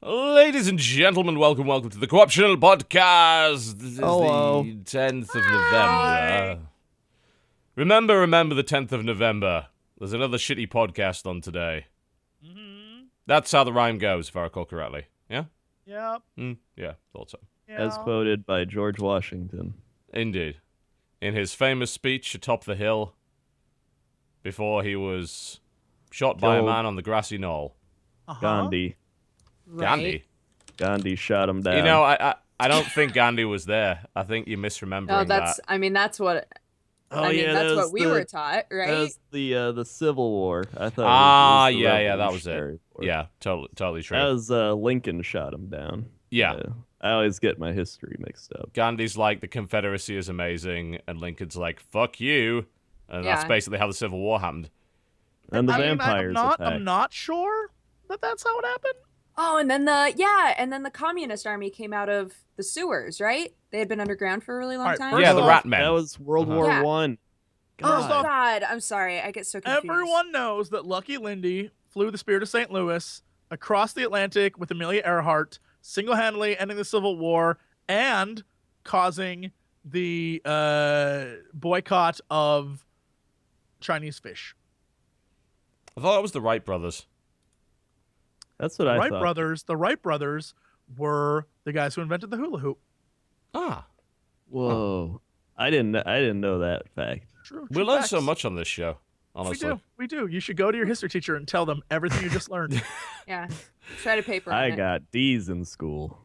Ladies and gentlemen, welcome to the Co-optional Podcast. This is Hello. the 10th of November. Remember the 10th of November. There's another shitty podcast on today. Mm-hmm. That's how the rhyme goes, if I recall correctly. Yeah? Yep. Yeah, thought so. As quoted by George Washington. Indeed. In his famous speech atop the hill, before he was shot by a Killed. man on the grassy knoll. Gandhi. Gandhi? Gandhi shot him down. You know, I don't think Gandhi was there. I think you're misremembering No, that's. that. I mean, that's what. Oh, I mean, yeah, that's that what was we were taught, That right? was the Civil War. I thought. It was the Yeah, that was it. Revolutionary War. Yeah, totally true. That was Lincoln shot him down. Yeah. I always get my history mixed up. Gandhi's like, the Confederacy is amazing, and Lincoln's like, fuck you. And that's Yeah. basically how the Civil War happened. And the I mean, vampires I'm attacked. not sure that that's how it happened. Oh, and then the communist army came out of the sewers, right? They had been underground for a really long All right, time. first Yeah, the off, Rat Men. That was World Uh-huh. War Yeah. One. Oh First off, God, I'm sorry, I get so confused. Everyone knows that Lucky Lindy flew the Spirit of St. Louis across the Atlantic with Amelia Earhart, single-handedly ending the Civil War and causing the boycott of Chinese fish. I thought it was the Wright brothers. That's what I Wright thought. brothers, the Wright brothers were the guys who invented the hula hoop. Ah, Whoa. I didn't know that fact. True. we learn so facts. much on this show, honestly. We do. You should go to your history teacher and tell them everything you just learned. Yeah, try to paper. I on it. got D's in school.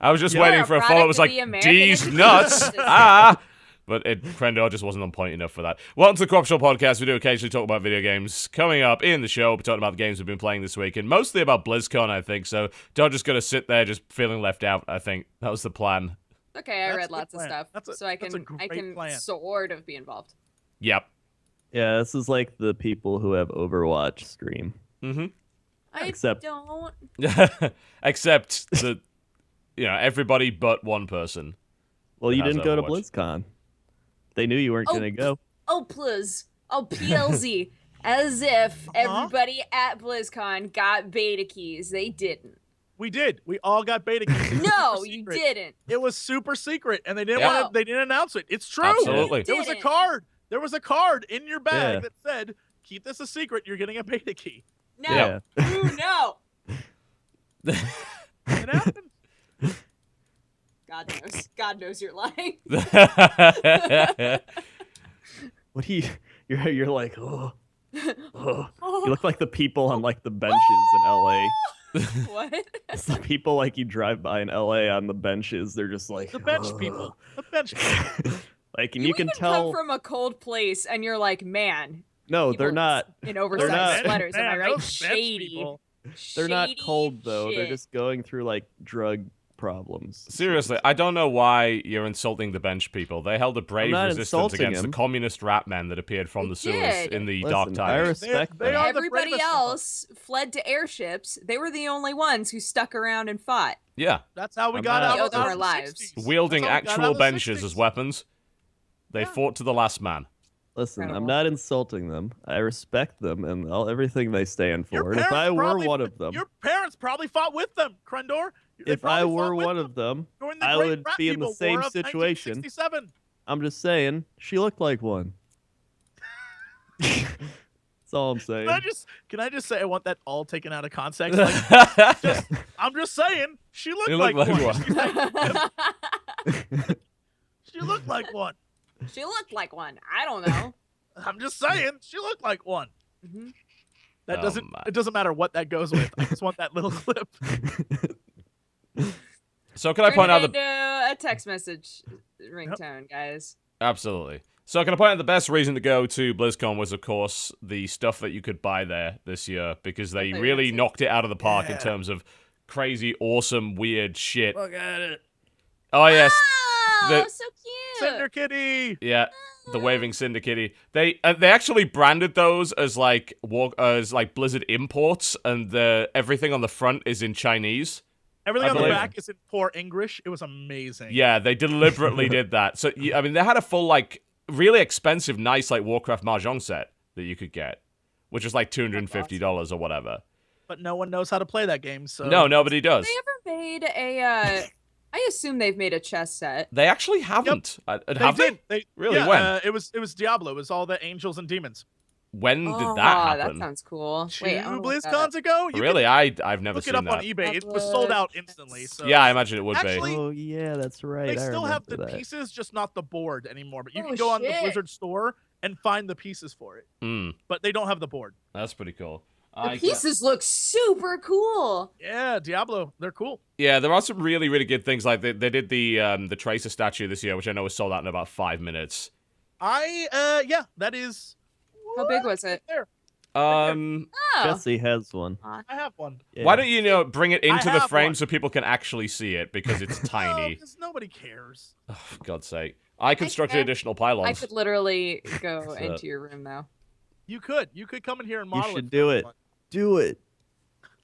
I was just Yeah. waiting You're a for a product follow. It was of like, the American D's education nuts. system. But Crendor just wasn't on point enough for that. Welcome to the Co-optional Podcast. We do occasionally talk about video games. Coming up in the show, we're talking about the games we've been playing this week, and mostly about BlizzCon, I think. So don't just gonna sit there just feeling left out, I think. That was the plan. Okay, I That's a read good lots of plan. stuff, That's so I a can great plan. sort of be involved. Yep. Yeah, this is like the people who have Overwatch stream. Mm-hmm. I Except- don't. Except that, everybody but one person. Well, That you has didn't go to Overwatch. BlizzCon. They knew you weren't Oh, going to go. Oh, please. Oh, PLZ. As if everybody at BlizzCon got beta keys. They didn't. We did. We all got beta keys. It was No, super you secret. didn't. It was super secret, and they didn't Yeah. want to. They didn't announce it. It's true. Absolutely. There was a Didn't. card. There was a card in your bag Yeah. that said, "Keep this a secret. You're getting a beta key." No. Yeah. Ooh, no. It happened. God knows. God knows you're lying. What do you're like, oh. Oh, You look like the people on like the benches in LA. what? It's the people like you drive by in LA on the benches. They're just like The bench "Ugh." people. The bench people. Like, and You you can even tell. come from a cold place, and you're like, man. No, people they're not. in oversized not. sweaters. Am I Man, right? those bench Shady. people. They're not Shady cold though. They're shit. just going through like drug problems. Seriously, I don't know why you're insulting the bench people. They held a brave not resistance insulting against the them. communist rat men that appeared from They the sewers did. in the Listen, dark I times. respect They them. are the Everybody bravest of us. else fled to airships. They were the only ones who stuck around and fought. Yeah, That's how we I'm got not- out We owe of them our the lives. 60s. wielding That's how we got out actual of the benches 60s. as weapons. They Yeah. fought to the last man. Listen, I'm Incredible. not insulting them. I respect them and everything they stand Your for. And if parents I were probably- one of them, Your parents probably fought with them, Crendor. They if I probably were fought with one them of them, during the I Great would Rat be in the People same War of situation. 1967. I'm just saying she looked like one. That's all I'm saying. Can I just say I want that all taken out of context? Like, I'm just saying she looked You like, look like one. She looked like one. She looked like one. I don't know. I'm just saying she looked like one. Mhm. That Oh doesn't. my. It doesn't matter what that goes with. I just want that little clip. So can I point out the a text message ringtone, guys? Absolutely. So can I point out the best reason to go to BlizzCon was, of course, the stuff that you could buy there this year, because they Okay, really that's it. knocked it out of the park in Yeah. terms of crazy, awesome, weird shit. Look at it, Oh yes, Oh, The- so cute. Cinder Kitty. yeah, the waving Cinder Kitty. They actually branded those as like Blizzard imports, and everything on the front is in Chinese. Everything I on the believe back is in poor English. It was amazing. Yeah, they deliberately did that. So I mean, they had a full like really expensive, nice like Warcraft Mahjong set that you could get, which is like $250 or whatever. but no one knows how to play that game. So No, nobody does. They ever made a? I assume they've made a chess set. They actually haven't. Have did. they? Really? Yeah, When? It was Diablo. It was all the angels and demons. When did Oh, that that happen? sounds cool. Two Wait, I wanna look that up. BlizzCons ago. You Really? can I've never look seen it up that. on eBay. It was sold out instantly. So Yeah, I imagine it would Actually, Oh yeah, that's right. they I still have the remember that. pieces, just not the board anymore. But you Oh, can go on the shit. Blizzard store and find the pieces for it. be. Mm, But they don't have the board. that's pretty cool. The pieces look super cool. Yeah, Diablo. They're cool. Yeah, there are some really, really good things. Like they did the Tracer statue this year, which I know was sold out in about 5 minutes. Yeah, that is. How big was it? There, Oh, Jesse has one. I have one. Yeah. Why don't you bring it into the have frame one. so people can actually see it because it's tiny. Because nobody cares. Oh, for God's sake! I constructed can't- additional I pylons. could literally go So- into your room though. You could come in here and You model. should do it. Do it.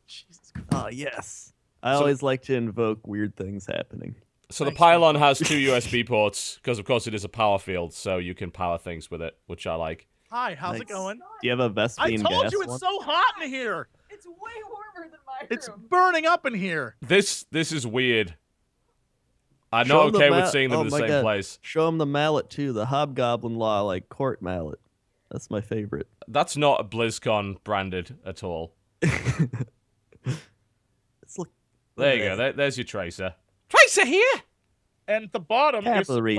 Jesus Christ. Oh yes. I So- always like to invoke weird things happening. So the Thanks, pylon has 2 USB ports because, of course, it is a power field, so you can power things with it, which I like. Hi, how's it Nice. going? Do you have a I Vespine told gas you it's one? so hot in here. It's way warmer than my It's burning up in here. This is weird. I'm Show not 'em the okay with ma- seeing them oh in the my same God. place. Show him the mallet too, the Hobgoblin Law like court mallet. That's my favorite. That's not a BlizzCon branded at all. It's look. There you go. There's your Tracer. Tracer here. And at the bottom Cavalry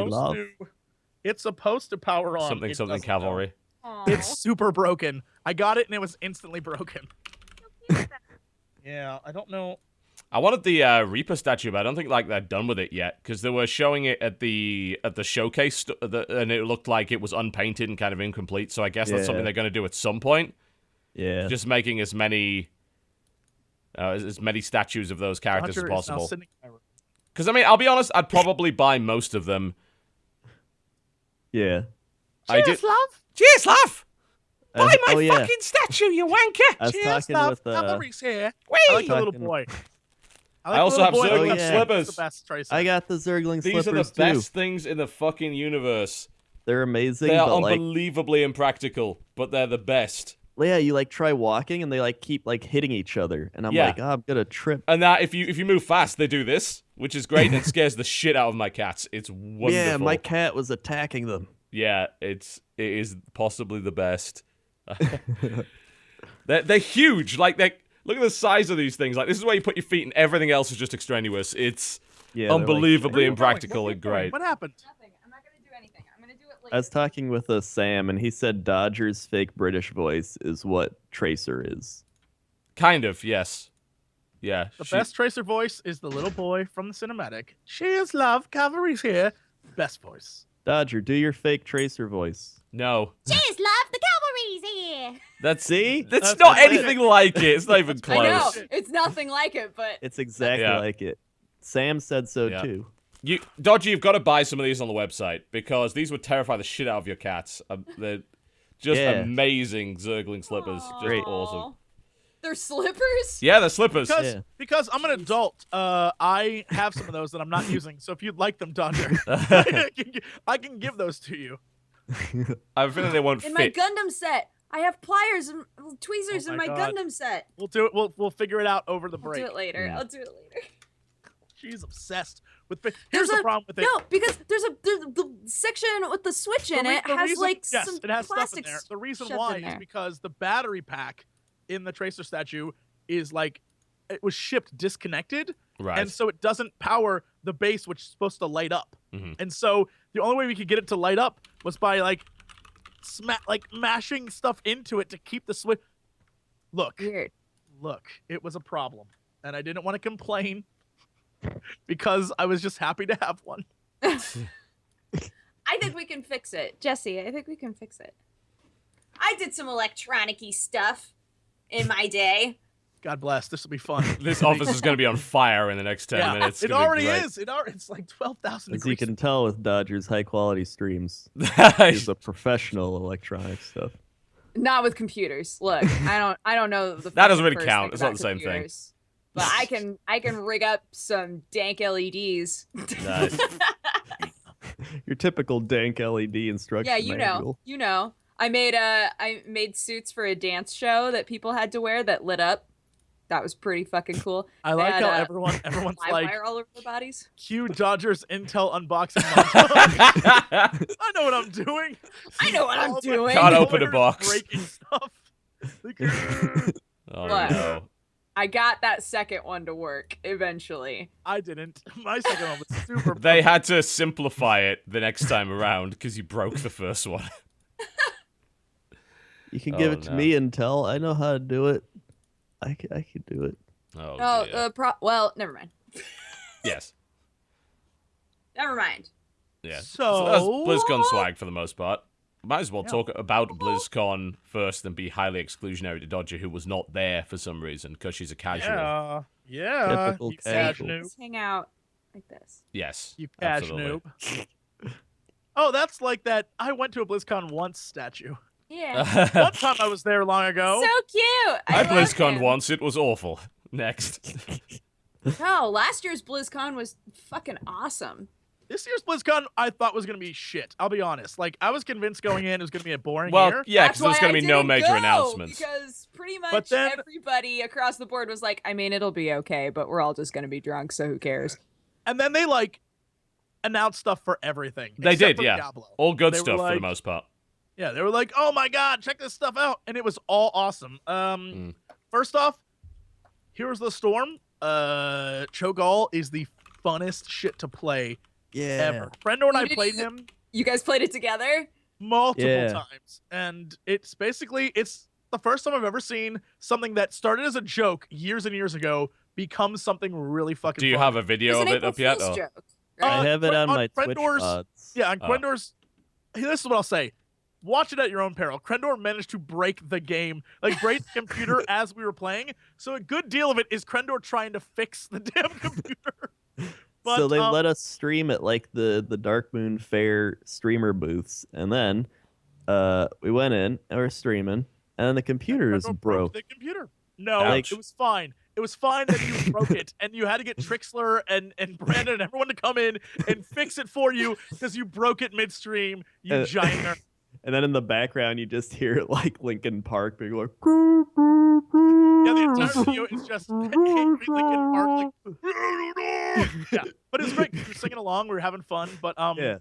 it's supposed to power on. Something It something doesn't, cavalry. though. It's super broken. I got it and it was instantly broken. Yeah, I don't know. I wanted the Reaper statue, but I don't think they're done with it yet because they were showing it at the showcase, and it looked like it was unpainted and kind of incomplete. So I guess that's something Yeah. they're going to do at some point. Yeah. Just making as many statues of those characters Hunter as is now possible. sitting in my room. Because I mean, I'll be honest, I'd probably buy most of them. Yeah. I Cheers, did. love. Cheers, love. Buy my oh, yeah. fucking statue, you wanker. I was Cheers, talking love. with Cavalry's here. Whee! I like the little Talking- boy. I also have little boy Zergling with yeah. slippers. the best Tracer. I got the Zergling These are the slippers best too. things in the fucking universe. They're amazing, They are but like unbelievably impractical, but they're the best. yeah, you like try walking and they like keep like hitting each other, and I'm Yeah. like, oh, I'm gonna trip. And that if you move fast, they do this, which is great and scares the shit out of my cats. It's wonderful. Yeah, my cat was attacking them. Yeah, it is possibly the best. they're huge. Like look at the size of these things. Like this is where you put your feet, and everything else is just extraneous. It's Yeah, they're, like, unbelievably Where are you going? impractical Where are you and going? great. What happened? Nothing. I'm not gonna do anything. I'm gonna do it later. I was talking with Sam, and he said Dodger's fake British voice is what Tracer is. Kind of, yes. Yeah. The best Tracer voice is the little boy from the cinematic. Cheers, love. Cavalry's here. Best voice. Dodger, do your fake Tracer voice. No. Cheers, love. The cavalry's here. That's See? That's not That's it. anything like it. It's not even I know close. it's nothing like it, but It's exactly Yeah. like it. Sam said so Yeah. too. Dodgy, you've got to buy some of these on the website because these would terrify the shit out of your cats. They're just Yeah. amazing Zergling slippers. Just Great. awesome. They're slippers. Yeah, they're slippers. Because I'm an adult, I have some of those that I'm not using. So if you'd like them, Dodger, I can give those to you. I have a feeling they won't In my fit. Gundam set, I have pliers and tweezers Oh in my my God. Gundam set. We'll do it. We'll figure it out over the I'll break. do it later. Mm. I'll do it later. She's obsessed with. Here's There's the a- problem with it. No, because there's the section with the switch in it The has reason- like yes, some it has stuff in plastics. there. The reason shoved why in is there. because the battery pack in the Tracer statue is like it was shipped disconnected, Right. and so it doesn't power the base, which is supposed to light up. Mhm. And so the only way we could get it to light up was by like mashing stuff into it to keep the switch. Look, Weird. it was a problem, and I didn't want to complain because I was just happy to have one. I think we can fix it, Jesse. I think we can fix it. I did some electronic-y stuff in my day. God bless. This will be fun. This office is going to be on fire in the next 10 minutes. It already is. It's like 12,000 As you degrees. can tell with Dodger's high quality streams, is. he's a professional electronic stuff. Not with computers. Look, I don't know the. That doesn't really first count. thing It's not about the same thing. computers, But I can rig up some dank LEDs. Nice. Your typical dank LED instruction Yeah, you manual. know, you know. I made suits for a dance show that people had to wear that lit up. That was pretty fucking cool. I like And, how everyone's live like, wire all over their bodies. cue Dodgers Intel unboxing montage. I know what I'm doing. I know what I'm All the doing. Can't open a players box. Breaking stuff. Like, Oh But- no. I got that second one to work eventually. I didn't. My second one was super. They had to simplify it the next time around because you broke the first one. You can give Oh, it to no. me and tell. I know how to do it. I can do it. Oh, Oh, dear. well, never mind. Yes. Never mind. Yeah. So- that's BlizzCon swag for the most part. Might as well Yeah. talk about BlizzCon first and be highly exclusionary to Dodger, who was not there for some reason because she's a casual. Yeah. Typical You cash casual. noob. Let's hang out like this. Yes. You cash absolutely. noob. Oh, that's like that. I went to a BlizzCon once statue. Yeah. One time I was there long ago. So cute. I love BlizzCon him. once. It was awful. Next. No, last year's BlizzCon was fucking awesome. This year's BlizzCon I thought was gonna be shit. I'll be honest. Like I was convinced going in it was gonna be a boring Well, year. yeah, That's because there's why going to I be no didn't major go, announcements. Because pretty But much then- everybody across the board was like, I mean, it'll be okay, but we're all just going to be drunk, so who cares? And then they like announced stuff for everything. They except did, for yeah. Diablo. All good They were stuff for the like- most part. Yeah, they were like, "Oh my god, check this stuff out," and it was all awesome. First off, Heroes of the Storm. Cho'Gall is the funnest shit to play Yeah. ever. Crendor and I Who did played you- him You guys played it together? multiple Yeah. times, and it's the first time I've ever seen something that started as a joke years and years ago become something really fucking. Do you fun. have a It video was of an it April up yet? Fool's or- joke. I Right? have it on on my Twitch Crendor's- VODs. Yeah, on Oh. Crendor's. This is what I'll say. Watch it at your own peril. Crendor managed to break the game, like break the computer as we were playing. So a good deal of it is Crendor trying to fix the damn computer. But, So they let us stream at like the Dark Moon Fair streamer booths, and then we went in and we're streaming, and then the computer is Crendor broke. the computer. No, Ouch. it was fine. It was fine that you broke it, and you had to get Trixler and Brandon and everyone to come in and fix it for you because you broke it midstream. You giant nerd. And then in the background, you just hear like Linkin Park being like, Yeah, the entire video is just Linkin Park, like, yeah. But it was great. We were singing along. We were having fun. But yeah.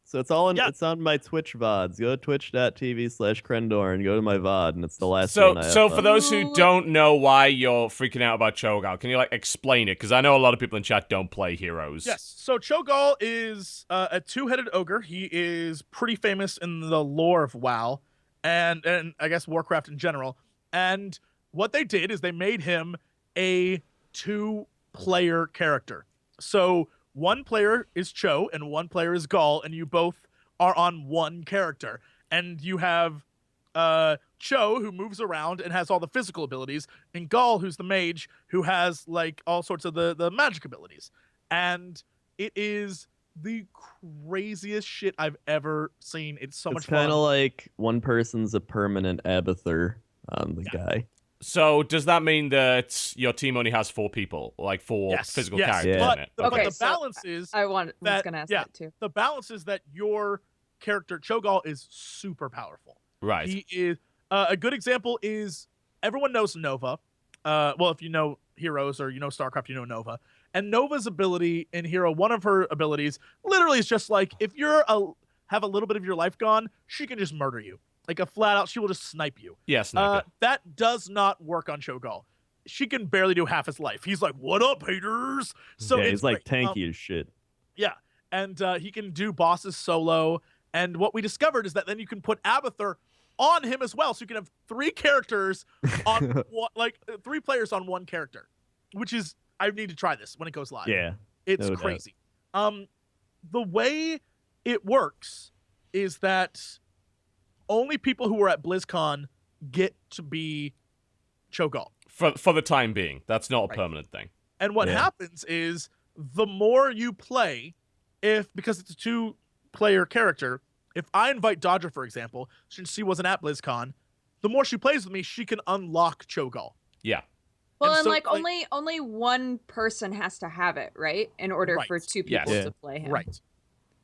So it's all in. Yeah. It's on my Twitch VODs. Go to twitch.tv/Crendor and go to my VOD, and it's the last So, one I so have for up. those who don't know why you're freaking out about Cho'Gall, can you like explain it? Because I know a lot of people in chat don't play Heroes. yes, so Cho'Gall is a two-headed ogre. He is pretty famous in the lore of WoW and I guess Warcraft in general. And what they did is they made him a two-player character. So one player is Cho and one player is Gall, and you both are on one character. And you have Cho, who moves around and has all the physical abilities, and Gall, who's the mage, who has like all sorts of the magic abilities. And it is the craziest shit I've ever seen. It's so much It's fun. kind of like one person's a permanent Abathur on the guy. So does that mean that your team only has 4 people, like 4 Yes, physical yes. characters Yeah. in it? But Okay, the so balance is I was that- going to ask yeah. that too. the balance is that your character Cho'Gall is super powerful. Right. He is a good example is everyone knows Nova. Well, if you know Heroes or you know StarCraft, you know Nova. And Nova's ability in Hero, one of her abilities, literally is just like if have a little bit of your life gone, she can just murder you. Like a flat out, she will just snipe you. Yeah, sniper. That does not work on Cho'Gall. She can barely do half his life. He's like, "What up, haters?" So yeah, it's he's like great. tanky as shit. Yeah, and he can do bosses solo. And what we discovered is that then you can put Abathur on him as well, so you can have 3 characters on one, like 3 players on one character, which is I need to try this when it goes live. Yeah. It's no doubt. crazy. The way it works is that only people who are at BlizzCon get to be Cho'Gall. For the time being. That's not a Right. permanent thing. And what Yeah. happens is the more you play, because it's a 2-player character, if I invite Dodger, for example, since she wasn't at BlizzCon, the more she plays with me, she can unlock Cho'Gall. Yeah. Well, And and so, like like- only one person has to have it, right? In order Right. for 2 Yes. people Yeah. to play him. Right.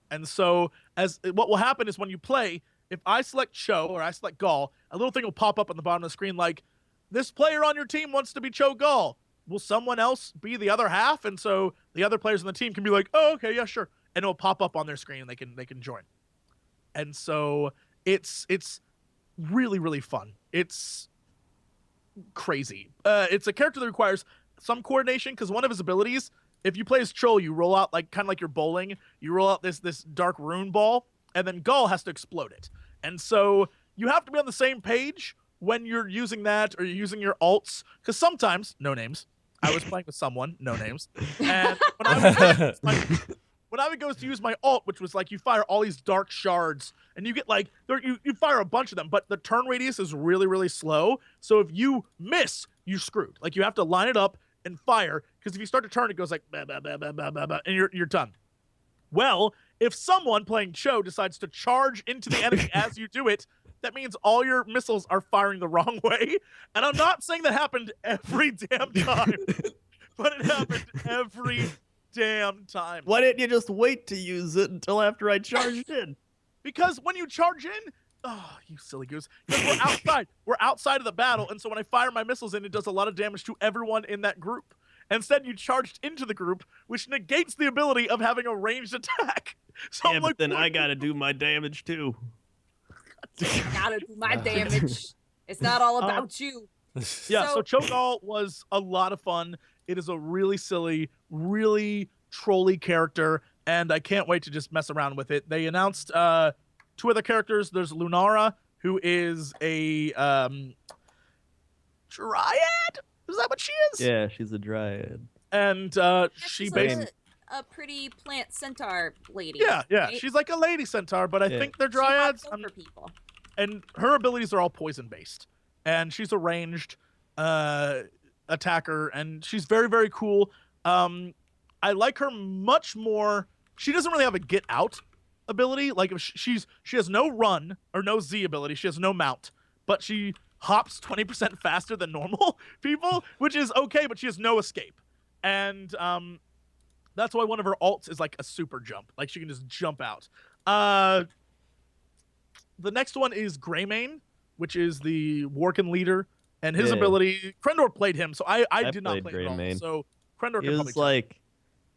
And so as what will happen is when you play, if I select Cho or I select Gall, a little thing will pop up on the bottom of the screen like, this player on your team wants to be Cho'Gall. Will someone else be the other half? And so the other players on the team can be like, oh, okay, yeah, sure. And it'll pop up on their screen and they can join. And so it's really, really fun. It's crazy. It's a character that requires some coordination because one of his abilities, if you play as Chol, you roll out like kind of like you're bowling. You roll out this dark rune ball, and then Gull has to explode it. And so you have to be on the same page when you're using that or you're using your alts, because sometimes, no names, I was playing with someone, no names, and when I would go to use my alt, which was like you fire all these dark shards, and you get like you fire a bunch of them, but the turn radius is really, really slow. So if you miss, you're screwed. Like you have to line it up and fire, because if you start to turn, it goes like bah, bah, bah, bah, bah, bah, bah, and you're done. Well, if someone playing Cho decides to charge into the enemy as you do it, that means all your missiles are firing the wrong way. And I'm not saying that happened every damn time, but it happened every damn time. Why didn't you just wait to use it until after I charged in? Because when you charge in, oh, you silly goose. Because we're outside. We're outside of the battle, and so when I fire my missiles in, it does a lot of damage to everyone in that group. Instead, you charged into the group, which negates the ability of having a ranged attack. So Yeah, I'm but like, then what? I gotta do my damage too. Gotta do my damage. It's not all about you. Yeah, so So- Cho'Gall was a lot of fun. It is a really silly, really trolly character, and I can't wait to just mess around with it. They announced 2 other characters. There's Lunara, who is a dryad? Is that what she is? Yeah, she's a dryad. And she She's basically... a pretty plant centaur lady. Yeah. right? She's like a lady centaur, but I Yeah. think they're She hops dryads. over people. And her abilities are all poison-based. And she's a ranged attacker, and she's very, very cool. I like her much more. She doesn't really have a get out ability. Like if she has no run or no Z ability. She has no mount, but she hops 20% faster than normal people, which is okay, but she has no escape. And that's why one of her alts is like a super jump. Like she can just jump out. The next one is Greymane, which is the Worken leader, and his Yeah. ability. Crendor played him, so I did not played play it at all. Greymane. So Crendor He can probably was tell. like,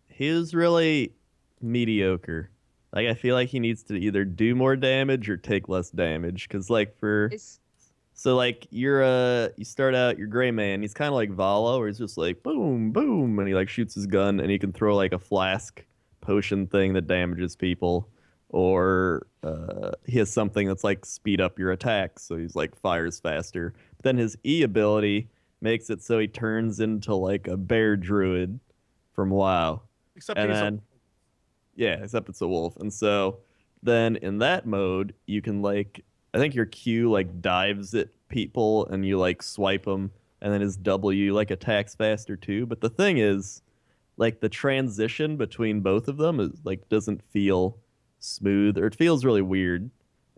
he was really mediocre. Like I feel like he needs to either do more damage or take less damage. Cause like so like you start out your Greymane. He's kind of like Valo, where he's just like boom, boom, and he like shoots his gun, and he can throw like a flask potion thing that damages people, or he has something that's like speed up your attacks, so he's like fires faster. But then his E ability makes it so he turns into like a bear druid from WoW. Except And he's then, yeah, except it's a wolf. And so then in that mode, you can like, I think your Q like dives at people and you like swipe them, and then his W like attacks faster too. But the thing is, like the transition between both of them is like doesn't feel smooth, or it feels really weird.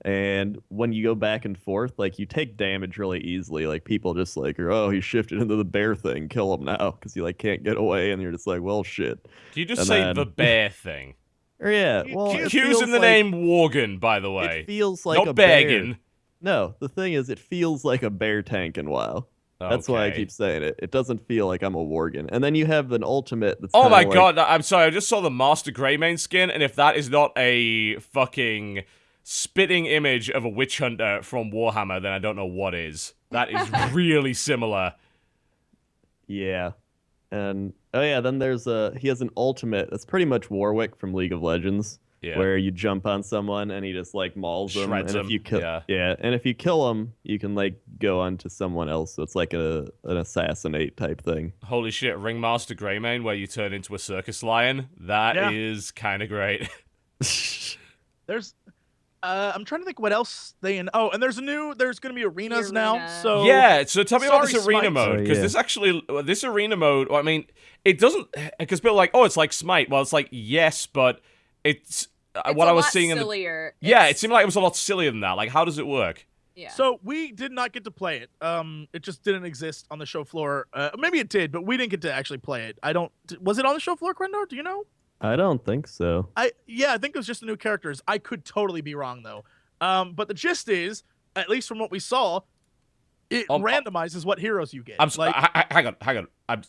And when you go back and forth, like you take damage really easily. Like people just like, oh, he shifted into the bear thing, kill him now, because he like can't get away, and you're just like, well, shit. Can you just And say then- the bear thing? Or yeah, well, it Q's feels in the like- name Worgen, by the way. It feels like Not a bear. Baggin. No, the thing is, it feels like a bear tank in WoW. That's why I Okay. keep saying it. It doesn't feel like I'm a Worgen. And then you have an ultimate that's Oh kinda my like, god, I'm sorry, I just saw the Master Greymane skin, and if that is not a fucking spitting image of a witch hunter from Warhammer, then I don't know what is. That is really similar. Yeah. And oh yeah, then there's he has an ultimate that's pretty much Warwick from League of Legends. Yeah. Where you jump on someone and he just like mauls them, Shreds and them, if you kill, yeah. and if you kill him, you can like go on to someone else. So it's like an assassinate type thing. Holy shit, Ringmaster Greymane, where you turn into a circus lion. That Yeah. is kind of great. there's I'm trying to think what else and there's going to be arenas The now. arena. So Yeah, so tell me about this Sorry, arena Smite. mode, Oh, because yeah. this arena mode, I mean, it doesn't, because people are like, oh, it's like Smite. Well, it's like, yes, but it's, It's what a I was lot seeing in the, sillier. yeah, it It's- seemed like it was a lot sillier than that. Like, how does it work? yeah. So we did not get to play it. It just didn't exist on the show floor. Maybe it did, but we didn't get to actually play it. Was it on the show floor, Crendor? Do you know? I don't think so. I think it was just the new characters. I could totally be wrong though. But the gist is, at least from what we saw, it randomizes what heroes you get. Hang on.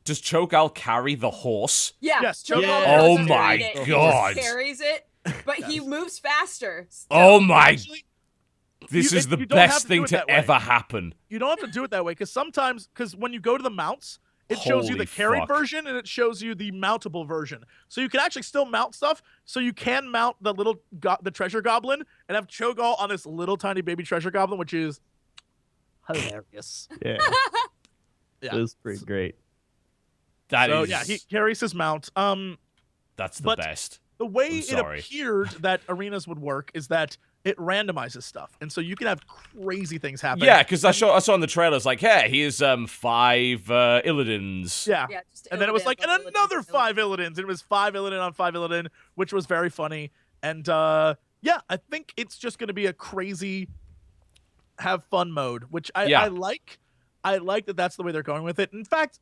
Does Cho'Gall carry the horse? Yeah. Yes, Cho'Gall yeah. Oh doesn't my ride it, God. He carries it, but he moves faster. Oh my! Actually, This is the you don't have best to do thing it to that way. ever happen. You don't have to do it that way because when you go to the mounts, it shows you Holy the carried fuck. version and it shows you the mountable version. So you can actually still mount stuff. So you can mount the little the treasure goblin and have Cho'Gall on this little tiny baby treasure goblin, which is hilarious. Yeah, Yeah. it was pretty great. He carries his mount. That's the but best. The way I'm it sorry. appeared that arenas would work is that it randomizes stuff, and so you can have crazy things happen. Yeah, because I saw in the trailers like, hey, here's 5 Illidan's. Yeah. Just And then it was Illidan, like, and Illidan, another Illidan. 5 Illidan's, and it was 5 Illidan on 5 Illidan, which was very funny. And I think it's just going to be a crazy have fun mode, which I like. I like that that's the way they're going with it. In fact,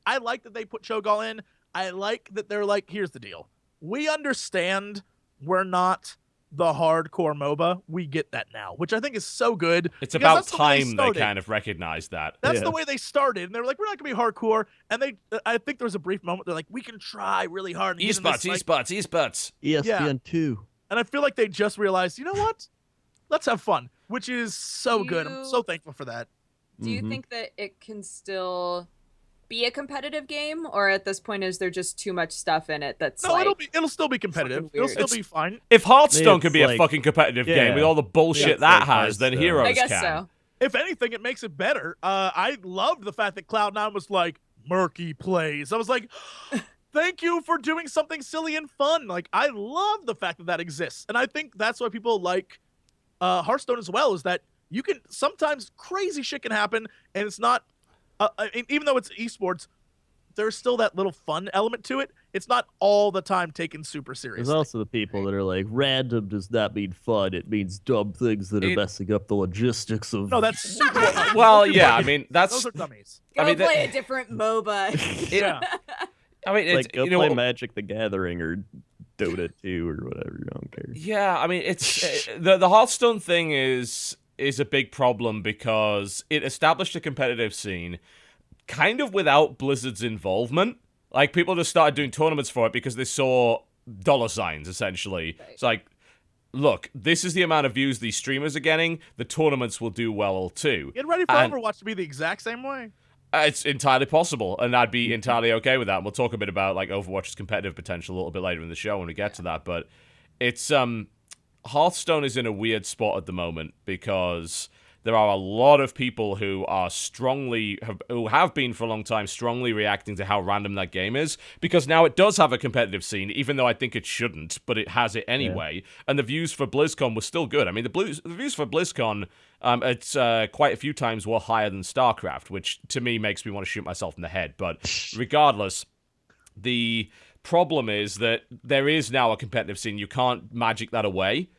I like that they put Cho'Gall in. I like that they're like, here's the deal. We understand we're not the hardcore MOBA. We get that now, which I think is so good. It's because about that's the way time they kind of recognize that. That's Yeah. the way they started, and they were like, "We're not gonna be hardcore." And I think there was a brief moment. They're like, "We can try really hard." And get in this, Esports. ESPN 2. And I feel like they just realized, you know what? Let's have fun, which is so good. I'm so thankful for that. Do you think that it can still be a competitive game, or at this point is there just too much stuff in it that's No, like it'll still be competitive. fucking It'll weird. still be fine. If Hearthstone could It's be a like- fucking competitive game yeah. with all the bullshit It's that like has, then Hearthstone. Heroes I guess can. so. If anything, it makes it better. I loved the fact that Cloud9 was like murky plays. I was like, thank you for doing something silly and fun. Like, I love the fact that exists, and I think that's why people like Hearthstone as well. Is that you can sometimes crazy shit can happen, and it's not. Even though it's esports, there's still that little fun element to it. It's not all the time taken super There's seriously. also the people that are like, random does not mean fun. It means dumb things that are messing up the logistics of. No, that's super. Well, Those are yeah, I dummies. mean that's. Those are dummies. Go I mean, play a different MOBA. Yeah. I mean, it's like go you know, play Magic the Gathering or Dota 2 or whatever. I don't care. Yeah, I mean, it's the Hearthstone thing is a big problem because it established a competitive scene kind of without Blizzard's involvement. Like, people just started doing tournaments for it because they saw dollar signs, essentially. Right. It's like, look, this is the amount of views these streamers are getting. The tournaments will do well, too. Get ready for And- Overwatch to be the exact same way. It's entirely possible, and I'd be entirely okay with that. And we'll talk a bit about like Overwatch's competitive potential a little bit later in the show when we get to that. But it's Hearthstone is in a weird spot at the moment because there are a lot of people who are who have been for a long time strongly reacting to how random that game is, because now it does have a competitive scene, even though I think it shouldn't, but it has it anyway. And the views for BlizzCon were still good. I mean, the views for BlizzCon it's quite a few times were higher than StarCraft, which to me makes me want to shoot myself in the head. But regardless, the problem is that there is now a competitive scene. You can't magic that away.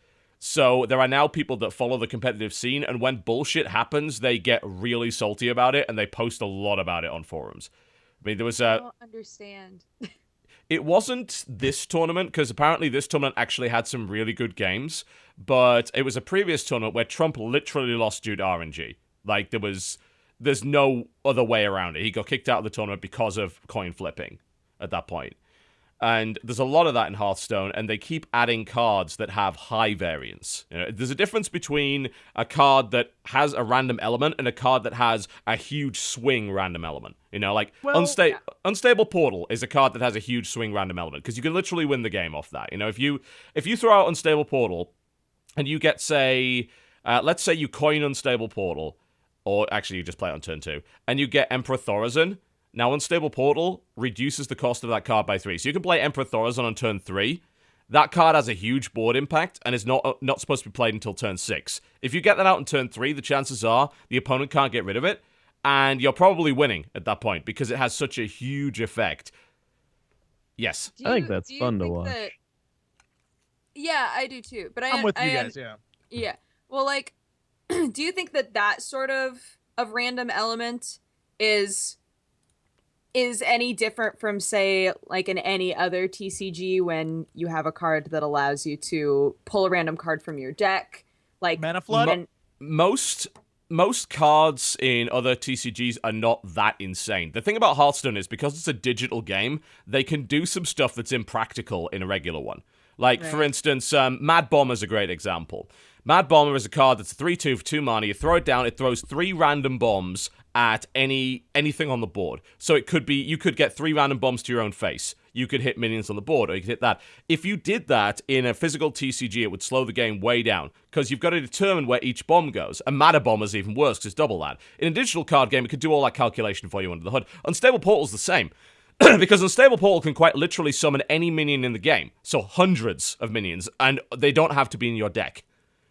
So there are now people that follow the competitive scene, and when bullshit happens, they get really salty about it, and they post a lot about it on forums. I mean, there was I don't understand. It wasn't this tournament, because apparently this tournament actually had some really good games, but it was a previous tournament where Trump literally lost due to RNG. Like, there's no other way around it. He got kicked out of the tournament because of coin flipping at that point. And there's a lot of that in Hearthstone, and they keep adding cards that have high variance. You know, there's a difference between a card that has a random element and a card that has a huge swing random element. You know, like Unstable Portal is a card that has a huge swing random element, because you can literally win the game off that. You know, if you throw out Unstable Portal and you get, say, let's say you coin Unstable Portal, or actually you just play it on turn 2, and you get Emperor Thorazon. Now, Unstable Portal reduces the cost of that card by 3. So you can play Emperor Thorazon on turn 3. That card has a huge board impact and is not supposed to be played until turn 6. If you get that out in turn 3, the chances are the opponent can't get rid of it, and you're probably winning at that point because it has such a huge effect. Yes. I think that's fun to watch. Yeah, I do too. But I'm with you guys, yeah. Yeah. Well, like, do you think that sort of random element is any different from, say, like in any other TCG when you have a card that allows you to pull a random card from your deck? Like Mana Flood? Most most cards in other TCGs are not that insane. The thing about Hearthstone is because it's a digital game, they can do some stuff that's impractical in a regular one. Like, for instance, Mad Bomber is a great example. Mad Bomber is a card that's 3/2 for 2 mana. You throw it down, it throws 3 random bombs at anything on the board. So it could be, you could get 3 random bombs to your own face. You could hit minions on the board, or you could hit that. If you did that in a physical TCG, it would slow the game way down, because you've got to determine where each bomb goes. And Mana Bomber is even worse, because it's double that. In a digital card game, it could do all that calculation for you under the hood. Unstable Portal's the same. Because Unstable Portal can quite literally summon any minion in the game. So hundreds of minions, and they don't have to be in your deck.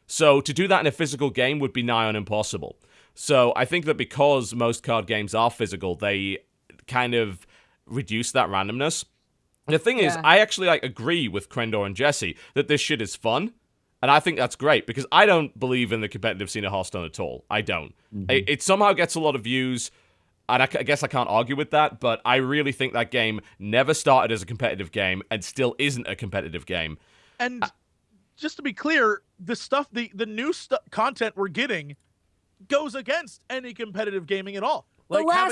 So to do that in a physical game would be nigh on impossible. So I think that because most card games are physical, they kind of reduce that randomness. The thing is, I actually agree with Crendor and Jesse that this shit is fun. And I think that's great, because I don't believe in the competitive scene of Hearthstone at all. I don't. It somehow gets a lot of views. And I guess I can't argue with that, but I really think that game never started as a competitive game and still isn't a competitive game. And just to be clear, the new content we're getting goes against any competitive gaming at all. Like not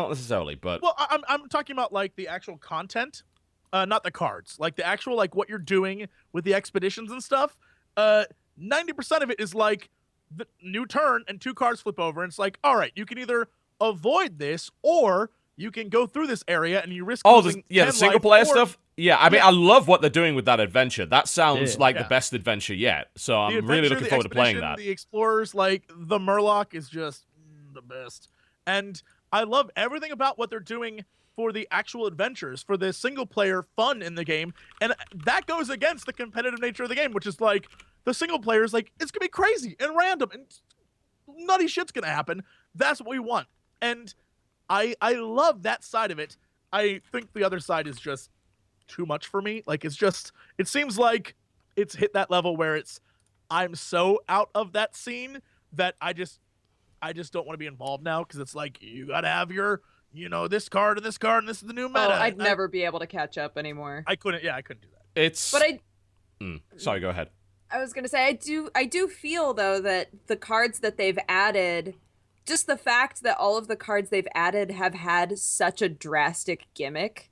necessarily, but well, I'm talking about like the actual content, not the cards. Like the actual what you're doing with the expeditions and stuff. 90% of it is like the new turn and 2 cards flip over, and it's like, all right, you can either avoid this or you can go through this area and you risk losing the single player stuff. Yeah, I mean, I love what they're doing with that adventure. That sounds like the best adventure yet. So I'm really looking forward to playing that. The explorers, like the Murloc, is just the best, and I love everything about what they're doing for the actual adventures, for the single player fun in the game, and that goes against the competitive nature of the game, which is like, the single player is like, it's going to be crazy and random and nutty shit's going to happen. That's what we want. And I love that side of it. I think the other side is just too much for me. Like, it seems like it's hit that level where I'm so out of that scene that I just don't want to be involved now, because it's like, you got to have your, this card and this card, and this is the new meta. Oh, I'd never be able to catch up anymore. I couldn't do that. Sorry, go ahead. I was going to say, I do feel, though, that the cards that they've added, just the fact that all of the cards they've added have had such a drastic gimmick,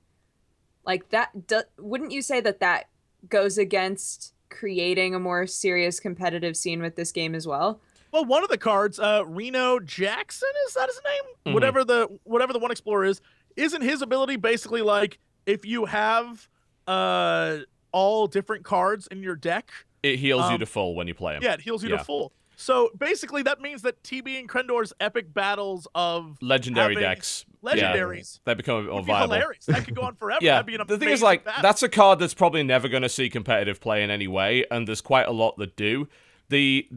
like that, wouldn't you say that goes against creating a more serious competitive scene with this game as well? Well, one of the cards, Reno Jackson, is that his name? Mm-hmm. Whatever the one explorer is, isn't his ability basically like, if you have all different cards in your deck, it heals you to full when you play him. Yeah, it heals you to full. So basically, that means that TB and Crendor's epic battles of legendary decks, legendaries, they become more would be viable. hilarious. That could go on forever. Yeah, That'd be an the thing is, battle. that's a card that's probably never going to see competitive play in any way, and there's quite a lot that do. The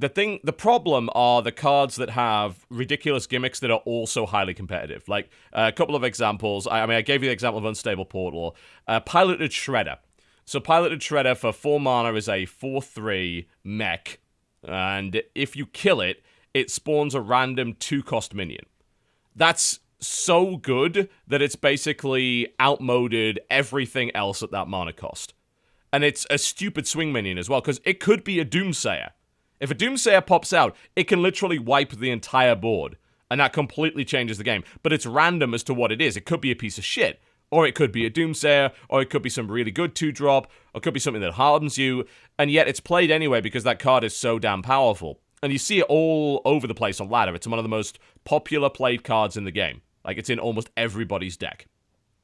problem are the cards that have ridiculous gimmicks that are also highly competitive. Like a couple of examples. I gave you the example of Unstable Portal. Piloted Shredder. So Piloted Shredder for 4 mana is a 4/3 mech, and if you kill it, it spawns a random 2-cost minion. That's so good that it's basically outmoded everything else at that mana cost. And it's a stupid swing minion as well, because it could be a Doomsayer. If a Doomsayer pops out, it can literally wipe the entire board, and that completely changes the game. But it's random as to what it is. It could be a piece of shit, or it could be a Doomsayer, or it could be some really good 2-drop, or it could be something that hardens you, and yet it's played anyway because that card is so damn powerful. And you see it all over the place on ladder. It's one of the most popular played cards in the game. Like, it's in almost everybody's deck.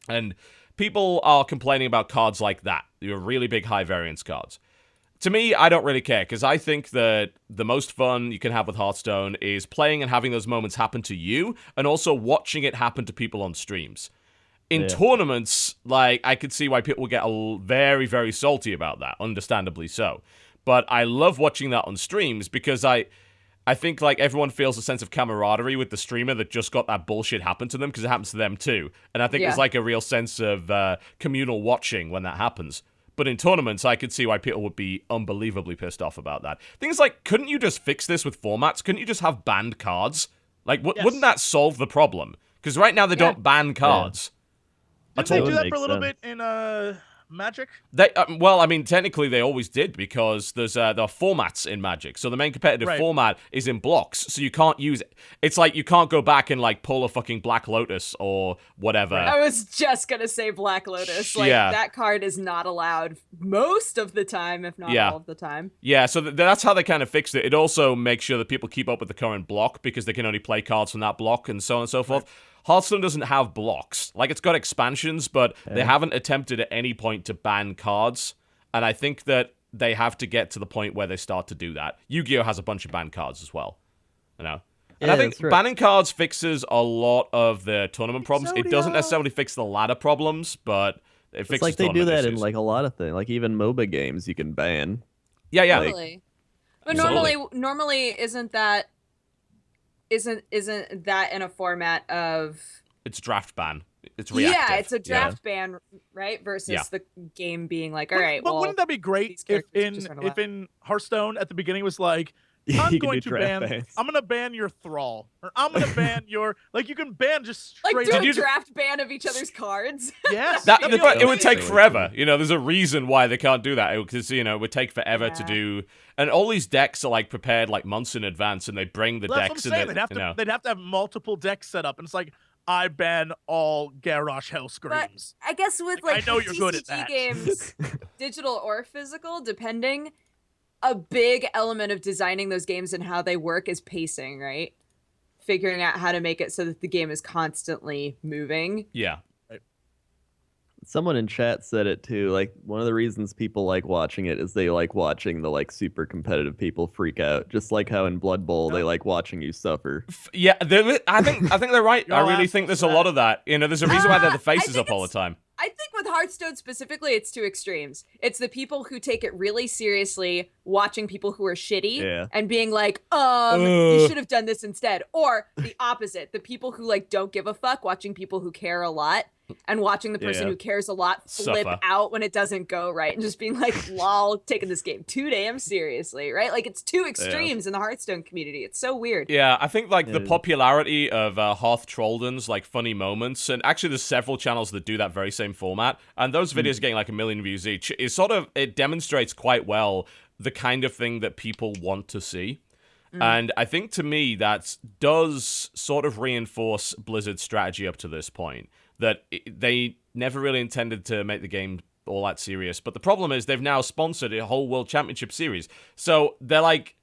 And people are complaining about cards like that. They're really big high variance cards. To me, I don't really care, because I think that the most fun you can have with Hearthstone is playing and having those moments happen to you, and also watching it happen to people on streams. In tournaments, like, I could see why people get very, very salty about that, understandably so. But I love watching that on streams, because I think, like, everyone feels a sense of camaraderie with the streamer that just got that bullshit happen to them, because it happens to them too. And I think there's, like, a real sense of communal watching when that happens. But in tournaments, I could see why people would be unbelievably pissed off about that. Things like, couldn't you just fix this with formats? Couldn't you just have banned cards? Like, wouldn't that solve the problem? Because right now they don't ban cards. Didn't they do that for a little bit in Magic? Well, I mean, technically they always did because there are formats in Magic. So the main competitive format is in blocks, so you can't use it. It's like you can't go back and like pull a fucking Black Lotus or whatever. I was just gonna say Black Lotus. Like that card is not allowed most of the time, if not all of the time. Yeah, so that's how they kind of fixed it. It also makes sure that people keep up with the current block because they can only play cards from that block and so on and so forth. Hearthstone doesn't have blocks. Like, it's got expansions, but they haven't attempted at any point to ban cards. And I think that they have to get to the point where they start to do that. Yu-Gi-Oh! Has a bunch of banned cards as well. You know? And I think banning cards fixes a lot of the tournament problems. It doesn't necessarily fix the ladder problems, but it fixes like they do that issues. in like a lot of things. Like even MOBA games you can ban. Yeah. Totally. But normally isn't that in a format of... It's draft ban. It's reactive. Yeah, it's a draft ban, right? Versus the game being like, all right, but wouldn't that be great if in Hearthstone at the beginning it was like, I'm going to ban your Thrall, or I'm going to ban your, like, you can ban just straight like do a draft ban of each other's cards. Yes, it would take forever. You know, there's a reason why they can't do that because it would take forever to do. And all these decks are like prepared like months in advance, and they bring the decks in. They'd have to have multiple decks set up, and it's like, I ban all Garrosh Hellscreams. But I guess with like I know you're good at that. games, digital or physical, depending, a big element of designing those games and how they work is pacing, right? Figuring out how to make it so that the game is constantly moving. Yeah. Someone in chat said it too. Like, one of the reasons people like watching it is they like watching the like super competitive people freak out. Just like how in Blood Bowl they like watching you suffer. Yeah, I think they're right. I really think there's a lot of that. You know, there's a reason why they're the faces up all the time. I think with Hearthstone specifically, it's two extremes. It's the people who take it really seriously, watching people who are shitty and being like, you should have done this instead. Or the opposite, the people who like don't give a fuck, watching people who care a lot and watching the person who cares a lot flip out when it doesn't go right and just being like, lol, taking this game too damn seriously, right? Like, it's two extremes in the Hearthstone community. It's so weird. Yeah, I think like the popularity of Hearth Trollden's like funny moments, and actually there's several channels that do that very same format, and those videos getting like 1 million views each is it demonstrates quite well the kind of thing that people want to see. And I think to me that does sort of reinforce Blizzard's strategy up to this point, that they never really intended to make the game all that serious. But the problem is they've now sponsored a whole World Championship series. So they're like,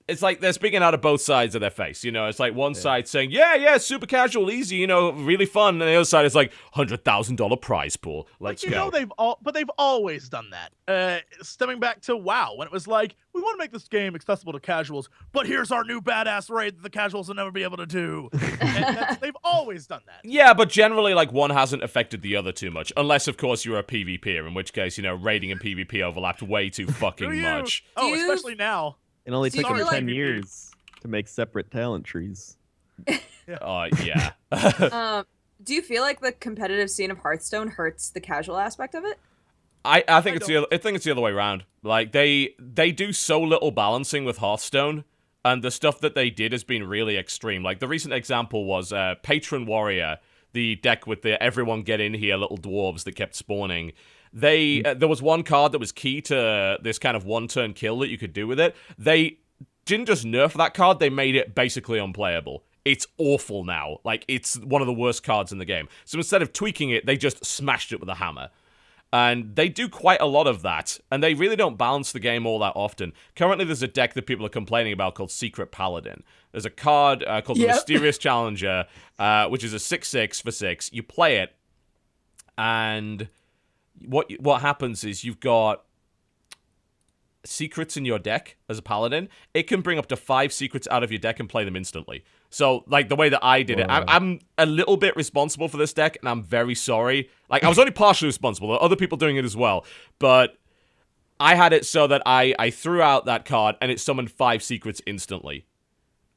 it's like they're speaking out of both sides of their face. You know, it's like one side saying, yeah, super casual, easy, you know, really fun. And the other side is like, $100,000 prize pool. Let's go. They've always done that. Stemming back to WoW, when it was like, we want to make this game accessible to casuals, but here's our new badass raid that the casuals will never be able to do. And they've always done that. Yeah, but generally, like, one hasn't affected the other too much. Unless, of course, you're a PvPer, in which case, you know, raiding and PvP overlapped way too fucking much. Oh, especially now. It only took them 10 years to make separate talent trees. Yeah. Do you feel like the competitive scene of Hearthstone hurts the casual aspect of it? I think it's the other way around. Like, they do so little balancing with Hearthstone, and the stuff that they did has been really extreme. Like, the recent example was Patron Warrior, the deck with the everyone get in here little dwarves that kept spawning. There was one card that was key to this kind of one-turn kill that you could do with it. They didn't just nerf that card, they made it basically unplayable. It's awful now. Like, it's one of the worst cards in the game. So instead of tweaking it, they just smashed it with a hammer. And they do quite a lot of that, and they really don't balance the game all that often. Currently, there's a deck that people are complaining about called Secret Paladin. There's a card called the Mysterious Challenger, which is a 6/6 for 6. You play it, and what happens is you've got secrets in your deck as a paladin. It can bring up to 5 secrets out of your deck and play them instantly. So, like, the way that I did it, I'm a little bit responsible for this deck, and I'm very sorry. Like, I was only partially responsible. There are other people doing it as well. But I had it so that I threw out that card, and it summoned 5 secrets instantly.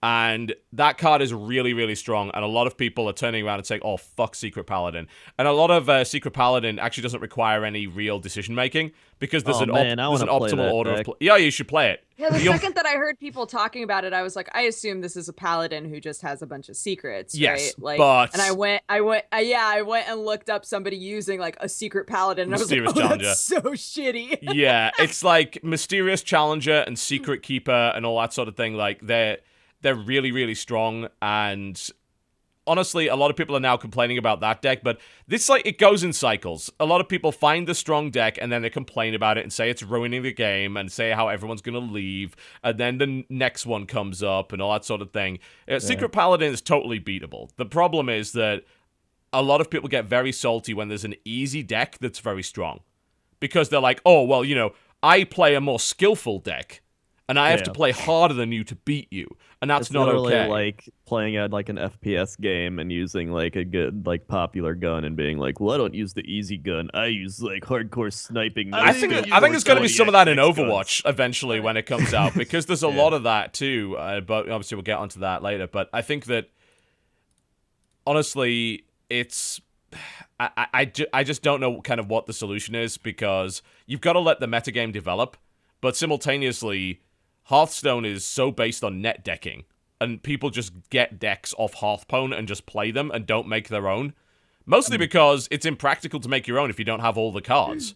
And that card is really, really strong, and a lot of people are turning around and saying, oh, fuck Secret Paladin. And a lot of Secret Paladin actually doesn't require any real decision-making, because there's an optimal order of play. Yeah, you should play it. Yeah, the second that I heard people talking about it, I was like, I assume this is a paladin who just has a bunch of secrets, yes, right? Like, but... And I went and looked up somebody using, like, a secret paladin, and Mysterious I was like, Challenger. That's so shitty. Yeah, it's like Mysterious Challenger and Secret Keeper and all that sort of thing. Like, they're really, really strong, and honestly, a lot of people are now complaining about that deck, but this, like, it goes in cycles. A lot of people find the strong deck, and then they complain about it and say it's ruining the game, and say how everyone's gonna leave, and then the next one comes up, and all that sort of thing. Secret Paladin is totally beatable. The problem is that a lot of people get very salty when there's an easy deck that's very strong. Because they're like, oh, well, I play a more skillful deck, and I have to play harder than you to beat you, and that's not okay. It's literally like playing at like an FPS game and using like a good like popular gun and being like, well, I don't use the easy gun. I use like hardcore sniping. I think there's going to be some of that in Overwatch eventually when it comes out, because there's a lot of that too. But obviously we'll get onto that later. But I think that honestly, it's. I just don't know kind of what the solution is, because you've got to let the metagame develop, but simultaneously, Hearthstone is so based on net decking, and people just get decks off Hearthpwn and just play them and don't make their own. Mostly because it's impractical to make your own if you don't have all the cards,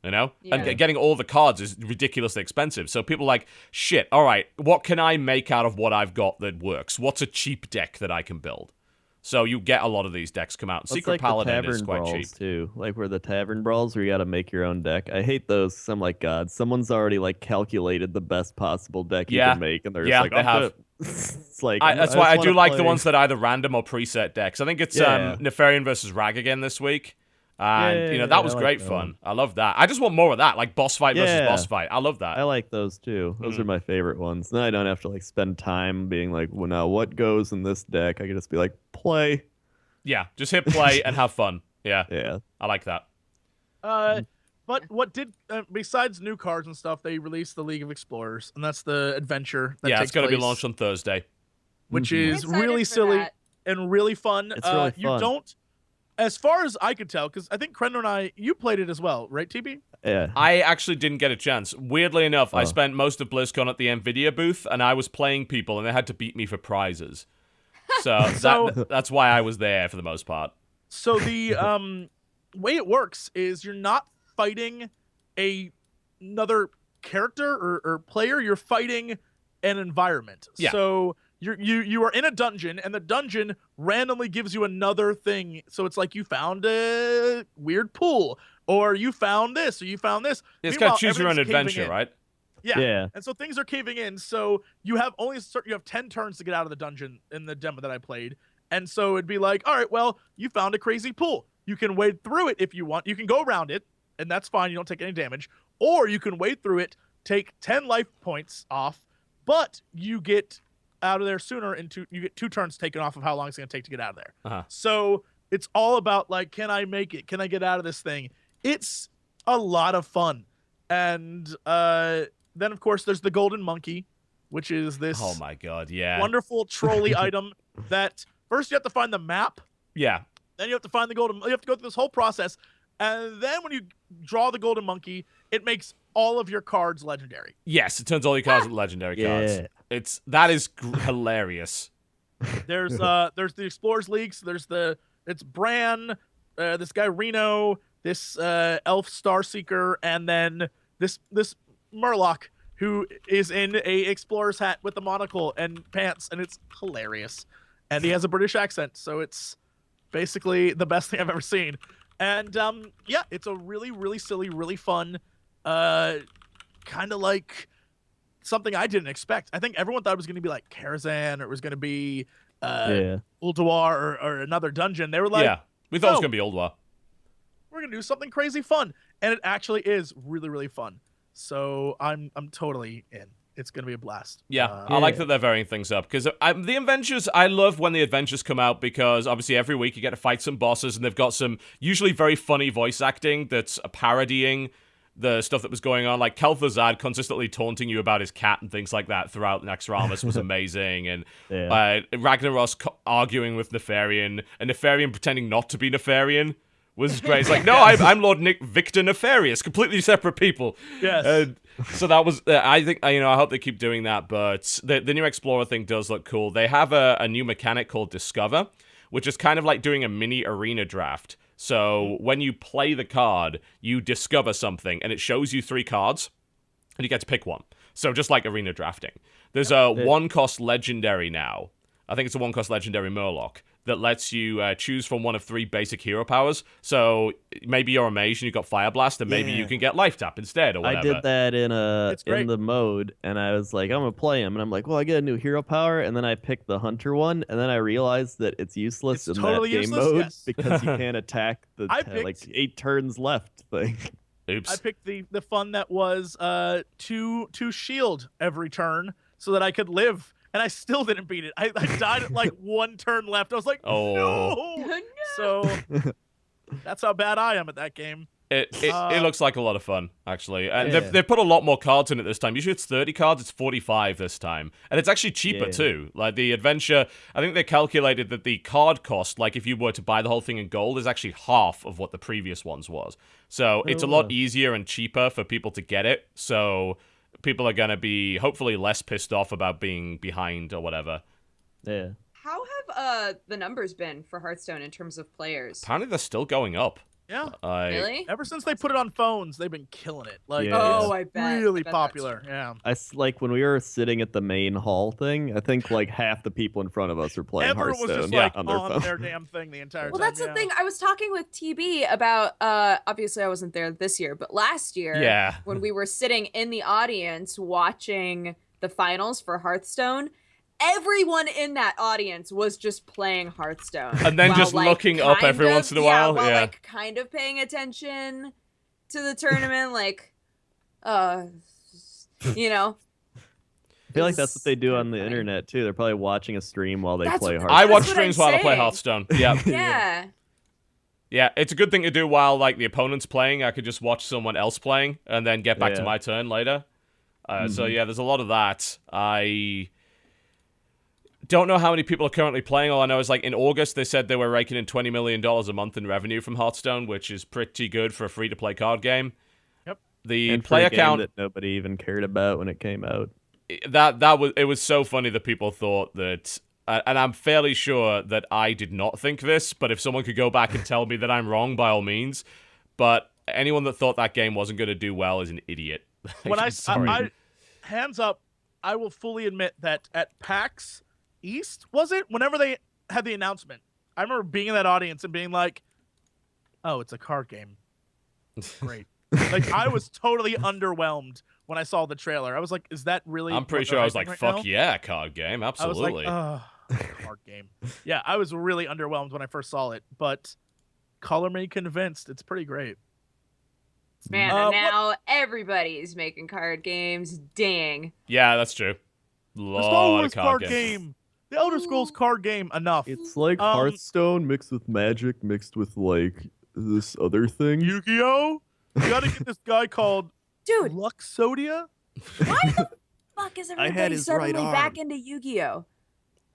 Yeah. And getting all the cards is ridiculously expensive. So people are like, shit, all right, what can I make out of what I've got that works? What's a cheap deck that I can build? So you get a lot of these decks come out. And Secret Paladin is quite cheap too. Like where the tavern brawls where you got to make your own deck. I hate those. 'Cause I'm like, God, someone's already like calculated the best possible deck you can make, and they're just like, they have. It's like that's why I do like the ones that are either random or preset decks. I think it's Nefarian versus Rag again this week. And that was great fun. I love that. I just want more of that, like boss fight versus boss fight. I love that. I like those too. Those are my favorite ones. Then I don't have to like spend time being like, well, now what goes in this deck? I can just be like, play. Yeah, just hit play and have fun. Yeah. I like that. But what did besides new cards and stuff, they released the League of Explorers, and that's the adventure. That it's going to be launched on Thursday, which is really silly and really fun. It's really fun. You don't, as far as I could tell, because I think Crendor and I, you played it as well, right, TB? Yeah. I actually didn't get a chance. Weirdly enough, I spent most of BlizzCon at the NVIDIA booth, and I was playing people, and they had to beat me for prizes. So that's why I was there for the most part. So the way it works is you're not fighting another character or player. You're fighting an environment. Yeah. So you are in a dungeon, and the dungeon randomly gives you another thing. So it's like you found a weird pool, or you found this, or you found this. It's got to choose your own adventure, right? Yeah. And so things are caving in. So you have 10 turns to get out of the dungeon in the demo that I played. And so it'd be like, all right, well, you found a crazy pool. You can wade through it if you want. You can go around it, and that's fine. You don't take any damage. Or you can wade through it, take 10 life points off, but you get out of there sooner, and you get 2 turns taken off of how long it's going to take to get out of there. Uh-huh. So it's all about, like, can I make it? Can I get out of this thing? It's a lot of fun. And then, of course, there's the Golden Monkey, which is this oh my God, yeah, wonderful trolley item that first you have to find the map. Yeah. Then you have to find the golden. You have to go through this whole process, and then when you draw the Golden Monkey, it makes all of your cards legendary. Yes, it turns all your cards into legendary cards. That is hilarious. There's the Explorers League. So it's Bran, this guy Reno, this elf Starseeker, and then this Murloc, who is in a explorer's hat with a monocle and pants, and it's hilarious. And he has a British accent, so it's basically the best thing I've ever seen. And it's a really, really silly, really fun, kind of like something I didn't expect. I think everyone thought it was going to be like Karazhan, or it was going to be Ulduar or another dungeon. They were like, we thought it was going to be Ulduar. We're going to do something crazy fun. And it actually is really, really fun. So I'm totally in. It's going to be a blast. I like that they're varying things up, because the adventures, I love when the adventures come out, because obviously every week you get to fight some bosses, and they've got some usually very funny voice acting that's parodying the stuff that was going on. Like Kel'Thuzad consistently taunting you about his cat and things like that throughout Naxxramas was amazing. And Ragnaros arguing with Nefarian, and Nefarian pretending not to be Nefarian was great. It's like, no, I'm Lord Victor Nefarious, completely separate people. Yes. So that was, I think, I hope they keep doing that, but the new Explorer thing does look cool. They have a new mechanic called Discover, which is kind of like doing a mini arena draft. So when you play the card, you discover something, and it shows you 3 cards, and you get to pick one. So just like arena drafting. There's a 1-cost legendary now. I think it's a 1-cost legendary Murloc that lets you choose from one of 3 basic hero powers. So maybe you're a mage and you've got Fire Blast, and maybe you can get Life Tap instead, or whatever. I did that in the mode, and I was like, I'm gonna play him, and I'm like, well, I get a new hero power, and then I picked the Hunter one, and then I realized that it's useless in that game mode because you can't attack the 8 turns left thing. Oops. I picked the fun that was 2 shield every turn so that I could live. And I still didn't beat it. I died at like 1 turn left. I was like, no! So that's how bad I am at that game. It looks like a lot of fun, actually. And they've put a lot more cards in it this time. Usually it's 30 cards, it's 45 this time. And it's actually cheaper, too. Like, the adventure, I think they calculated that the card cost, like if you were to buy the whole thing in gold, is actually half of what the previous ones was. So it's a lot easier and cheaper for people to get it. So people are going to be hopefully less pissed off about being behind or whatever. Yeah. How have the numbers been for Hearthstone in terms of players? Apparently they're still going up. Yeah. Really? Ever since they put it on phones, they've been killing it. Like, I bet. Really I bet popular. Yeah. Like when we were sitting at the main hall thing, I think like half the people in front of us were playing Everyone Hearthstone was just like on their phone. their damn thing the entire time. Well, that's the thing. I was talking with TB about, obviously I wasn't there this year, but last year, when we were sitting in the audience watching the finals for Hearthstone, everyone in that audience was just playing Hearthstone. And then just looking up every once in a while. While like kind of paying attention to the tournament, like, you know. I feel like that's what they do on the internet too. They're probably watching a stream while they play Hearthstone. I watch streams while I play Hearthstone. Yeah. Yeah. Yeah, it's a good thing to do while like the opponent's playing. I could just watch someone else playing and then get back to my turn later. So yeah, there's a lot of that. I don't know how many people are currently playing. All I know is like in August they said they were raking in $20 million a month in revenue from Hearthstone, which is pretty good for a free-to-play card game. Yep. The player count that nobody even cared about when it came out. It was so funny that people thought that, and I'm fairly sure that I did not think this, but if someone could go back and tell me that I'm wrong, by all means. But anyone that thought that game wasn't going to do well is an idiot. When I hands up, I will fully admit that at PAX East, was it? Whenever they had the announcement, I remember being in that audience and being like, oh, it's a card game. Great. Like, I was totally underwhelmed when I saw the trailer. I was like, is that really... I'm pretty sure I was like, fuck yeah, card game, absolutely. I was like, card game. Yeah, I was really underwhelmed when I first saw it, but color me convinced. It's pretty great. Man, now everybody's making card games. Dang. Yeah, that's true. The Star Wars card game. The Elder Scrolls card game. Enough. It's like Hearthstone mixed with Magic mixed with like this other thing. Yu-Gi-Oh! You gotta get this guy called Luxodia. Why the fuck is everybody suddenly back into Yu-Gi-Oh?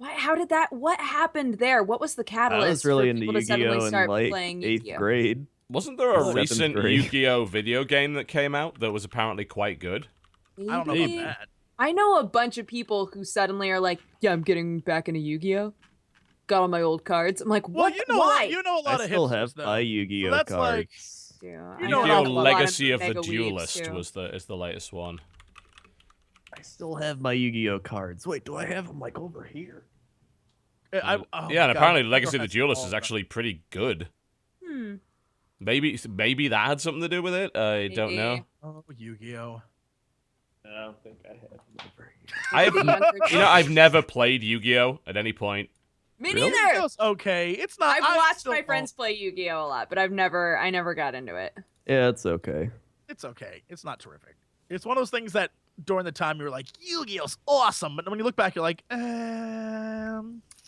How did that? What happened there? What was the catalyst? I was really for into people to suddenly Yu-Gi-Oh start in like playing 8th Yu-Gi-Oh? grade. Wasn't there a recent grade. Yu-Gi-Oh video game that came out that was apparently quite good? I don't know about that. I know a bunch of people who suddenly are like, yeah, I'm getting back into Yu-Gi-Oh. Got all my old cards. I'm like, what? Why? You know a lot I of still hipsters, have though. my Yu-Gi-Oh So that's cards. like, Yu-Gi-Oh Legacy of the Duelist is the latest one. I still have my Yu-Gi-Oh cards. Wait, do I have them like over here? And apparently Legacy of the Duelist is actually pretty good. Maybe that had something to do with it. I don't know. Oh, Yu-Gi-Oh. I don't think I have them over here. I've never played Yu-Gi-Oh at any point. Me neither. Yu-Gi-Oh's okay. It's not. I've watched my friends play Yu-Gi-Oh a lot, but I never got into it. Yeah, it's okay. It's okay. It's not terrific. It's one of those things that during the time you were like, Yu-Gi-Oh's awesome, but when you look back, you're like,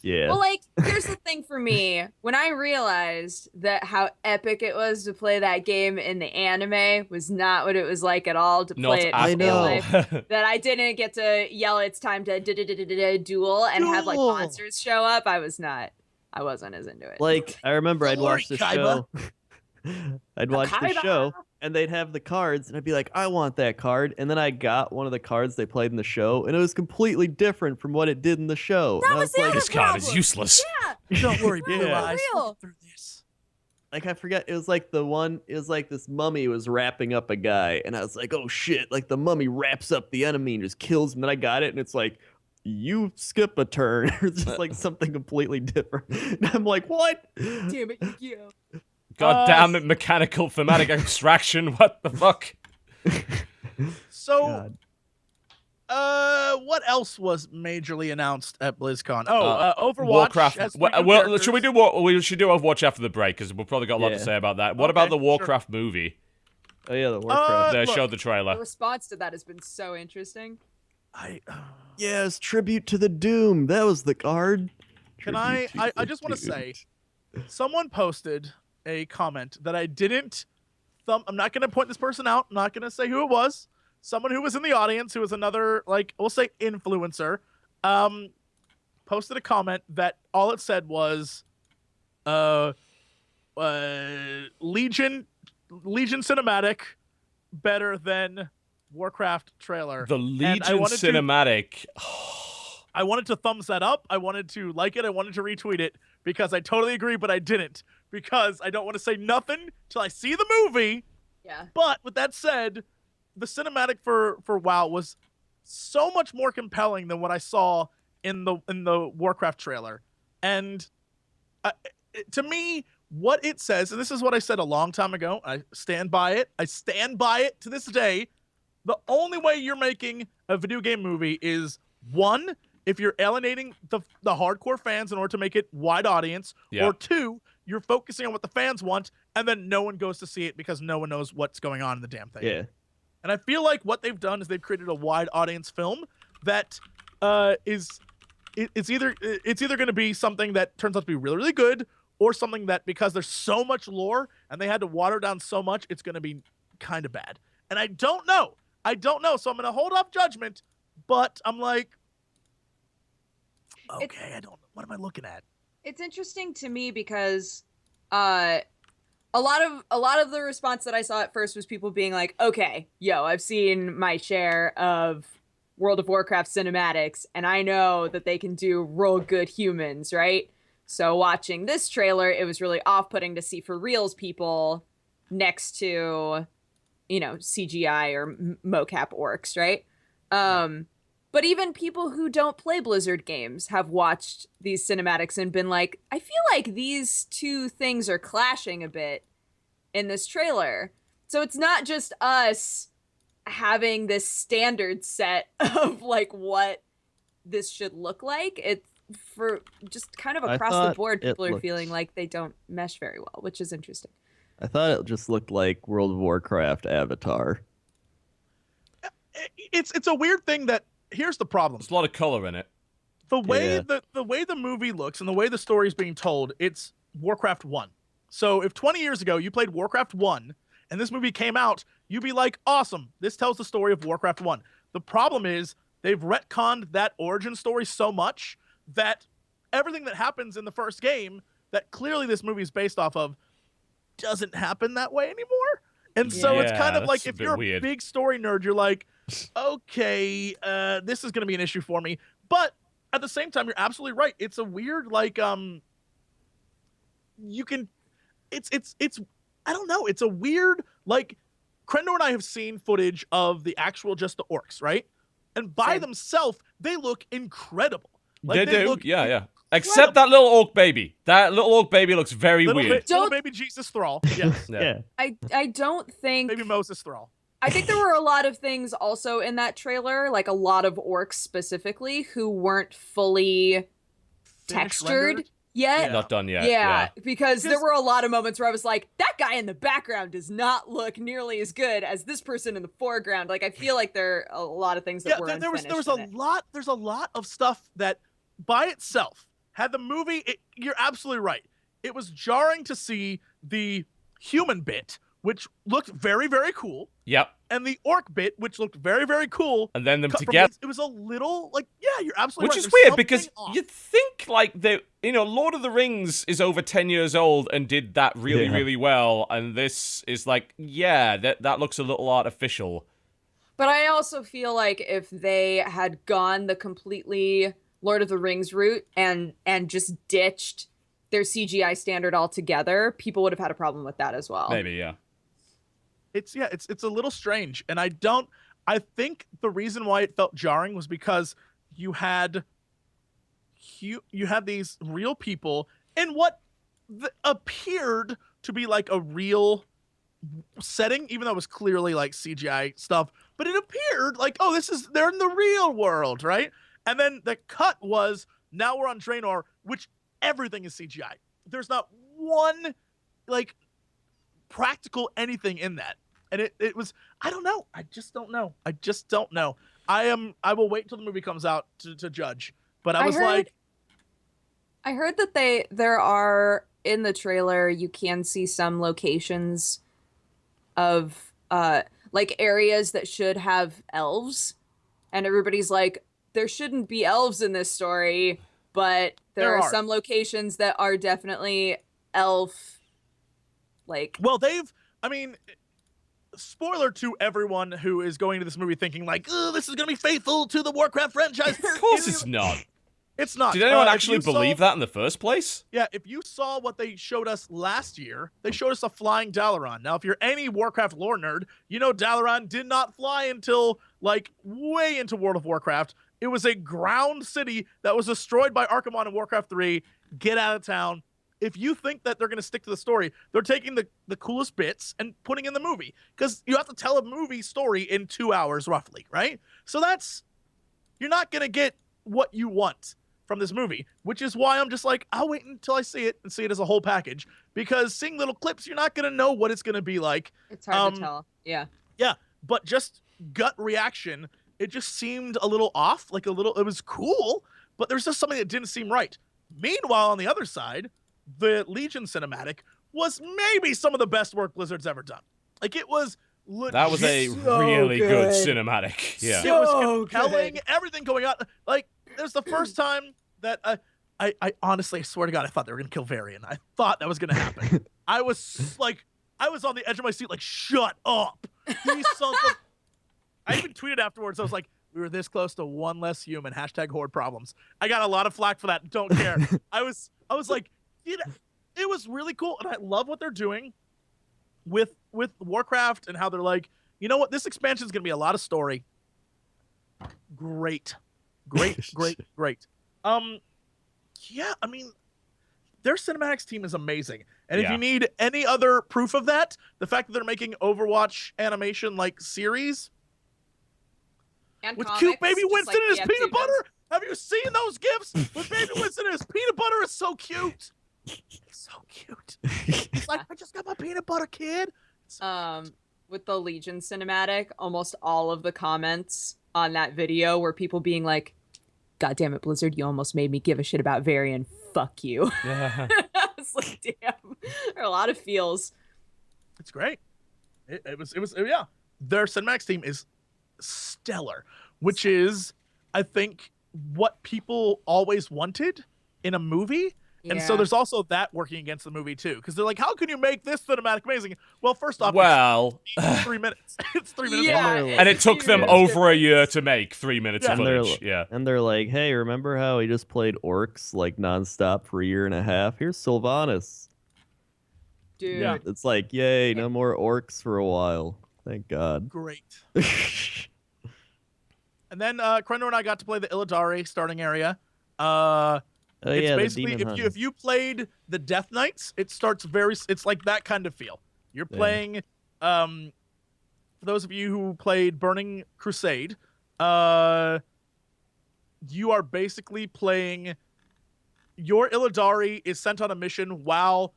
Yeah. Well, like, here's the thing for me. When I realized that how epic it was to play that game in the anime was not what it was like at all to play it in real life, that I didn't get to yell, it's time to duel and have, like, monsters show up, I wasn't as into it. Like, I remember I'd watch the show. I'd watch the show, and they'd have the cards, and I'd be like, I want that card. And then I got one of the cards they played in the show, and it was completely different from what it did in the show. That was this card is useless. Yeah. Don't worry, Blue Eyes. Real. Through this. Like, I forget, it was like this mummy was wrapping up a guy, and I was like, oh shit, like the mummy wraps up the enemy and just kills him. And then I got it, and it's like, you skip a turn. It's just like something completely different. And I'm like, what? Damn it, Yu-Gi-Oh! God damn it, mechanical thematic abstraction. What the fuck? So, what else was majorly announced at BlizzCon? Overwatch. Warcraft. Well, should we do Overwatch after the break? Because we've probably got a lot to say about that. What about the Warcraft movie? Oh yeah, the Warcraft. They showed the trailer. The response to that has been so interesting. Yeah, it's tribute to the Doom. That was the card. I just want to say, someone posted a comment that I didn't I'm not going to point this person out. I'm not going to say who it was. Someone who was in the audience, who was another, like, we'll say influencer, posted a comment that all it said was, Legion cinematic better than Warcraft trailer. The Legion cinematic. I wanted to thumbs that up. I wanted to like it. I wanted to retweet it because I totally agree, but I didn't because I don't want to say nothing till I see the movie. Yeah. But with that said, the cinematic for WoW was so much more compelling than what I saw in the Warcraft trailer. And to me, what it says, and this is what I said a long time ago, I stand by it. I stand by it to this day. The only way you're making a video game movie is, one, if you're alienating the hardcore fans in order to make it wide audience, or two, you're focusing on what the fans want, and then no one goes to see it because no one knows what's going on in the damn thing. Yeah. And I feel like what they've done is they've created a wide audience film that it's either going to be something that turns out to be really, really good, or something that, because there's so much lore and they had to water down so much, it's going to be kind of bad. And I don't know. So I'm going to hold off judgment, but I'm like, okay, what am I looking at? It's interesting to me because a lot of the response that I saw at first was people being like, okay, I've seen my share of World of Warcraft cinematics, and I know that they can do real good humans, right? So watching this trailer, it was really off-putting to see for reals people next to, CGI or mocap orcs, right? But even people who don't play Blizzard games have watched these cinematics and been like, I feel like these two things are clashing a bit in this trailer. So it's not just us having this standard set of like what this should look like. It's for just kind of across the board, people are feeling like they don't mesh very well, which is interesting. I thought it just looked like World of Warcraft Avatar. It's a weird thing that, here's the problem. There's a lot of color in it. The way the movie looks and the way the story is being told, it's Warcraft 1. So if 20 years ago you played Warcraft 1 and this movie came out, you'd be like, awesome, this tells the story of Warcraft 1. The problem is they've retconned that origin story so much that everything that happens in the first game that clearly this movie is based off of doesn't happen that way anymore. And so it's kind of like, if you're a big story nerd, you're like, okay, this is going to be an issue for me. But at the same time, you're absolutely right. It's a weird, like, it's I don't know. It's a weird, like, Crendor and I have seen footage of the actual just the orcs, right? And by themselves, they look incredible. Like, they do. Yeah. Except that little orc baby. That little orc baby looks very weird. Little baby Jesus Thrall. Yes. Yeah. I don't think... Baby Moses Thrall. I think there were a lot of things also in that trailer, like a lot of orcs specifically, who weren't fully textured yet. Not done yet. Yeah, because there were a lot of moments where I was like, that guy in the background does not look nearly as good as this person in the foreground. Like, I feel like there are a lot of things that were unfinished. There's a lot of stuff that by itself had the movie, you're absolutely right. It was jarring to see the human bit, which looked very, very cool. Yep. And the orc bit, which looked very, very cool. And then them together. It was a little, like, yeah, you're absolutely Which right. is There's weird, because something you'd think, like, Lord of the Rings is over 10 years old and did that really, really well. And this is like, yeah, that looks a little artificial. But I also feel like if they had gone the completely Lord of the Rings route and just ditched their CGI standard altogether, people would have had a problem with that as well. Maybe, yeah. It's a little strange, and I think the reason why it felt jarring was because you had these real people in what appeared to be like a real setting, even though it was clearly like CGI stuff, but it appeared like, oh, they're in the real world, right? And then the cut was, now we're on Draenor, which everything is CGI. There's not one like practical anything in that. And it was, I don't know. I just don't know. I will wait until the movie comes out to judge. But I heard that there are, in the trailer, you can see some locations of like areas that should have elves, and everybody's like, there shouldn't be elves in this story, but there are some locations that are definitely elf, like, well, spoiler to everyone who is going to this movie thinking like, oh, this is gonna be faithful to the Warcraft franchise. Of course it's not. It's not. Did anyone actually believe that in the first place? Yeah, if you saw what they showed us last year, they showed us a flying Dalaran. Now, if you're any Warcraft lore nerd, you know Dalaran did not fly until, like, way into World of Warcraft. It was a ground city that was destroyed by Archimonde in Warcraft 3. Get out of town. If you think that they're going to stick to the story, they're taking the coolest bits and putting in the movie. Because you have to tell a movie story in 2 hours, roughly, right? So you're not going to get what you want from this movie, which is why I'm just like, I'll wait until I see it and see it as a whole package, because seeing little clips, you're not going to know what it's going to be like. It's hard to tell. Yeah. Yeah, but just gut reaction, it just seemed a little off, it was cool, but there's just something that didn't seem right. Meanwhile, on the other side, the Legion cinematic was maybe some of the best work Blizzard's ever done. Like, it was legit. That was a really good cinematic. Yeah. It was compelling, everything going on. Like, it was the first time that I honestly, swear to God, I thought they were going to kill Varian. I thought that was going to happen. I was on the edge of my seat, like, shut up. These sons of... I even tweeted afterwards, I was like, we were this close to one less human, #horde problems. I got a lot of flack for that, don't care. I was like, it was really cool, and I love what they're doing with Warcraft and how they're like, you know what, this expansion is going to be a lot of story. Great. Yeah, I mean, their cinematics team is amazing. And if you need any other proof of that, the fact that they're making Overwatch animation like series and with comics, cute baby just Winston like and his the peanut X-Men. butter. Have you seen those gifs with baby Winston and his peanut butter? Is so cute. It's so cute. It's like, I just got my peanut butter, kid. With the Legion cinematic, almost all of the comments on that video were people being like, God damn it, Blizzard, you almost made me give a shit about Varian. Fuck you. Yeah. I was like, damn. There are a lot of feels. It's great. It was, yeah. Their cinematics team is stellar, which is, I think, what people always wanted in a movie. And so there's also that working against the movie too, because they're like, how can you make this cinematic amazing? Well, first off, it's 3 minutes. It's 3 minutes. Yeah, long. And it took them over a year to make 3 minutes of footage. And they're like, hey, remember how he just played orcs like nonstop for a year and a half? Here's Sylvanas. Dude. Yeah. It's like, yay, no more orcs for a while. Thank God. Great. And then Crendor and I got to play the Illidari starting area. It's basically, if you played the Death Knights, it starts it's like that kind of feel. You're playing, for those of you who played Burning Crusade, you are basically playing, your Illidari is sent on a mission while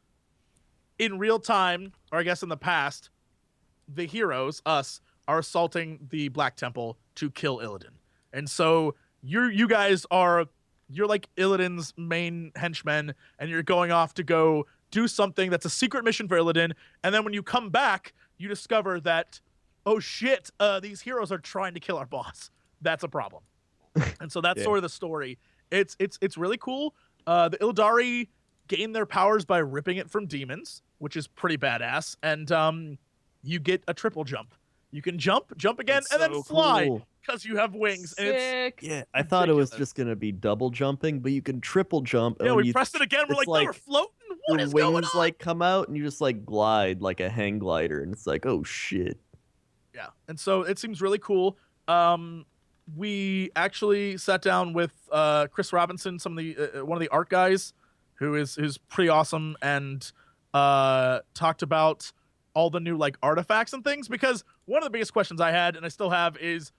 in real time, or I guess in the past, the heroes, us, are assaulting the Black Temple to kill Illidan. And so you guys are you're like Illidan's main henchman, and you're going off to go do something that's a secret mission for Illidan, and then when you come back, you discover that, oh shit, these heroes are trying to kill our boss. That's a problem. And so that's sort of the story. It's really cool. The Ildari gain their powers by ripping it from demons, which is pretty badass, and you get a triple jump. You can jump again, and then fly because you have wings. Sick. And Yeah, I thought it was just gonna be double jumping, but you can triple jump. yeah, we pressed it again. We're like, no, we're floating. What is going on? Wings like come out, and you just like glide like a hang glider, and it's like, oh shit. Yeah, and so it seems really cool. We actually sat down with Chris Robinson, some of the one of the art guys, who's pretty awesome, and talked about all the new like artifacts and things, because one of the biggest questions I had, and I still have, is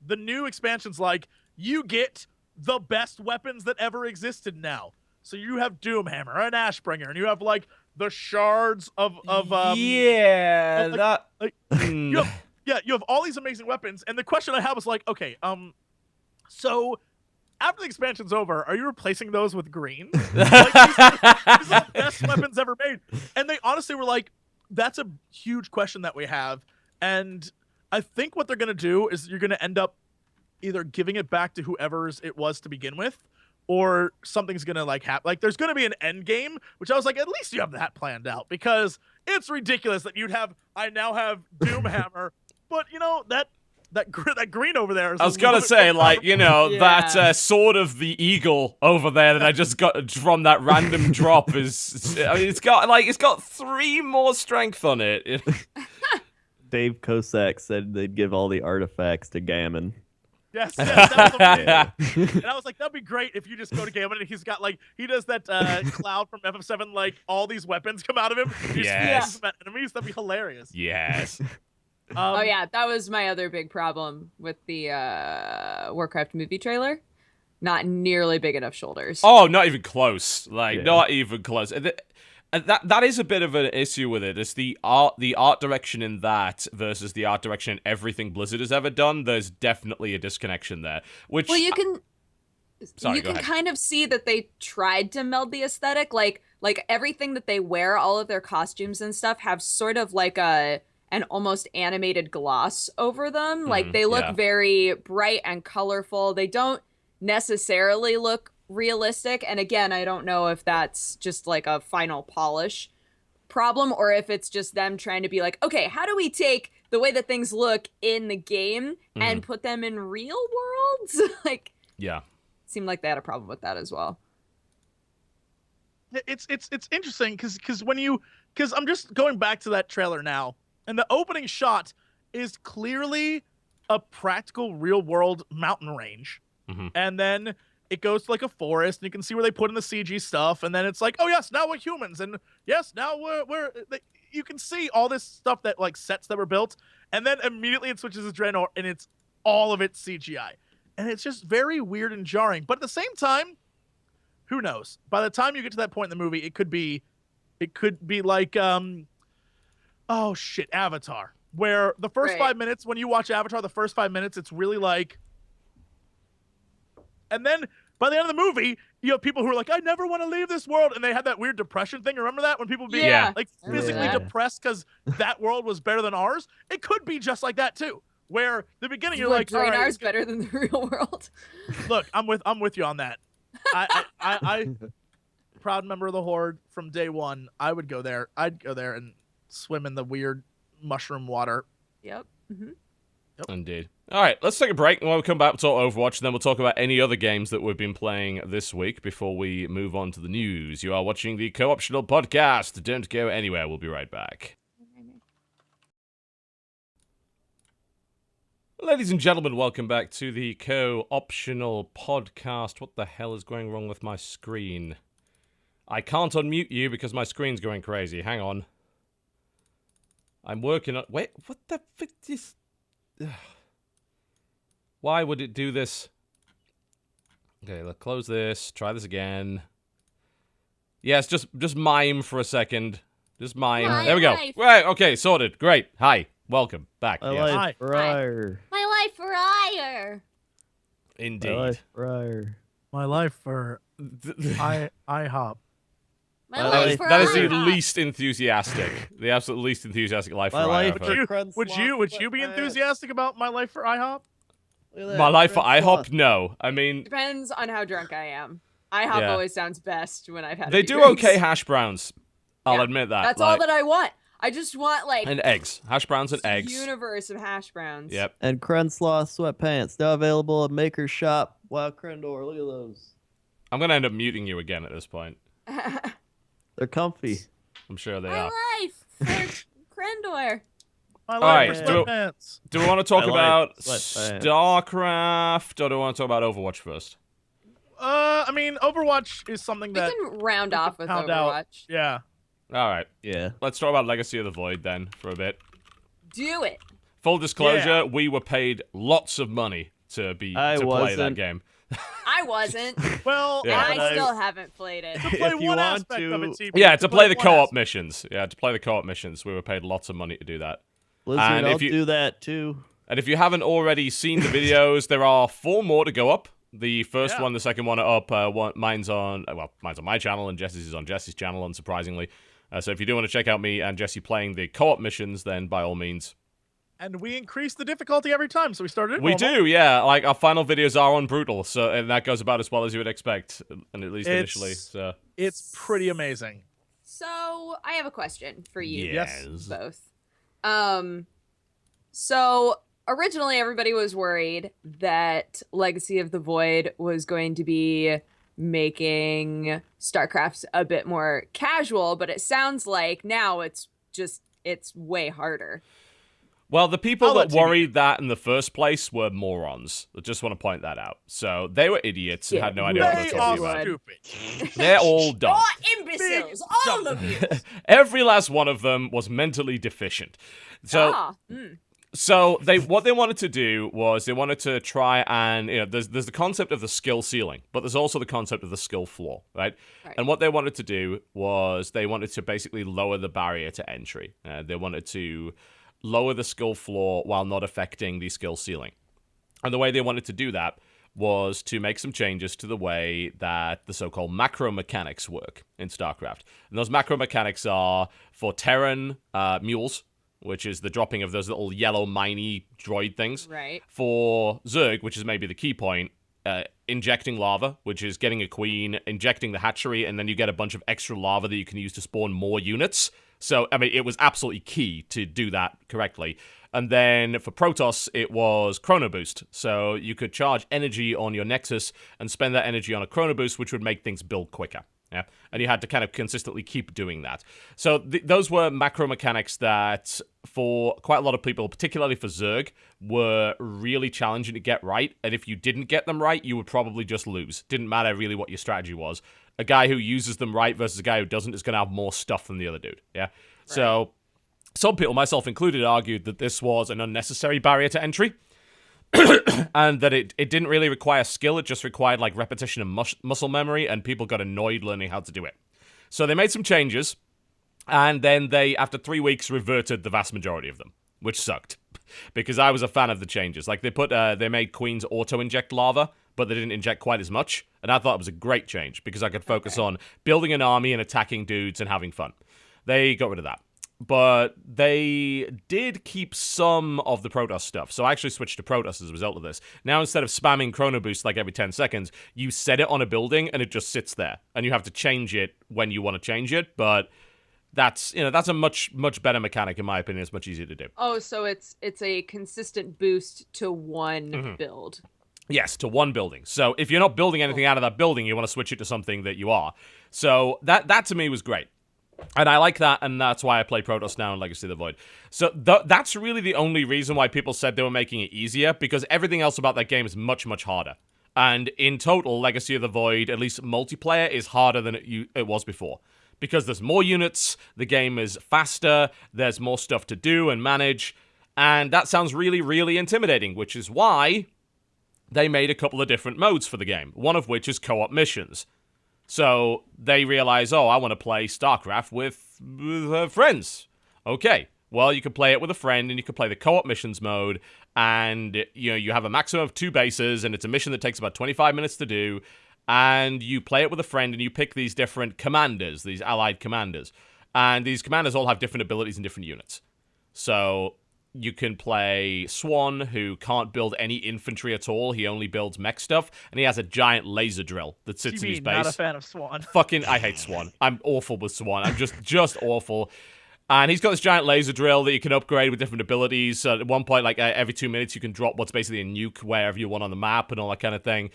the new expansions like, you get the best weapons that ever existed now. So you have Doomhammer and Ashbringer, and you have like the shards of you have all these amazing weapons, and the question I have was like, okay, so after the expansion's over, are you replacing those with green? Like, these are the best weapons ever made. And they honestly were like, that's a huge question that we have. And I think what they're going to do is you're going to end up either giving it back to whoever's it was to begin with, or something's going to like happen. Like, there's going to be an end game, which I was like, at least you have that planned out, because it's ridiculous that I now have Doomhammer, but you know, that green over there is, I was gonna say, like, you know, that sword of the eagle over there that I just got from that random drop is, I mean, it's got 3 more strength on it. Dave Kosak said they'd give all the artifacts to Gammon. Yes, that was and I was like, that'd be great if you just go to Gammon and he's got like, he does that Cloud from FF7, like all these weapons come out of him. Yes. Enemies, that'd be hilarious. Yes. Oh yeah, that was my other big problem with the Warcraft movie trailer. Not nearly big enough shoulders. Oh, not even close. Like, not even close. That is a bit of an issue with it. It's the art direction in that versus the art direction in everything Blizzard has ever done. There's definitely a disconnection there. Which, well, you can ahead. kind of see that they tried to meld the aesthetic, like everything that they wear, all of their costumes and stuff have sort of like an almost animated gloss over them. Like, they look very bright and colorful. They don't necessarily look realistic. And again, I don't know if that's just like a final polish problem, or if it's just them trying to be like, okay, how do we take the way that things look in the game and put them in real worlds? Like, seemed like they had a problem with that as well. It's interesting because I'm just going back to that trailer now, and the opening shot is clearly a practical real world mountain range. And then it goes to like a forest, and you can see where they put in the CG stuff, and then it's like, oh yes, now we're humans, and yes, now you can see all this stuff, that like sets that were built, and then immediately it switches to Draenor, and it's all of it CGI, and it's just very weird and jarring. But at the same time, who knows? By the time you get to that point in the movie, it could be like oh shit, Avatar, where the first 5 minutes, when you watch Avatar, the first 5 minutes, it's really like. And then by the end of the movie, you have people who are like, I never want to leave this world. And they had that weird depression thing. Remember that? When people be like physically depressed because that world was better than ours? It could be just like that too. Where the beginning you're like, Draenar's better than the real world. Look, I'm with you on that. I proud member of the Horde from day one. I would go there. I'd go there and swim in the weird mushroom water. Yep. Indeed. All right, let's take a break, and when we come back, we'll talk Overwatch, and then we'll talk about any other games that we've been playing this week before we move on to the news. You are watching the Co-Optional Podcast. Don't go anywhere. We'll be right back. Ladies and gentlemen, welcome back to the Co-Optional Podcast. What the hell is going wrong with my screen? I can't unmute you because my screen's going crazy. Hang on. I'm working on... Wait, what the fuck is... Why would it do this? Okay, let's close this. Try this again. Yes, just mime for a second. Just mime. There we go. Right, okay, sorted. Great. Hi. Welcome back. My Yes. life, Briar. My life, Briar. Indeed. My life, Briar. My life for IHOP. My Well, life that for That is the IHOP. least enthusiastic, the absolute least enthusiastic life My for life IHOP. for Would Crunch would you Sloth would you be sweatpants. enthusiastic about my life for IHOP? Look at that, My life for Crunch IHOP? Sloth. No. I mean, Depends on how drunk I am. IHOP Yeah. always sounds best when I've had. they a few do drinks. okay hash browns. I'll Yeah, admit that. That's all that I want. I just want like And eggs. Hash browns and eggs. universe of hash browns. Yep. And Crunch Sloth sweatpants now available at Maker's Shop. WoWCrendor, look at those. I'm going to end up muting you again at this point. They're comfy. I'm sure they My are. life for Crendor. My life right, for do- sweatpants. Do we want to talk I like about sweatpants. StarCraft, or do we want to talk about Overwatch first? I mean, Overwatch is something We that can round we off can with pound Overwatch. out. Yeah. All right. Yeah. Let's talk about Legacy of the Void then for a bit. Do it. Full disclosure, Yeah. we were paid lots of money to play that wasn't. game. I wasn't, Well, Yeah. and but I I- still haven't played it. to play If you one want aspect of to- it, CB, Yeah, to play the one co-op aspect. missions. Yeah, to play the co-op missions, we were paid lots of money to do that. Blizzard, And I'll if you- do that too. And if you haven't already seen the videos, there are 4 more to go up. The first Yeah. one, the second one are up. Mine's on my channel, and Jesse's is on Jesse's channel, unsurprisingly. So if you do want to check out me and Jesse playing the co-op missions, then by all means. And we increase the difficulty every time, so we started at We normal. do, yeah. Like, our final videos are on brutal, so and that goes about as well as you would expect, and at least initially. So It's pretty amazing. So I have a question for you Yes. both. So originally everybody was worried that Legacy of the Void was going to be making StarCraft a bit more casual, but it sounds like now it's way harder. Well, the people I'll that let you worried that in the first place were morons. I just want to point that out. So they were idiots and Yeah, had no idea what they They were are talking about. stupid. They're all dumb. Oh, imbeciles, all of you. Every last one of them was mentally deficient. So, so what they wanted to do was they wanted to try and there's the concept of the skill ceiling, but there's also the concept of the skill floor, right? And what they wanted to do was they wanted to basically lower the barrier to entry. They wanted to lower the skill floor while not affecting the skill ceiling. And the way they wanted to do that was to make some changes to the way that the so-called macro mechanics work in StarCraft. And those macro mechanics are for Terran mules, which is the dropping of those little yellow miney droid things. Right. For Zerg, which is maybe the key point, injecting lava, which is getting a queen, injecting the hatchery, and then you get a bunch of extra lava that you can use to spawn more units. So, I mean, it was absolutely key to do that correctly. And then for Protoss, it was Chrono Boost. So you could charge energy on your Nexus and spend that energy on a Chrono Boost, which would make things build quicker. Yeah, and you had to kind of consistently keep doing that. So those were macro mechanics that, for quite a lot of people, particularly for Zerg, were really challenging to get right. And if you didn't get them right, you would probably just lose. Didn't matter really what your strategy was. A guy who uses them right versus a guy who doesn't is going to have more stuff than the other dude. Yeah, right. So some people, myself included, argued that this was an unnecessary barrier to entry. And that it didn't really require skill, it just required like repetition and muscle memory, and people got annoyed learning how to do it. So they made some changes, and then they, after 3 weeks, reverted the vast majority of them, which sucked. Because I was a fan of the changes. Like they made queens auto-inject lava, but they didn't inject quite as much, and I thought it was a great change, because I could focus on building an army and attacking dudes and having fun. They got rid of that. But they did keep some of the Protoss stuff. So I actually switched to Protoss as a result of this. Now, instead of spamming Chrono Boost like every 10 seconds, you set it on a building and it just sits there. And you have to change it when you want to change it. But that's a much better mechanic, in my opinion. It's much easier to do. Oh, so it's a consistent boost to one build. Yes, to one building. So if you're not building anything out of that building, you want to switch it to something that you are. So that to me was great. And I like that, and that's why I play Protoss now in Legacy of the Void. So that's really the only reason why people said they were making it easier, because everything else about that game is much, much harder. And in total, Legacy of the Void, at least multiplayer, is harder than it was before. Because there's more units, the game is faster, there's more stuff to do and manage, and that sounds really, really intimidating, which is why they made a couple of different modes for the game, one of which is co-op missions. So they realize, I want to play StarCraft with friends. Okay, well, you can play it with a friend, and you can play the co-op missions mode, and you have a maximum of 2 bases, and it's a mission that takes about 25 minutes to do, and you play it with a friend, and you pick these different commanders, these allied commanders. And these commanders all have different abilities in different units. So you can play Swan, who can't build any infantry at all. He only builds mech stuff, and he has a giant laser drill that sits in his base. Not a fan of Swan. Fucking, I hate Swan. I'm awful with Swan. I'm just awful. And he's got this giant laser drill that you can upgrade with different abilities. At one point, like every 2 minutes, you can drop what's basically a nuke wherever you want on the map and all that kind of thing.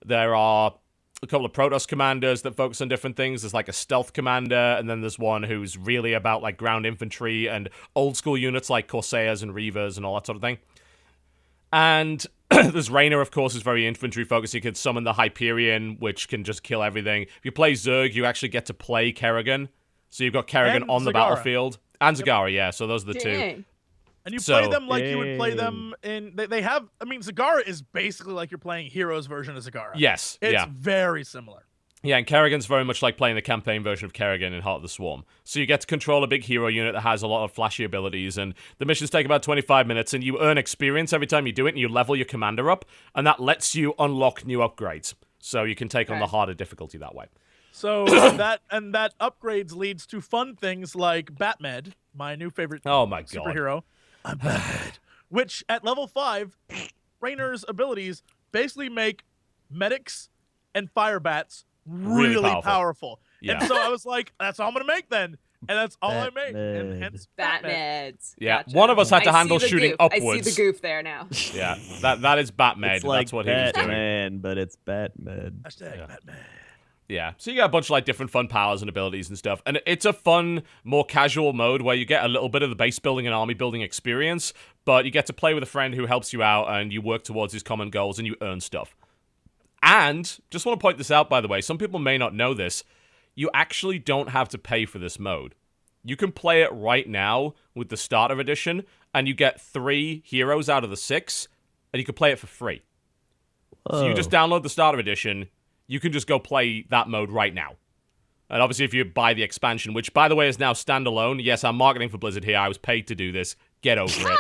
There are a couple of Protoss commanders that focus on different things. There's like a stealth commander, and then there's one who's really about like ground infantry and old school units like Corsairs and Reavers and all that sort of thing. And there's Raynor, of course, is very infantry focused. You can summon the Hyperion, which can just kill everything. If you play Zerg, you actually get to play Kerrigan. So you've got Kerrigan on the battlefield. And Zagara, yeah. So those are the two. And you play them like you would play them in... They have... I mean, Zagara is basically like you're playing Heroes version of Zagara. Yes, It's very similar. Yeah, and Kerrigan's very much like playing the campaign version of Kerrigan in Heart of the Swarm. So you get to control a big hero unit that has a lot of flashy abilities, and the missions take about 25 minutes, and you earn experience every time you do it, and you level your commander up, and that lets you unlock new upgrades. So you can take on the harder difficulty that way. So that upgrades leads to fun things like Batmed, my new favorite superhero. I'm Batmed. Which at level 5, Raynor's abilities basically make medics and fire bats really powerful. Yeah. And so I was like, that's all I'm gonna make then. And that's all I made. And hence Batmeds. Yeah. Gotcha. One of us had to handle shooting upwards. I see the goof there now. Yeah. That is Batmed. It's like that's what he was doing. Batman, but it's Batmed. Hashtag Batman. Yeah, so you got a bunch of like different fun powers and abilities and stuff, and it's a fun, more casual mode where you get a little bit of the base building and army building experience, but you get to play with a friend who helps you out, and you work towards these common goals, and you earn stuff. And, just want to point this out, by the way, some people may not know this, you actually don't have to pay for this mode. You can play it right now with the Starter Edition, and you get 3 heroes out of the 6, and you can play it for free. Whoa. So you just download the Starter Edition, you can just go play that mode right now. And obviously if you buy the expansion, which by the way is now standalone. Yes, I'm marketing for Blizzard here. I was paid to do this. Get over it.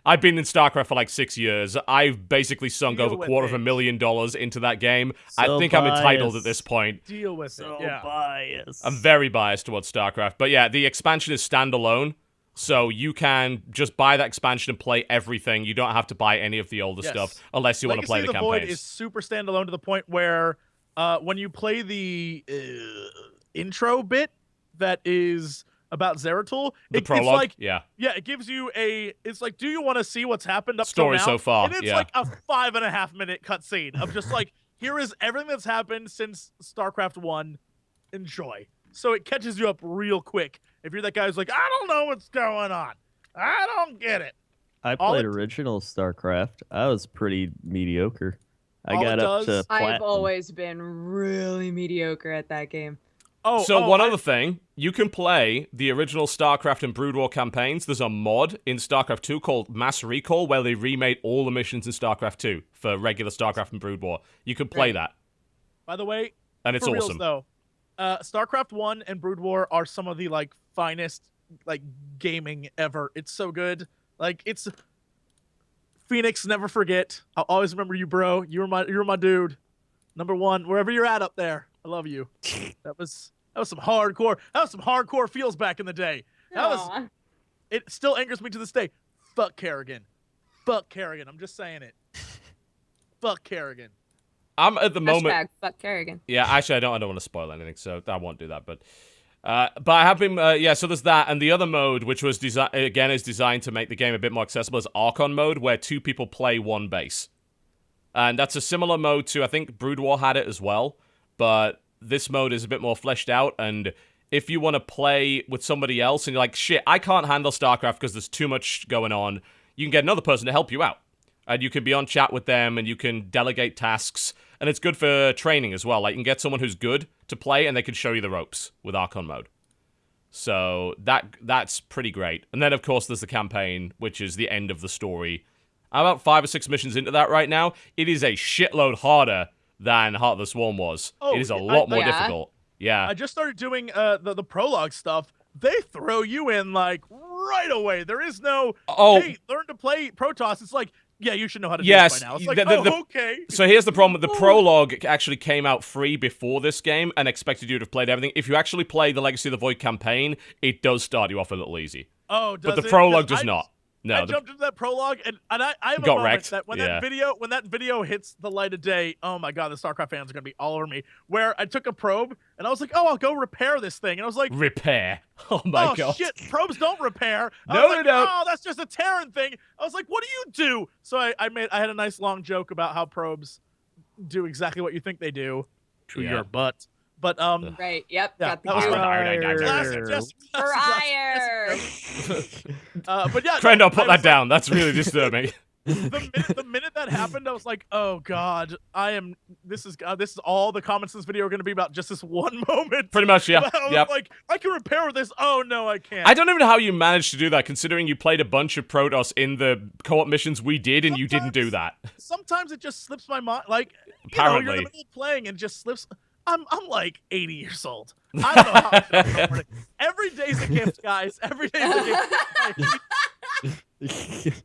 I've been in StarCraft for like 6 years. I've basically sunk over $250,000 into that game. So I think I'm entitled at this point. Deal with it. Yeah. Biased. I'm very biased towards StarCraft. But yeah, the expansion is standalone. So you can just buy that expansion and play everything. You don't have to buy any of the older stuff unless you want to play the Legacy of the campaigns. Void is super standalone to the point where when you play the intro bit that is about Zeratul, the prologue, it's like, yeah, it gives you it's like, do you want to see what's happened up story till now? so far? And it's like a 5.5 minute cutscene of just like, here is everything that's happened since StarCraft 1. Enjoy. So it catches you up real quick. If you're that guy who's like, I don't know what's going on, I don't get it. I played original StarCraft. I was pretty mediocre. I got up to platinum. I've always been really mediocre at that game. One other thing, you can play the original StarCraft and Brood War campaigns. There's a mod in StarCraft 2 called Mass Recall where they remade all the missions in StarCraft 2 for regular StarCraft and Brood War. You can play that. By the way, and it's for awesome. Reals, though, StarCraft 1 and Brood War are some of the like finest like gaming ever. It's so good. Like it's Phoenix, never forget. I'll always remember you, bro. You're my dude. Number 1, wherever you're at up there. I love you. That was some hardcore. That was some hardcore feels back in the day. It still angers me to this day. Fuck Kerrigan. Fuck Kerrigan. I'm just saying it. Fuck Kerrigan. I'm at the moment. Fuck Kerrigan. Yeah, actually, I don't want to spoil anything, so I won't do that. But I have been. So there's that, and the other mode, which was is designed to make the game a bit more accessible, is Archon mode, where 2 people play 1 base, and that's a similar mode to I think Brood War had it as well, but this mode is a bit more fleshed out. And if you want to play with somebody else, and you're like, shit, I can't handle StarCraft because there's too much going on, you can get another person to help you out. And you can be on chat with them, and you can delegate tasks. And it's good for training as well. Like, you can get someone who's good to play, and they can show you the ropes with Archon mode. So that's pretty great. And then, of course, there's the campaign, which is the end of the story. I'm about 5 or 6 missions into that right now. It is a shitload harder than Heart of the Swarm was. It is a lot more difficult. Yeah. I just started doing the prologue stuff. They throw you in, like, right away. There is no, hey, learn to play Protoss. It's like, yeah, you should know how to Yes, do this by now. It's like, okay. So here's the problem. The prologue actually came out free before this game and expected you to have played everything. If you actually play the Legacy of the Void campaign, it does start you off a little easy. Oh, does But the it? prologue does not. No, I jumped into that prologue, and I have a got moment wrecked. that when Yeah. that video hits the light of day, oh my god, the StarCraft fans are gonna be all over me. Where I took a probe and I was like, oh, I'll go repair this thing, and I was like, repair. Oh my god. shit, probes don't repair. I No, was they like, don't. Oh, that's just a Terran thing. I was like, what do you do? So I had a nice long joke about how probes do exactly what you think they do to Yeah. your butt. But Right. Yep. Yeah, Got the that was cue. classic Jesse. Fire. But yeah, Crendor, put I was that down. That's really disturbing. the minute that happened, I was like, "Oh God, This is all the comments in this video are going to be about just this one moment." Pretty much, yeah. I was Yep. like, I can repair this. Oh no, I can't. I don't even know how you managed to do that, considering you played a bunch of Protoss in the co-op missions we did, and you didn't do that. Sometimes it just slips my mind. Like, Apparently. you're in the middle of playing and it just slips. I'm like 80 years old. I don't know how. I feel in the morning. Every day's a gift, guys. Every day's a gift.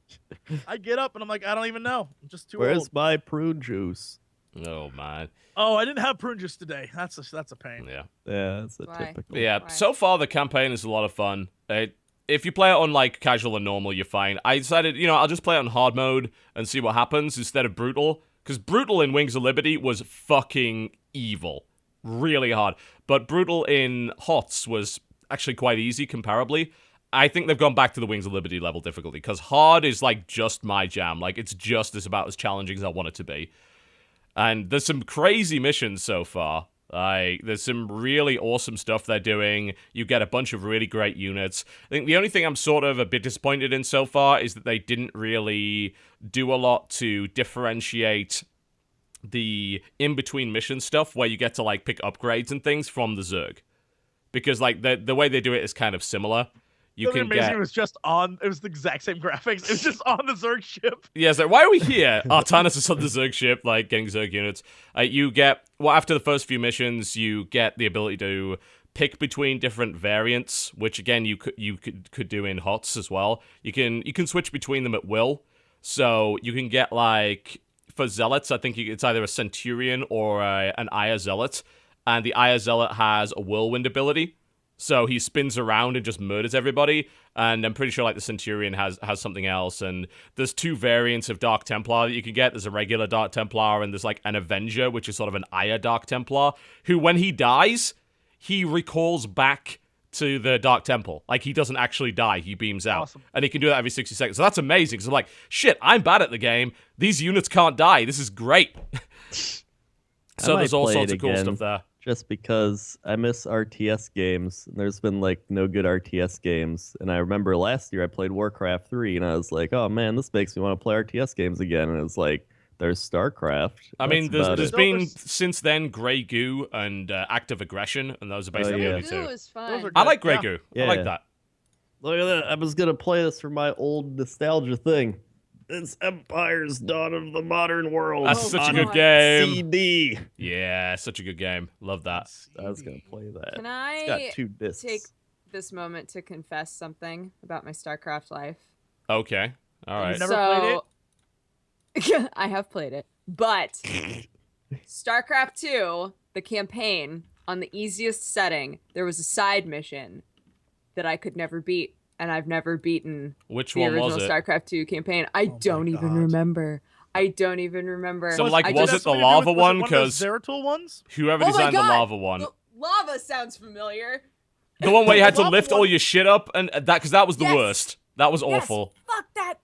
I get up and I'm like, I don't even know. I'm just too Where's old. my prune juice? Oh man. Oh, I didn't have prune juice today. That's a pain. Yeah. Yeah, that's a Why? typical. Yeah. Why? So far, the campaign is a lot of fun. If you play it on like casual and normal, you're fine. I decided, I'll just play it on hard mode and see what happens instead of brutal, because brutal in Wings of Liberty was fucking evil. Really hard. But brutal in HOTS was actually quite easy comparably. I think they've gone back to the Wings of Liberty level difficulty, because hard is like just my jam. Like, it's just about as challenging as I want it to be. And there's some crazy missions so far. There's some really awesome stuff they're doing. You get a bunch of really great units. I think the only thing I'm sort of a bit disappointed in so far is that they didn't really do a lot to differentiate the in-between mission stuff where you get to like pick upgrades and things from the Zerg. Because like the way they do it is kind of similar. You Something can amazing get... was just on. It was the exact same graphics. It was just on the Zerg ship. Yeah, so why are we here? Artanis is on the Zerg ship, like, getting Zerg units. You get... Well, after the first few missions, you get the ability to pick between different variants, which, again, you could do in HOTS as well. You can switch between them at will. So you can get, like... For Zealots, I think it's either a Centurion or an Aya Zealot. And the Aya Zealot has a Whirlwind ability. So he spins around and just murders everybody. And I'm pretty sure like the Centurion has something else. And there's two variants of Dark Templar that you can get. There's a regular Dark Templar and there's like an Avenger, which is sort of an Aya Dark Templar, who when he dies, he recalls back to the Dark Temple. Like, he doesn't actually die. He beams out. Awesome. And he can do that every 60 seconds. So that's amazing. Because I'm like, shit, I'm bad at the game. These units can't die. This is great. So there's all sorts of cool stuff there. Just because I miss RTS games. There's been like no good RTS games. And I remember last year I played Warcraft 3 and I was like, oh man, this makes me want to play RTS games again. And it was like, there's StarCraft. I mean, That's about there's it. been since then Grey Goo and Active Aggression, and those are basically yeah. the only Goo two. is Those fun. are I like Grey Yeah. Goo. I Yeah. like that. Look at that. I was going to play this for my old nostalgia thing. It's Empire's Dawn of the Modern World. That's Oh, such a God. good game. CD. Yeah, such a good game. Love that. I was going to play that. Can It's got I 2 discs. take this moment to confess something about my StarCraft life? Okay. All right. You've never played it? I have played it. But StarCraft 2, the campaign, on the easiest setting, there was a side mission that I could never beat. And I've never beaten Which the one original was it? StarCraft 2 campaign. I my don't even God. remember. I don't even remember. So, like, I was just- it the lava one? Was it Because Zeratul ones? whoever Oh my designed the God! lava one, The lava sounds familiar. the one where you had to Lava lift one- all your shit up, and because that was the Yes! worst. That was Yes, awful. fuck that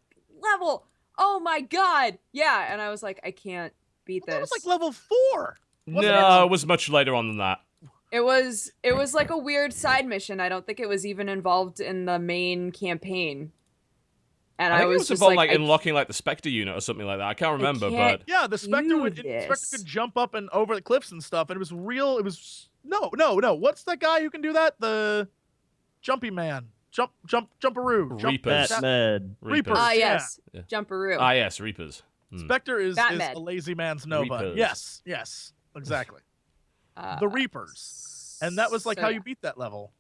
level. Oh my god. Yeah, and I was like, I can't beat That this. was like level 4. Wasn't No, it? it was much later on than that. It was like a weird side mission. I don't think it was even involved in the main campaign. And I I think was it was just involved like, like unlocking like the Spectre unit or something like that. I can't remember, can't- but Yeah, the Spectre do Spectre this. could jump up and over the cliffs and stuff, and it was real. It was no. What's that guy who can do that? The Jumpy Man, Jumperoo, Reapers. Batman. Reapers. ah yeah. yes, Yeah. Jumperoo. Ah, yes, Reapers. Spectre is Batman. a lazy man's Nova. Reapers. Yes, exactly. The Reapers, and that was like so how yeah. you beat that level.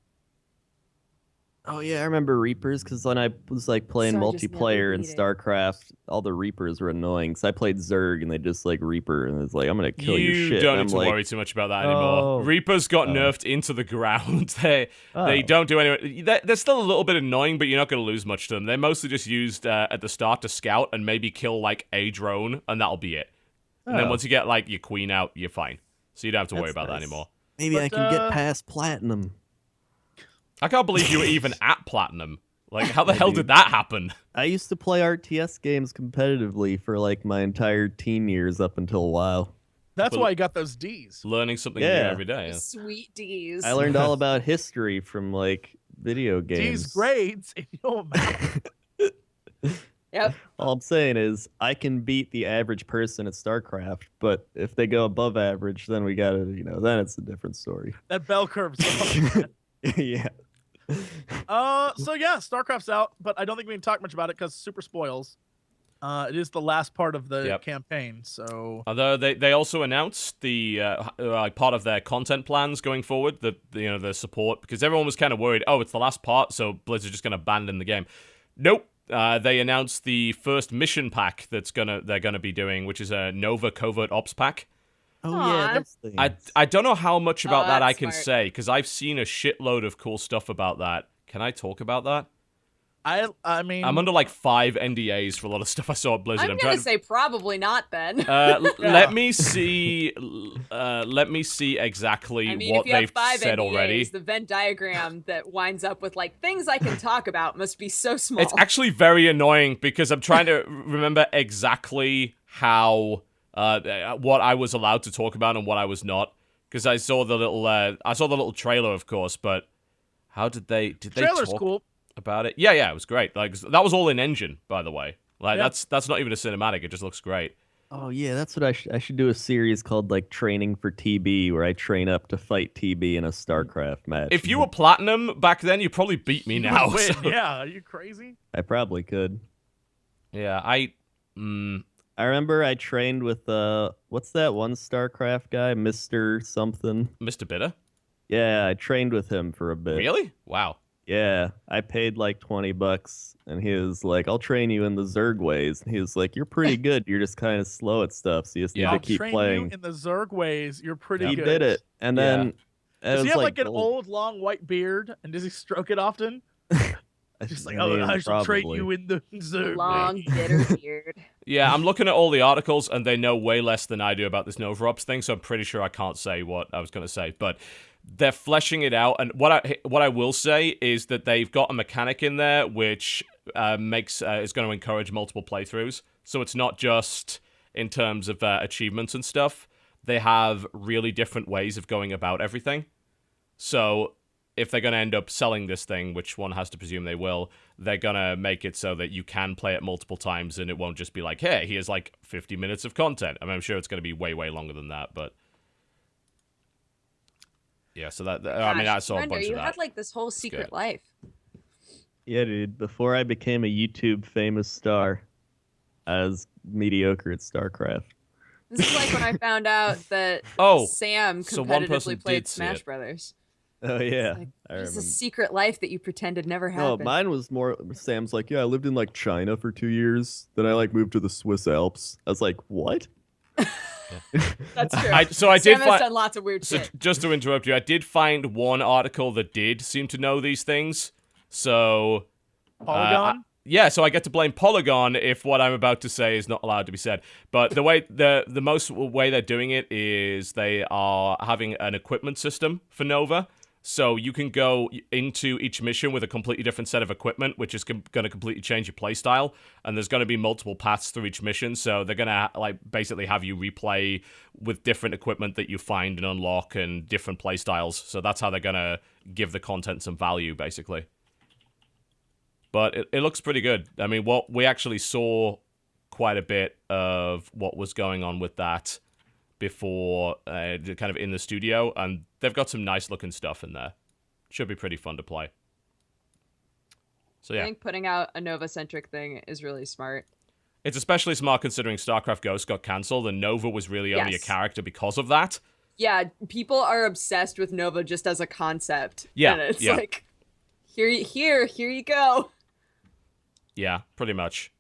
Oh yeah, I remember Reapers because when I was like playing So I just never multiplayer in beat it. StarCraft, all the Reapers were annoying. Cause I played Zerg and they just like Reaper and it's like I'm gonna kill your You shit. don't And need I'm to like, worry too much about that anymore. oh, Reapers got oh, nerfed into the ground. They oh. don't do any. They're still a little bit annoying, but you're not going to lose much to them. They're mostly just used at the start to scout and maybe kill like a drone, and that'll be it. And then Oh. once you get like your queen out, you're fine. So you don't have to worry That's about that nice. anymore. Maybe But, I can get past platinum. I can't believe you were even at platinum. Like, how the Yeah, hell dude. did that happen? I used to play RTS games competitively for like my entire teen years up until a while. That's Well- why you got those D's. Learning something new Yeah. every day. Yeah. Sweet D's. I learned all about history from like video games. D's grades, and you don't matter. Yep. All I'm saying is I can beat the average person at StarCraft, but if they go above average, then we gotta, then it's a different story. That bell curve's Yeah. So yeah, StarCraft's out, but I don't think we can talk much about it because super spoils. It is the last part of the Yep. campaign, so Although they also announced the like part of their content plans going forward, the support, because everyone was kind of worried. Oh, it's the last part, so Blizzard's just going to abandon the game. Nope. They announced the first mission pack they're gonna be doing, which is a Nova Covert Ops pack. Oh Aw. yeah, those things. I don't know how much about that I that's can smart. say because I've seen a shitload of cool stuff about that. Can I talk about that? I mean, I'm under like 5 NDAs for a lot of stuff I saw at Blizzard. I'm gonna say probably not then. Let me see. Let me see exactly I mean, what if you have they've 5 said NDAs, already. the Venn diagram that winds up with like things I can talk about must be so small. It's actually very annoying because I'm trying to remember exactly how what I was allowed to talk about and what I was not. Because I saw the little trailer, of course, but how did they trailer's talk cool. about it? Yeah, it was great. Like that was all in engine, by the way. Like Yeah. that's not even a cinematic. It just looks great. Oh yeah, that's what I should do a series called like Training for TB, where I train up to fight TB in a StarCraft match. If you were platinum back then, you probably beat me now. Wait, so- yeah, are you crazy? I probably could. Yeah, I remember I trained with what's that one StarCraft guy, Mr. something? Mr. Bitter. Yeah, I trained with him for a bit. Really? Wow. Yeah, I paid like $20, and he was like, "I'll train you in the Zerg ways." And he was like, "You're pretty good. You're just kind of slow at stuff, so you just Yeah. need I'll to keep train playing." you in the Zerg ways. You're pretty He good. did it, and Yeah. then it Does was he have like like an gold. old, long, white beard? And does he stroke it often? Just like, I mean, I shall train probably. you in the Zerg Long, way. bitter beard. Yeah, I'm looking at all the articles, and they know way less than I do about this Nova Ops thing, so I'm pretty sure I can't say what I was going to say. But they're fleshing it out, and what I will say is that they've got a mechanic in there which is going to encourage multiple playthroughs. So it's not just in terms of achievements and stuff. They have really different ways of going about everything. So if they're going to end up selling this thing, which one has to presume they will, they're going to make it so that you can play it multiple times and it won't just be like, hey, here's like 50 minutes of content. I mean, I'm sure it's going to be way, way longer than that, but yeah, so I mean, I Gosh, saw a Brenda, bunch you of that. had like this whole secret good. life. Yeah, dude. Before I became a YouTube famous star, I was mediocre at StarCraft. This is like when I found out that Oh, Sam so one person competitively played did see Smash it. Brothers. Oh yeah, Like, I It's a remember. secret life that you pretended never No, happened. mine was more. Sam's like, yeah, I lived in like China for 2 years. Then I like moved to the Swiss Alps. I was like, what? That's true. I did Sam has find. done lots of weird So shit. just to interrupt you, I did find one article that did seem to know these things. So Polygon? yeah, so I get to blame Polygon if what I'm about to say is not allowed to be said. But the way the most way they're doing it is they are having an equipment system for Nova. So you can go into each mission with a completely different set of equipment, which is going to completely change your playstyle. And there's going to be multiple paths through each mission. So they're going to like basically have you replay with different equipment that you find and unlock and different playstyles. So that's how they're going to give the content some value, basically. But it looks pretty good. I mean, what we actually saw quite a bit of what was going on with that before, kind of in the studio, and they've got some nice looking stuff in there. Should be pretty fun to play. So I yeah, think putting out a Nova-centric thing is really smart. it's especially smart considering StarCraft Ghost got cancelled, and Nova was really only a Yes. character because of that. Yeah, people are obsessed with Nova just as a concept. Yeah, And it's yeah. like, Here you go. Yeah, pretty much.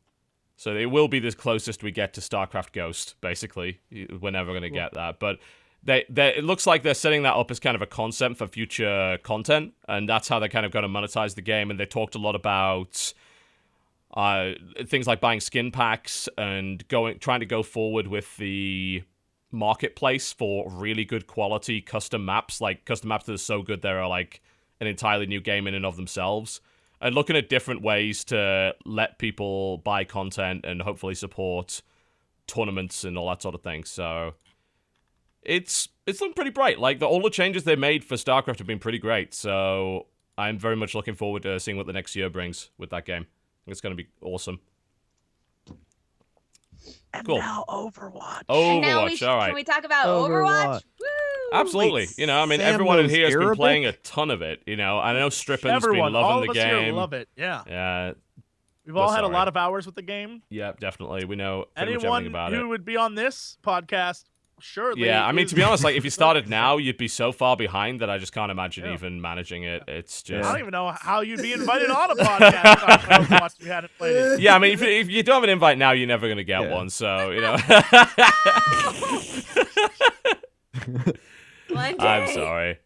So it will be the closest we get to StarCraft Ghost, basically. We're never going to get that. But it looks like they're setting that up as kind of a concept for future content, and that's how they're kind of going to monetize the game. And they talked a lot about things like buying skin packs and trying to go forward with the marketplace for really good quality custom maps. Like, custom maps that are so good they're like an entirely new game in and of themselves. And looking at different ways to let people buy content and hopefully support tournaments and all that sort of thing. So it's looking pretty bright. Like, all the changes they made for StarCraft have been pretty great. So I'm very much looking forward to seeing what the next year brings with that game. I think it's going to be awesome. And cool. now Overwatch. And now All right. Can we talk about Overwatch? Woo! Absolutely. Wait, You know, I mean, Sam everyone in knows here has been Arabic? playing a ton of it. You know, I know Strippen's Everyone, been all loving of the us game. here love it. Yeah. Yeah. We've all had a sorry. lot of hours with the game. Yeah, definitely. We know pretty much Anyone everything about who it. would be on this podcast, surely. Yeah, I mean, is- to be honest, like, if you started now, you'd be so far behind that I just can't imagine Yeah. even managing it. It's I just... don't even know how you'd be invited on a podcast talking about Overwatch if you hadn't played it. Yeah, I mean, if you don't have an invite now, you're never going to get Yeah. one, so, you know. One day. I'm sorry.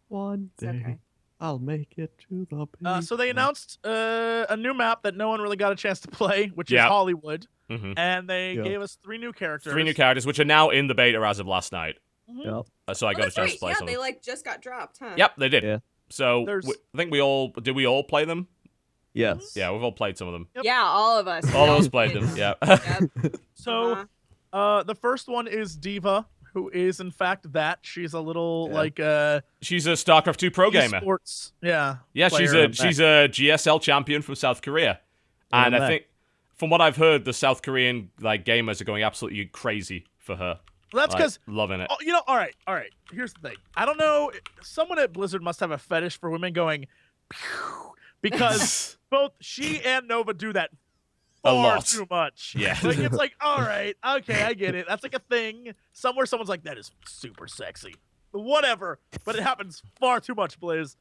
One It's okay. I'll make it to the big So they announced a new map that no one really got a chance to play, which Yeah. is Hollywood, hmm and they Yeah. gave us 3 new characters. 3 new characters, which are now in the beta as of last night. Mhm. Yep. So I got a that's chance right. to play Yeah, some. they like just got dropped, huh? Yep, they did. Yeah. So There's- I think we all play them? Yes. Yeah, we've all played some of them. Yep. Yeah, all of us. All of us played them, yeah. Yep. So the first one is Diva, who is in fact that. She's a little Yeah. like She's a StarCraft 2 pro gamer. esports. Yeah. Yeah, she's player. a GSL champion from South Korea. Yeah, And I back. think from what I've heard, the South Korean like gamers are going absolutely crazy for her. Well, that's Like, because loving it. oh, you know. All right. Here's the thing. I don't know. Someone at Blizzard must have a fetish for women going, pew, because both she and Nova do that A far lot. too much. Yeah. Like, it's like, all right, okay, I get it. That's like a thing. Somewhere someone's like, that is super sexy. Whatever. But it happens far too much, Blizz.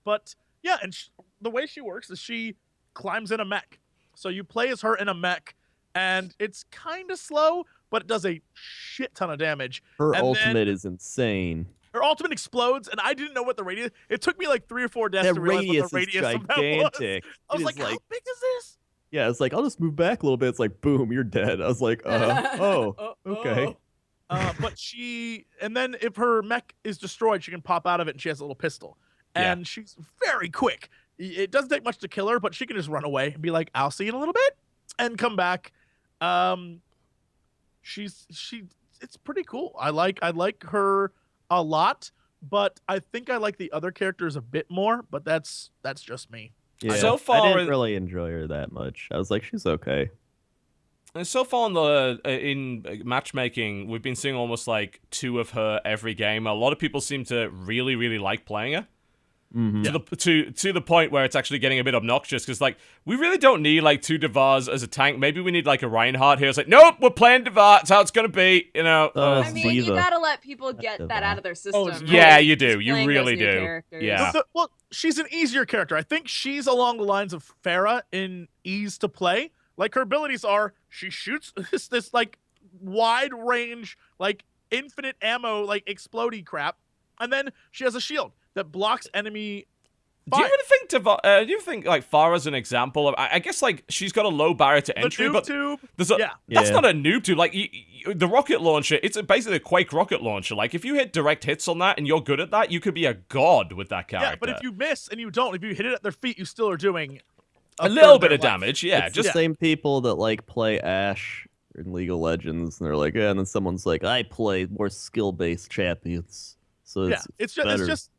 But yeah, and the way she works is she climbs in a mech. So you play as her in a mech, and it's kind of slow, but it does a shit ton of damage. Her And ultimate then- is insane. Her ultimate explodes, and I didn't know what the radius. It took me like 3 or 4 deaths That to realize what radius the is radius of that was. gigantic. I was It like, is how big is this? yeah, it's like, I'll just move back a little bit. It's like, boom, you're dead. I was like, oh, okay. But and then if her mech is destroyed, she can pop out of it, and she has a little pistol. Yeah. And she's very quick. It doesn't take much to kill her, but she can just run away and be like, "I'll see you in a little bit," and come back. It's pretty cool. I like her a lot, but I think I like the other characters a bit more. But that's just me. Yeah. So far I in- didn't really enjoy her that much. I was like, she's okay. And so far in matchmaking, we've been seeing almost like 2 of her every game. A lot of people seem to really, really like playing her. Mm-hmm. To the point where it's actually getting a bit obnoxious, because like we really don't need like 2 Devars as a tank. Maybe we need like a Reinhardt here. It's like, nope, we're playing Devar. That's how it's gonna be, you know. Oh, I mean, you Diva. gotta let people get that out of their system. it's- Yeah, right? you do. Just You playing really those new do. characters. Yeah. Well, she's an easier character. I think she's along the lines of Pharah in ease to play. Like, her abilities are, she shoots this like wide range, like infinite ammo, like explodey crap, and then she has a shield that blocks enemy. Do you fire. even think do you think like Farah's an example of? I guess like she's got a low barrier to The entry, noob but tube? there's a, Yeah. that's Yeah. not a noob tube. Like the rocket launcher, it's basically a Quake rocket launcher. Like if you hit direct hits on that and you're good at that, you could be a god with that character. Yeah, but if you miss and you don't, if you hit it at their feet, you still are doing a third little of bit their of life. damage, yeah. It's Just the same people that like play Ashe in League of Legends, and they're like, yeah, and then someone's like, I play more skill-based champions, so Yeah, it's it's better. just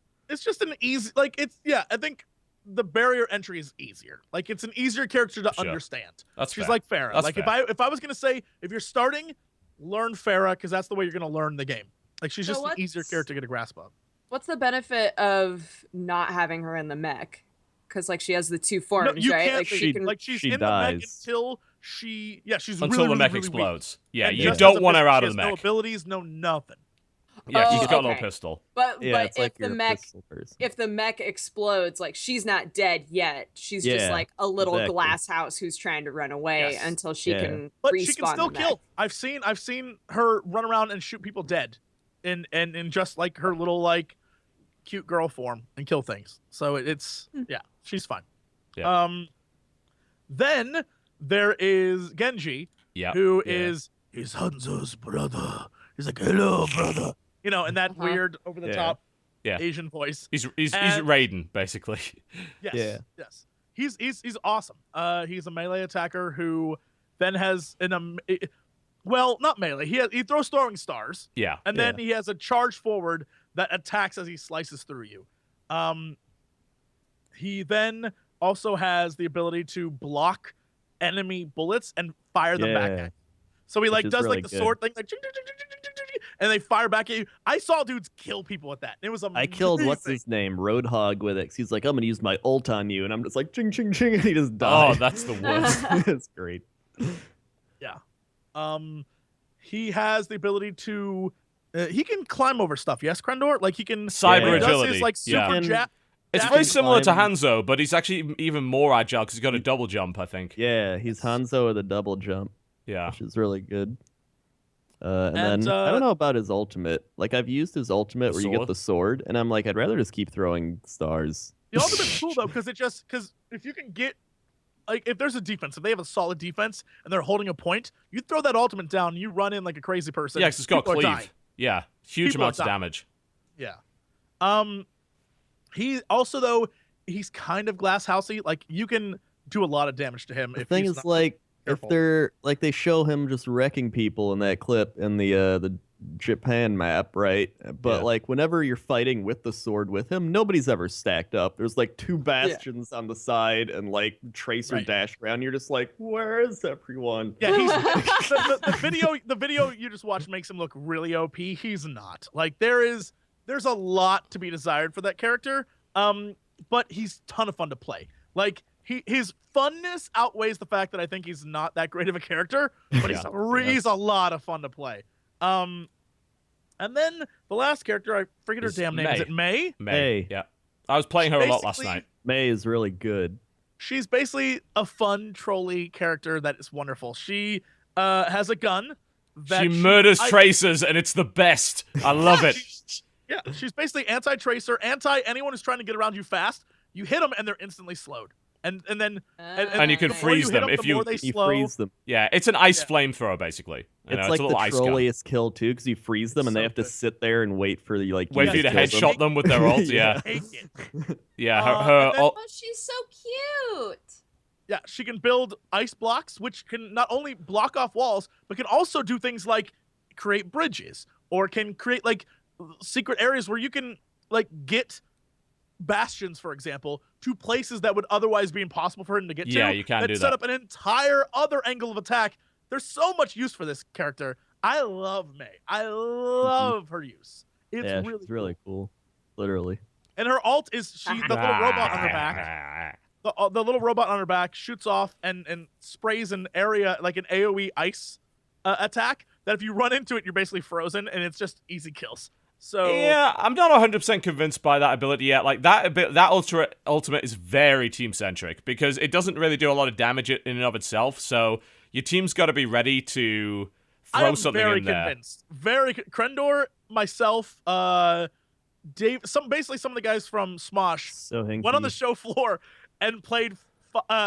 an easy I think the barrier entry is easier. Like, it's an easier character to Sure. understand. that's She's fair. like Pharah. That's Like fair. if I was gonna say, if you're starting, learn Pharah, because that's the way you're gonna learn the game. Like, she's So just an easier what's- character to get a grasp of. What's the benefit of not having her in the mech? Because like she has the 2 forms, you right? can't. Like she- can. Like, she's she in the mech dies. until she's until really, the mech really, really weak. explodes. Yeah, And you just don't as a want her bishop, out she of the has mech. No abilities, no nothing. Yeah, she's got a little okay. pistol. But it's if like the you're a mech pistol person. if the mech explodes, like she's not dead yet. She's just Yeah, like a little exactly. glass house who's trying to run away Yes. until she can But respawn she can still the mech. kill. I've seen her run around and shoot people dead, in just like her little like cute girl form and kill things. So it's yeah, she's fine. Yeah. Then there is Genji, who is his Hanzo's brother. He's like, hello, brother. You know, and that weird over the top Asian voice. He's Raiden, basically. Yes. Yeah. Yes. He's awesome. He's a melee attacker who then has well, not melee. He throws throwing stars. Yeah. And then he has a charge forward that attacks as he slices through you. He then also has the ability to block enemy bullets and fire them back at you. So he like does really like the good. sword thing, like, and they fire back at you. I saw dudes kill people with that. It was amazing. I killed what's his name, Roadhog, with it. 'Cause he's like, I'm gonna use my ult on you, and I'm just like, ching ching ching, and he just dies. Oh, that's the worst. It's great. Yeah. He has the ability to he can climb over stuff. Yes, Crendor? Like he can Cyber he does agility. his, like super It's dash very and similar to climb. Hanzo, but he's actually even more agile because he's got a double jump, I think. Yeah, he's Hanzo with a double jump, Yeah. which is really good. And then And, I don't know about his ultimate. Like I've used his ultimate The where you get sword? the sword, and I'm like, I'd rather just keep throwing stars. The ultimate's cool though, because if you can get like if there's a defense, if they have a solid defense and they're holding a point, you throw that ultimate down, and you run in like a crazy person. Yeah, because it's got people are dying. cleave. Yeah. Huge People are amounts of dying. damage. Yeah. He also though he's kind of glass housey. Like you can do a lot of damage to him. The if thing he's is, not like, careful. if they're like they show him just wrecking people in that clip in the Japan map, right? But Yeah. like whenever you're fighting with the sword with him, nobody's ever stacked up. There's like two bastions on the side and like tracer Right. dash around. You're just like, where is everyone? Yeah, he's the video you just watched makes him look really OP. He's not. Like there's a lot to be desired for that character. But he's a ton of fun to play. Like his funness outweighs the fact that I think he's not that great of a character, but he's a lot of fun to play. And then the last character, I forget her Is damn name. May. Is it May? May. Yeah. I was playing her a lot last Basically, night. May is really good. She's basically a fun trolly character that is wonderful. She has a gun that She murders tracers, and it's the best. I love it. Yeah, she's basically anti-tracer, anti-anyone who's trying to get around you fast. You hit them and they're instantly slowed. And then And you can the more freeze hit them 'em, if the you- more they You slow. freeze them. Yeah, it's an ice flamethrower, basically. You know, It's like a the little ice gun. trolliest kill too, because you freeze them and So they have to good. sit there and wait for you, like Wait for you to kill them. headshot them with their ult. Yeah. Take it. Yeah, and her then- ult. Oh, she's so cute. Yeah, she can build ice blocks, which can not only block off walls, but can also do things like create bridges, or can create like secret areas where you can like get bastions, for example, to places that would otherwise be impossible for him to get to. Yeah, you can do set that. up an entire other angle of attack. There's so much use for this character. I love May. I love her use. It's Yeah, really she's really cool. Literally. And her alt is the little robot on her back. The little robot on her back shoots off and sprays an area like an AoE ice attack that if you run into it, you're basically frozen, and it's just easy kills. So Yeah, I'm not 100% convinced by that ability yet. Like that ultimate is very team centric because it doesn't really do a lot of damage in and of itself. So your team's got to be ready to throw I'm something very in there. convinced. Crendor, myself, Dave, some of the guys from Smosh So hinky. went on the show floor and played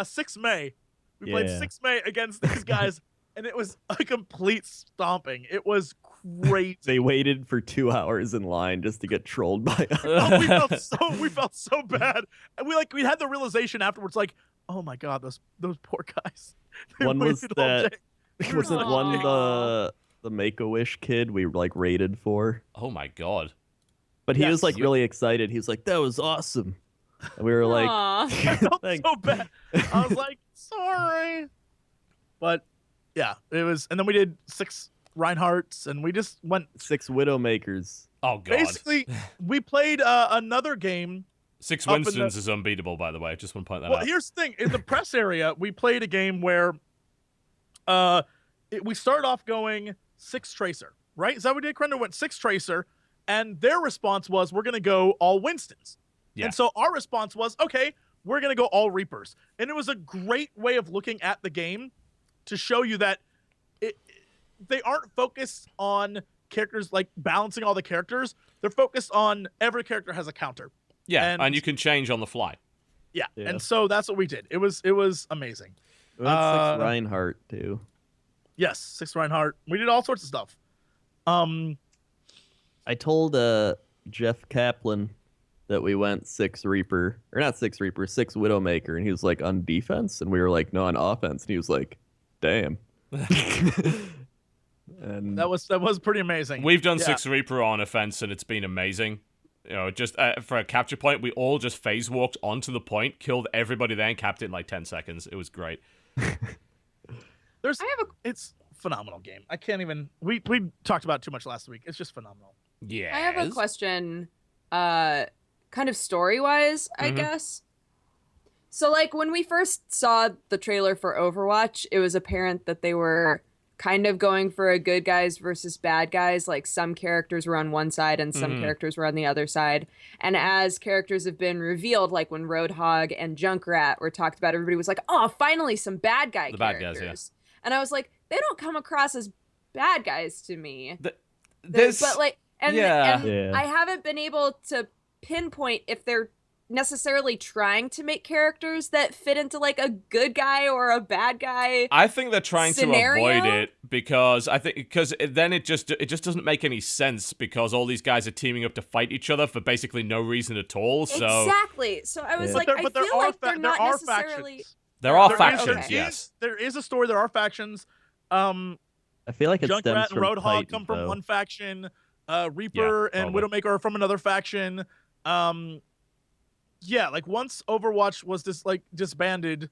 6 May. We played Yeah. 6 May against these guys, and it was a complete stomping. It was crazy. They waited for 2 hours in line just to get trolled by us. Oh, we felt so bad, and we had the realization afterwards, like, oh my god, those poor guys. They One was waited all that day. wasn't Aw. one the Make-A-Wish kid we like raided for. Oh my god. But he Yes. was like really excited. He was like, "That was awesome." And we were like, Aw. I felt Thanks. so bad. I was like, sorry. But yeah, it was, and then we did 6 Reinhardts, and we just went. 6 Widowmakers. Oh god. Basically, we played another game. Six up in the- Winstons is unbeatable, by the way. Just want to point that Well, out. here's the thing: in the press area, we played a game where, we started off going 6 Tracer. Right? Is that what we did? Crendor went 6 Tracer, And their response was, we're going to go all Winstons. Yeah. And so our response was, okay, we're going to go all Reapers. And it was a great way of looking at the game to show you that they aren't focused on characters, like balancing all the characters. They're focused on every character has a counter. Yeah, and you can change on the fly. Yeah, and so that's what we did. It was amazing. We had Six Reinhardt too. Yes, Six Reinhardt. We did all sorts of stuff. I told Jeff Kaplan that we went 6 Reaper, or not 6 Reaper, 6 Widowmaker, and he was like, on defense, and we were like, no, on offense, and he was like, damn. And that was pretty amazing. We've done 6 Reaper on offense, and it's been amazing. You know, just for a capture point, we all just phase walked onto the point, killed everybody there, and capped it in like 10 seconds. It was great. It's a phenomenal game. I can't even. We talked about it too much last week. It's just phenomenal. Yeah. I have a question, kind of story-wise, I guess. So, like, when we first saw the trailer for Overwatch, it was apparent that they were kind of going for a good guys versus bad guys. Like, some characters were on one side and some characters were on the other side. And as characters have been revealed, like when Roadhog and Junkrat were talked about, everybody was like, oh, finally some bad guy characters. Bad guys, And I was like, they don't come across as bad guys to me. But like, and I haven't been able to pinpoint if they're necessarily trying to make characters that fit into like a good guy or a bad guy. I think they're trying scenario? to avoid it because then it just doesn't make any sense because all these guys are teaming up to fight each other for basically no reason at all. So exactly. So I was like, I feel like they're not necessarily. There are factions. Yes, there is a story. There are factions. I feel like it stems Junkrat and from Roadhog Titan, come from though. one faction. Reaper and Widowmaker are from another faction. Yeah, like once Overwatch was disbanded,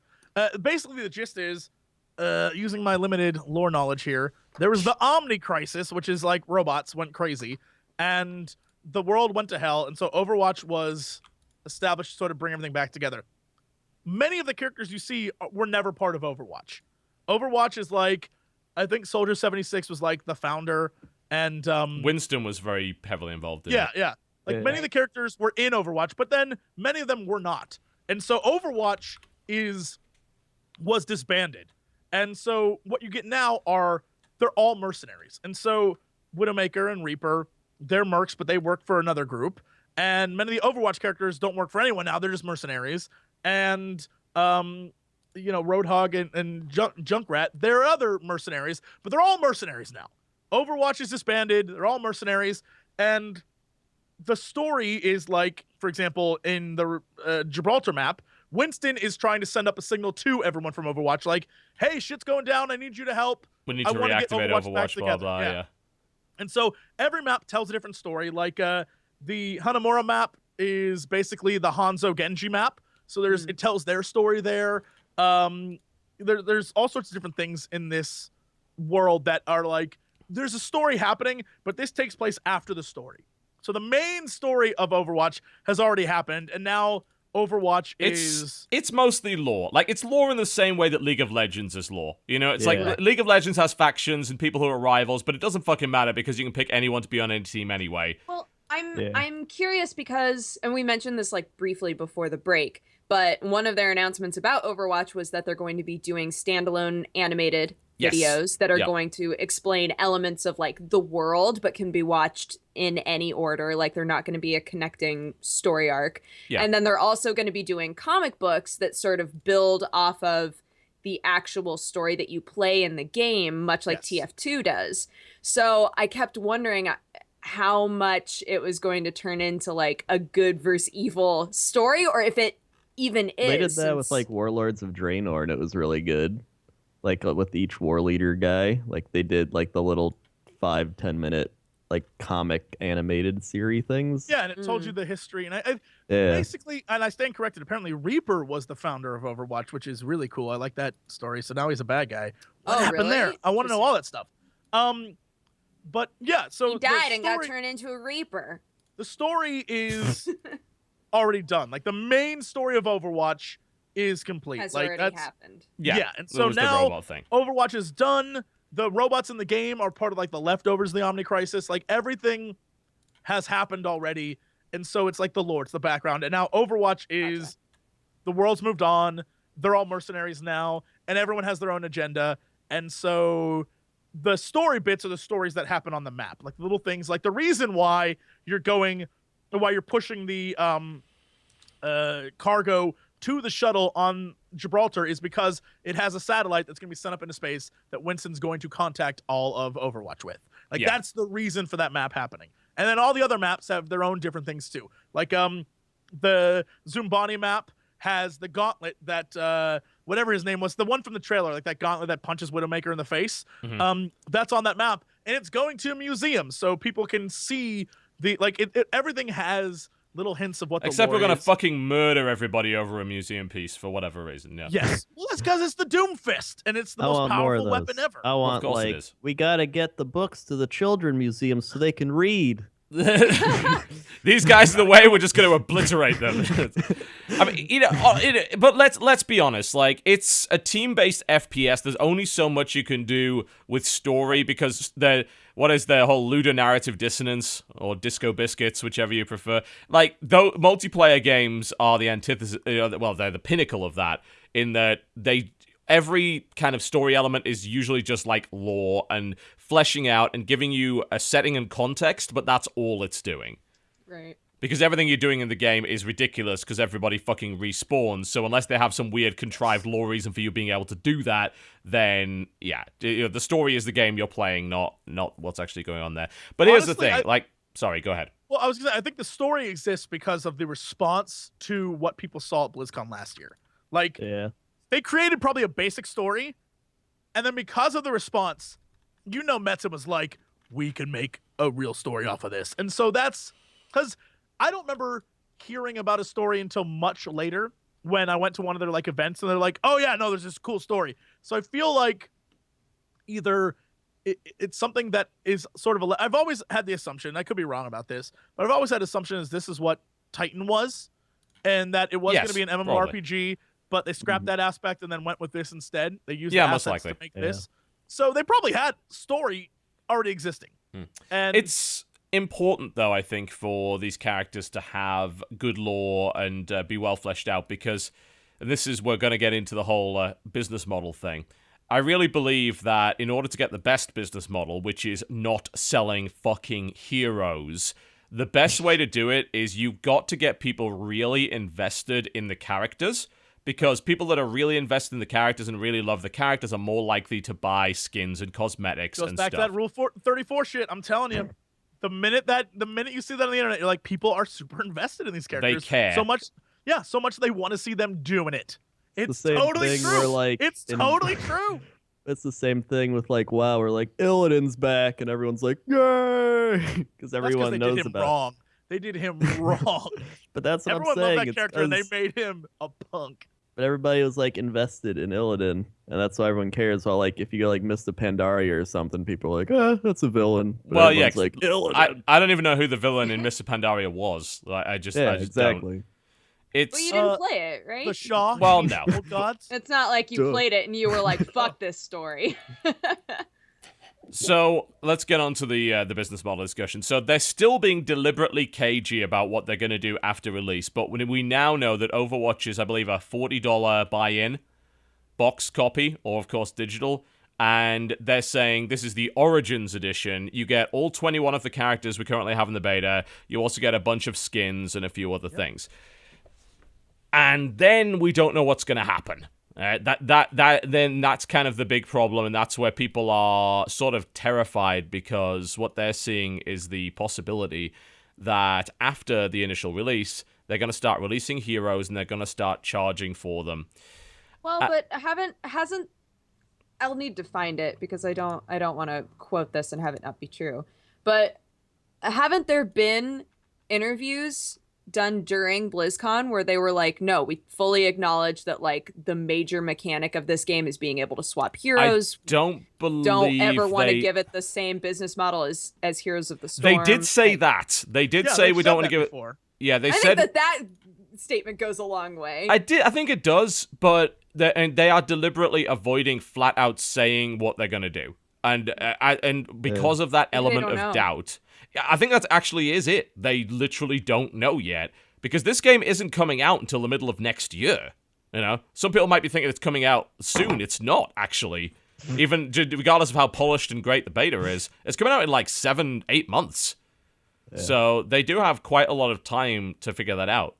basically the gist is, using my limited lore knowledge here, there was the Omni Crisis, which is like robots went crazy, and the world went to hell, and so Overwatch was established to sort of bring everything back together. Many of the characters you see were never part of Overwatch. Overwatch is like, I think Soldier 76 was like the founder, and Winston was very heavily involved in it. Yeah. Like, many of the characters were in Overwatch, but then many of them were not. And so Overwatch was disbanded. And so what you get now they're all mercenaries. And so Widowmaker and Reaper, they're mercs, but they work for another group. And many of the Overwatch characters don't work for anyone now. They're just mercenaries. And, Roadhog and Junkrat, they're other mercenaries, but they're all mercenaries now. Overwatch is disbanded. They're all mercenaries. And the story is like, for example, in the Gibraltar map, Winston is trying to send up a signal to everyone from Overwatch, like, hey, shit's going down. I need you to help. We need to reactivate Overwatch, blah, blah, yeah. And so every map tells a different story. Like, the Hanamura map is basically the Hanzo Genji map. So it tells their story there. There's all sorts of different things in this world that are like, there's a story happening, but this takes place after the story. So the main story of Overwatch has already happened, and now Overwatch is... It's mostly lore. Like, it's lore in the same way that League of Legends is lore. You know, it's like League of Legends has factions and people who are rivals, but it doesn't fucking matter because you can pick anyone to be on any team anyway. Well, I'm curious because, and we mentioned this like briefly before the break, but one of their announcements about Overwatch was that they're going to be doing standalone animated videos that are going to explain elements of like the world, but can be watched in any order. Like, they're not going to be a connecting story arc. And then they're also going to be doing comic books that sort of build off of the actual story that you play in the game, much like TF2 does. So I kept wondering how much it was going to turn into like a good versus evil story, or if it even is. They did that with like Warlords of Draenor, and it was really good. Like, with each war leader guy, like they did like the little 5-10 minute like comic animated series things. Yeah, and it told you the history. And I basically, and I stand corrected, apparently Reaper was the founder of Overwatch, which is really cool. I like that story. So now he's a bad guy. What happened there? I want to know all that stuff. But yeah, so he died and got turned into a Reaper. The story is already done. Like, the main story of Overwatch is complete. Has like, already happened. Yeah, and so now Overwatch is done. The robots in the game are part of like the leftovers of the Omni Crisis. Like, everything has happened already. And so it's like the lore, it's the background. And now Overwatch is the world's moved on. They're all mercenaries now, and everyone has their own agenda. And so the story bits are the stories that happen on the map, like little things, like the reason why you're pushing the cargo to the shuttle on Gibraltar is because it has a satellite that's going to be sent up into space that Winston's going to contact all of Overwatch with. Like, that's the reason for that map happening. And then all the other maps have their own different things too. Like the Zumbani map has the gauntlet that whatever his name was, the one from the trailer, like that gauntlet that punches Widowmaker in the face. That's on that map, and it's going to a museum so people can see the everything has little hints of what the Except lore we're gonna is. fucking murder everybody over a museum piece for whatever reason. Yeah. Yes. Well, that's because it's the Doomfist, and it's the I most want more of powerful weapon those. ever. I want, course it like, is. we gotta get the books to the children museum so they can read. These guys are the way. We're just going to obliterate them. I mean, but let's be honest. Like, it's a team-based FPS. There's only so much you can do with story because what is their whole ludonarrative dissonance or disco biscuits, whichever you prefer. Like, though multiplayer games are the antithesis. Well, they're the pinnacle of that in that every kind of story element is usually just like lore and fleshing out and giving you a setting and context, but that's all it's doing. Right. Because everything you're doing in the game is ridiculous because everybody fucking respawns. So unless they have some weird contrived lore reason for you being able to do that, then yeah, the story is the game you're playing, not what's actually going on there. But here's the thing, sorry, go ahead. Well, I was gonna say, I think the story exists because of the response to what people saw at BlizzCon last year. Like, they created probably a basic story, and then because of the response, Metzen was like, we can make a real story off of this. And so that's because I don't remember hearing about a story until much later when I went to one of their like events, and they're like, oh yeah, no, there's this cool story. So I feel like either it's something that is sort of I've always had the assumption, I could be wrong about this, but I've always had the assumption is this is what Titan was, and that it was going to be an MMORPG, probably. But they scrapped that aspect and then went with this instead. They used the assets to make this. So they probably had story already existing. And it's important, though, I think, for these characters to have good lore and be well fleshed out because we're going to get into the whole business model thing. I really believe that in order to get the best business model, which is not selling fucking heroes, the best way to do it is you've got to get people really invested in the characters. Because people that are really invested in the characters and really love the characters are more likely to buy skins and cosmetics and stuff. Goes back to that Rule 34 shit. I'm telling you, the minute you see that on the internet, you're like, people are super invested in these characters. They care so much. Yeah, so much they want to see them doing it. It's the same totally thing true. where, like, it's totally true. It's the same thing with like WoW, where like Illidan's back and everyone's like, yay, because everyone knows did him about. Wrong. They did him wrong. But that's what everyone I'm saying. loved that character, and they made him a punk. But everybody was like invested in Illidan, and that's why everyone cares. While like if you go like Mr. Pandaria or something, people are like, that's a villain. But well, yeah, like Illidan. I don't even know who the villain in Mr. Pandaria was. Like, I just exactly. Don't. It's well, you didn't play it, right? The Shaw. Well, no. Oh gods. It's not like you played it and you were like, "Fuck this story." So let's get on to the business model discussion. So they're still being deliberately cagey about what they're going to do after release, but we now know that Overwatch is, I believe, a $40 buy-in box copy, or of course digital, and they're saying this is the Origins edition. You get all 21 of the characters we currently have in the beta. You also get a bunch of skins and a few other things. And then we don't know what's going to happen. Then that's kind of the big problem, and that's where people are sort of terrified because what they're seeing is the possibility that after the initial release, they're going to start releasing heroes and they're going to start charging for them. Well, but hasn't I'll need to find it because I don't want to quote this and have it not be true. But haven't there been interviews done during BlizzCon where they were like, no, we fully acknowledge that like the major mechanic of this game is being able to swap heroes. I don't ever want to give it the same business model as Heroes of the Storm. They did say that. They did say we don't want to give before. it. Yeah, they I said think that statement goes a long way. I think it does, but they are deliberately avoiding flat out saying what they're going to do. And because of that element of doubt, I think that actually is it. They literally don't know yet, because this game isn't coming out until the middle of next year. You know, some people might be thinking it's coming out soon. It's not, actually. Even regardless of how polished and great the beta is, it's coming out in like 7-8 months. Yeah. So they do have quite a lot of time to figure that out.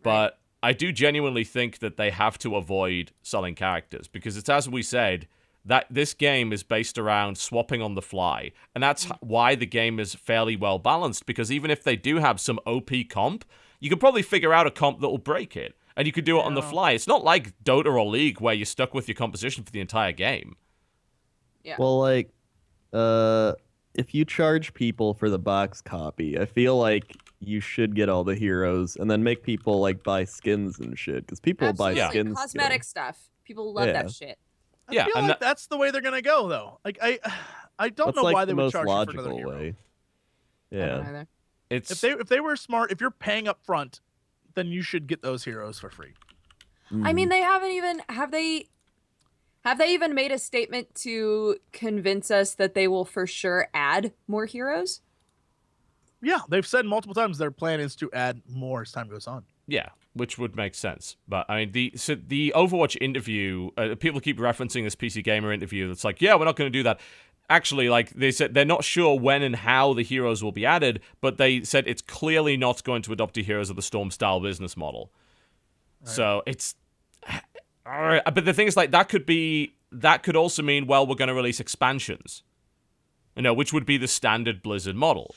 But I do genuinely think that they have to avoid selling characters, because it's, as we said, that this game is based around swapping on the fly. And that's why the game is fairly well balanced, because even if they do have some OP comp, you can probably figure out a comp that will break it. And you could do it on the fly. It's not like Dota or League where you're stuck with your composition for the entire game. Yeah. Well, like, if you charge people for the box copy, I feel like you should get all the heroes and then make people, like, buy skins and shit. Because people buy skins. Cosmetic stuff. People love that shit. I feel like that's the way they're gonna go, though. Like I don't know why they would charge you for another hero. Yeah. It's if they were smart, if you're paying up front, then you should get those heroes for free. I mean, they haven't even have they even made a statement to convince us that they will for sure add more heroes? Yeah, they've said multiple times their plan is to add more as time goes on. Yeah, which would make sense. But I mean, the Overwatch interview, people keep referencing this PC Gamer interview. That's like, yeah, we're not going to do that. Actually, like they said, they're not sure when and how the heroes will be added, but they said it's clearly not going to adopt a Heroes of the Storm style business model. Right. So it's, but the thing is, like, that could also mean, well, we're going to release expansions, you know, which would be the standard Blizzard model.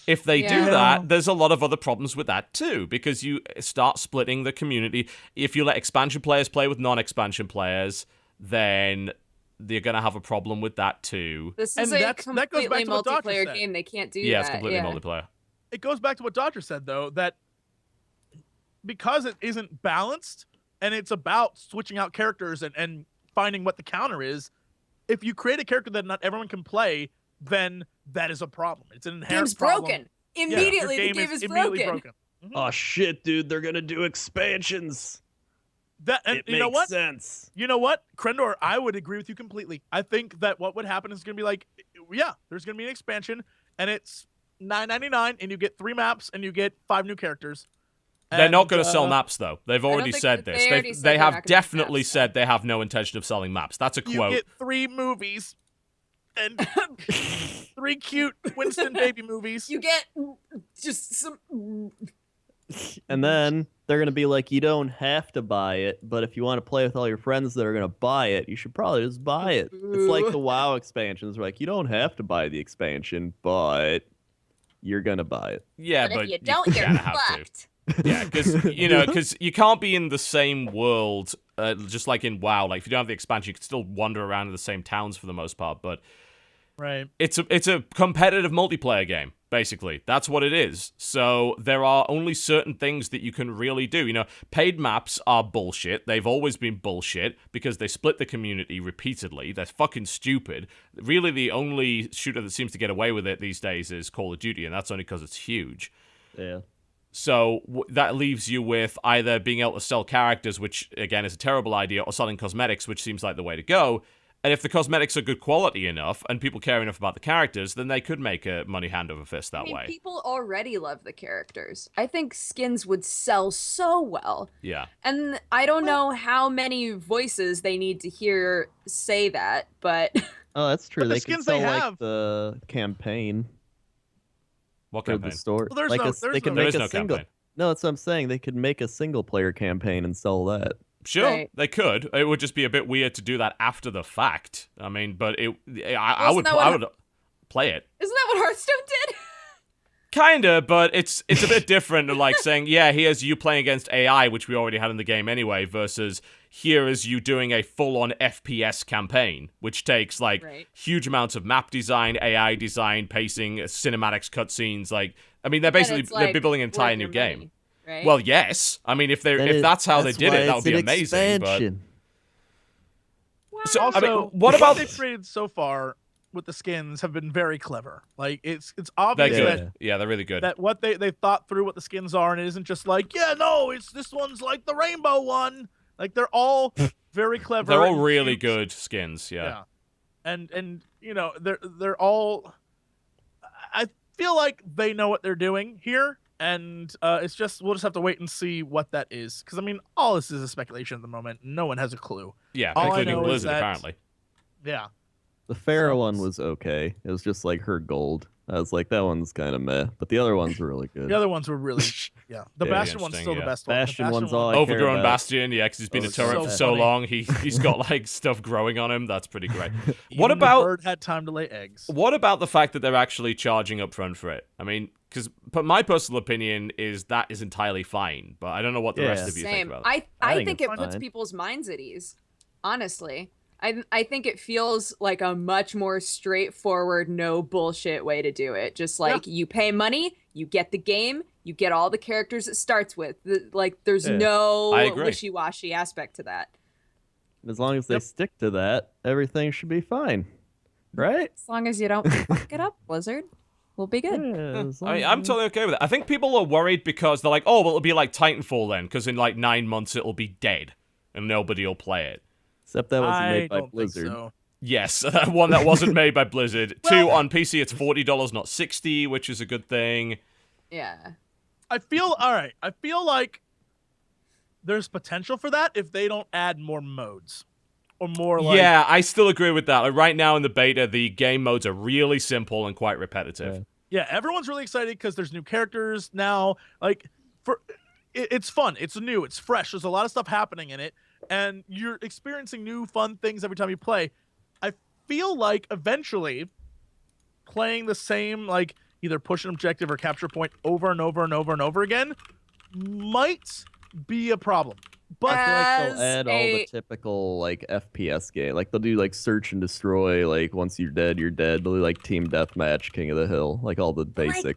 If they do that, there's a lot of other problems with that too, because you start splitting the community. If you let expansion players play with non-expansion players, then they're going to have a problem with that too. This is a completely multiplayer game. They can't do that. Yeah, it's completely multiplayer. It goes back to what Dodger said, though, that because it isn't balanced and it's about switching out characters and finding what the counter is, if you create a character that not everyone can play, then that is a problem. It's an inherent problem. Broken. Immediately, the game is broken. Oh, shit, dude. They're going to do expansions. It makes what? sense. You know what? Crendor, I would agree with you completely. I think that what would happen is going to be like, yeah, there's going to be an expansion, and it's $9.99, and you get 3 maps, and you get 5 new characters. They're not going to sell maps, though. They've already said this. They have definitely said they have no intention of selling maps. That's a quote. You get 3 movies. And 3 cute Winston baby movies. You get just some. And then they're going to be like, you don't have to buy it, but if you want to play with all your friends that are going to buy it, you should probably just buy it. It's like the WoW expansions. Like, you don't have to buy the expansion, but you're going to buy it. Yeah, but if you don't, you're fucked. Yeah, because you can't be in the same world, just like in WoW. Like, if you don't have the expansion, you can still wander around in the same towns for the most part, but right, it's a competitive multiplayer game, basically. That's what it is. So there are only certain things that you can really do. You know, paid maps are bullshit. They've always been bullshit because they split the community repeatedly. They're fucking stupid. Really, the only shooter that seems to get away with it these days is Call of Duty, and that's only because it's huge. Yeah. So that leaves you with either being able to sell characters, which, again, is a terrible idea, or selling cosmetics, which seems like the way to go. And if the cosmetics are good quality enough and people care enough about the characters, then they could make a money hand over fist that way. People already love the characters. I think skins would sell so well. Yeah. And I don't know how many voices they need to hear say that, but... Oh, that's true. But they could sell, like, the campaign. What campaign? The store. Well, like there is no campaign. No, that's what I'm saying. They could make a single-player campaign and sell that. Sure, They could. It would just be a bit weird to do that after the fact. I mean, but I would play it. Isn't that what Hearthstone did? Kinda, but it's a bit different than like saying, yeah, here's you playing against AI, which we already had in the game anyway, versus here is you doing a full-on FPS campaign, which takes like huge amounts of map design, AI design, pacing, cinematics, cutscenes. Like, I mean, they're building an entire new game. Money, right? Well, yes. I mean, if that's how they did it, that would be amazing. Expansion. But so, also, I mean, what about they've created so far with the skins have been very clever. Like, it's obvious that they're really good. That what they thought through what the skins are, and it isn't just like, yeah, no, it's this one's like the rainbow one. Like, they're all very clever. They're all really good skins. Yeah. and you know they're all. I feel like they know what they're doing here, and it's just we'll just have to wait and see what that is. Because I mean, all this is a speculation at the moment. No one has a clue. Yeah, all I including know is Blizzard that- apparently. Yeah. The Farah one was okay. It was just like her gold. I was like, that one's kind of meh, but the other ones were really good. The other ones were really, yeah. The Yeah, Bastion one's still interesting, the yeah. best one. The Bastion one's all I care Overgrown about. Bastion, yeah, because he's been Oh, a turret so for so funny. long. He's got like stuff growing on him. That's pretty great. Even What the about bird had time to lay eggs? what about the fact that they're actually charging up front for it? I mean, but my personal opinion is that is entirely fine. But I don't know what the rest of you think Same. about it. I think think it's it puts fine. people's minds at ease. Honestly, I think it feels like a much more straightforward, no bullshit way to do it. Just like you pay money, you get the game, you get all the characters it starts with. Like there's Yeah. no I agree. wishy-washy aspect to that. As long as they stick to that, everything should be fine, right? As long as you don't fuck it up, Blizzard, we'll be good. Yeah, as long I mean, I'm as- totally okay with it. I think people are worried because they're like, oh, well, it'll be like Titanfall then, because in like 9 months it'll be dead and nobody will play it. Except that wasn't I made by don't Blizzard. think so. Yes, one that wasn't made by Blizzard. Well- 2, on PC it's $40, not $60, which is a good thing. Yeah. I feel all right. I feel like there's potential for that if they don't add more modes or more like Yeah, I still agree with that. Like, right now in the beta, the game modes are really simple and quite repetitive. Yeah, everyone's really excited because there's new characters now. Like, it's fun, it's new, it's fresh. There's a lot of stuff happening in it, and you're experiencing new fun things every time you play. I feel like eventually, playing the same like either push an objective or capture point over and over and over and over again might be a problem. But I feel like As they'll add all a- the typical like FPS game. Like they'll do like search and destroy. Like once you're dead, you're dead. They'll do like team deathmatch, King of the Hill, like all the basic.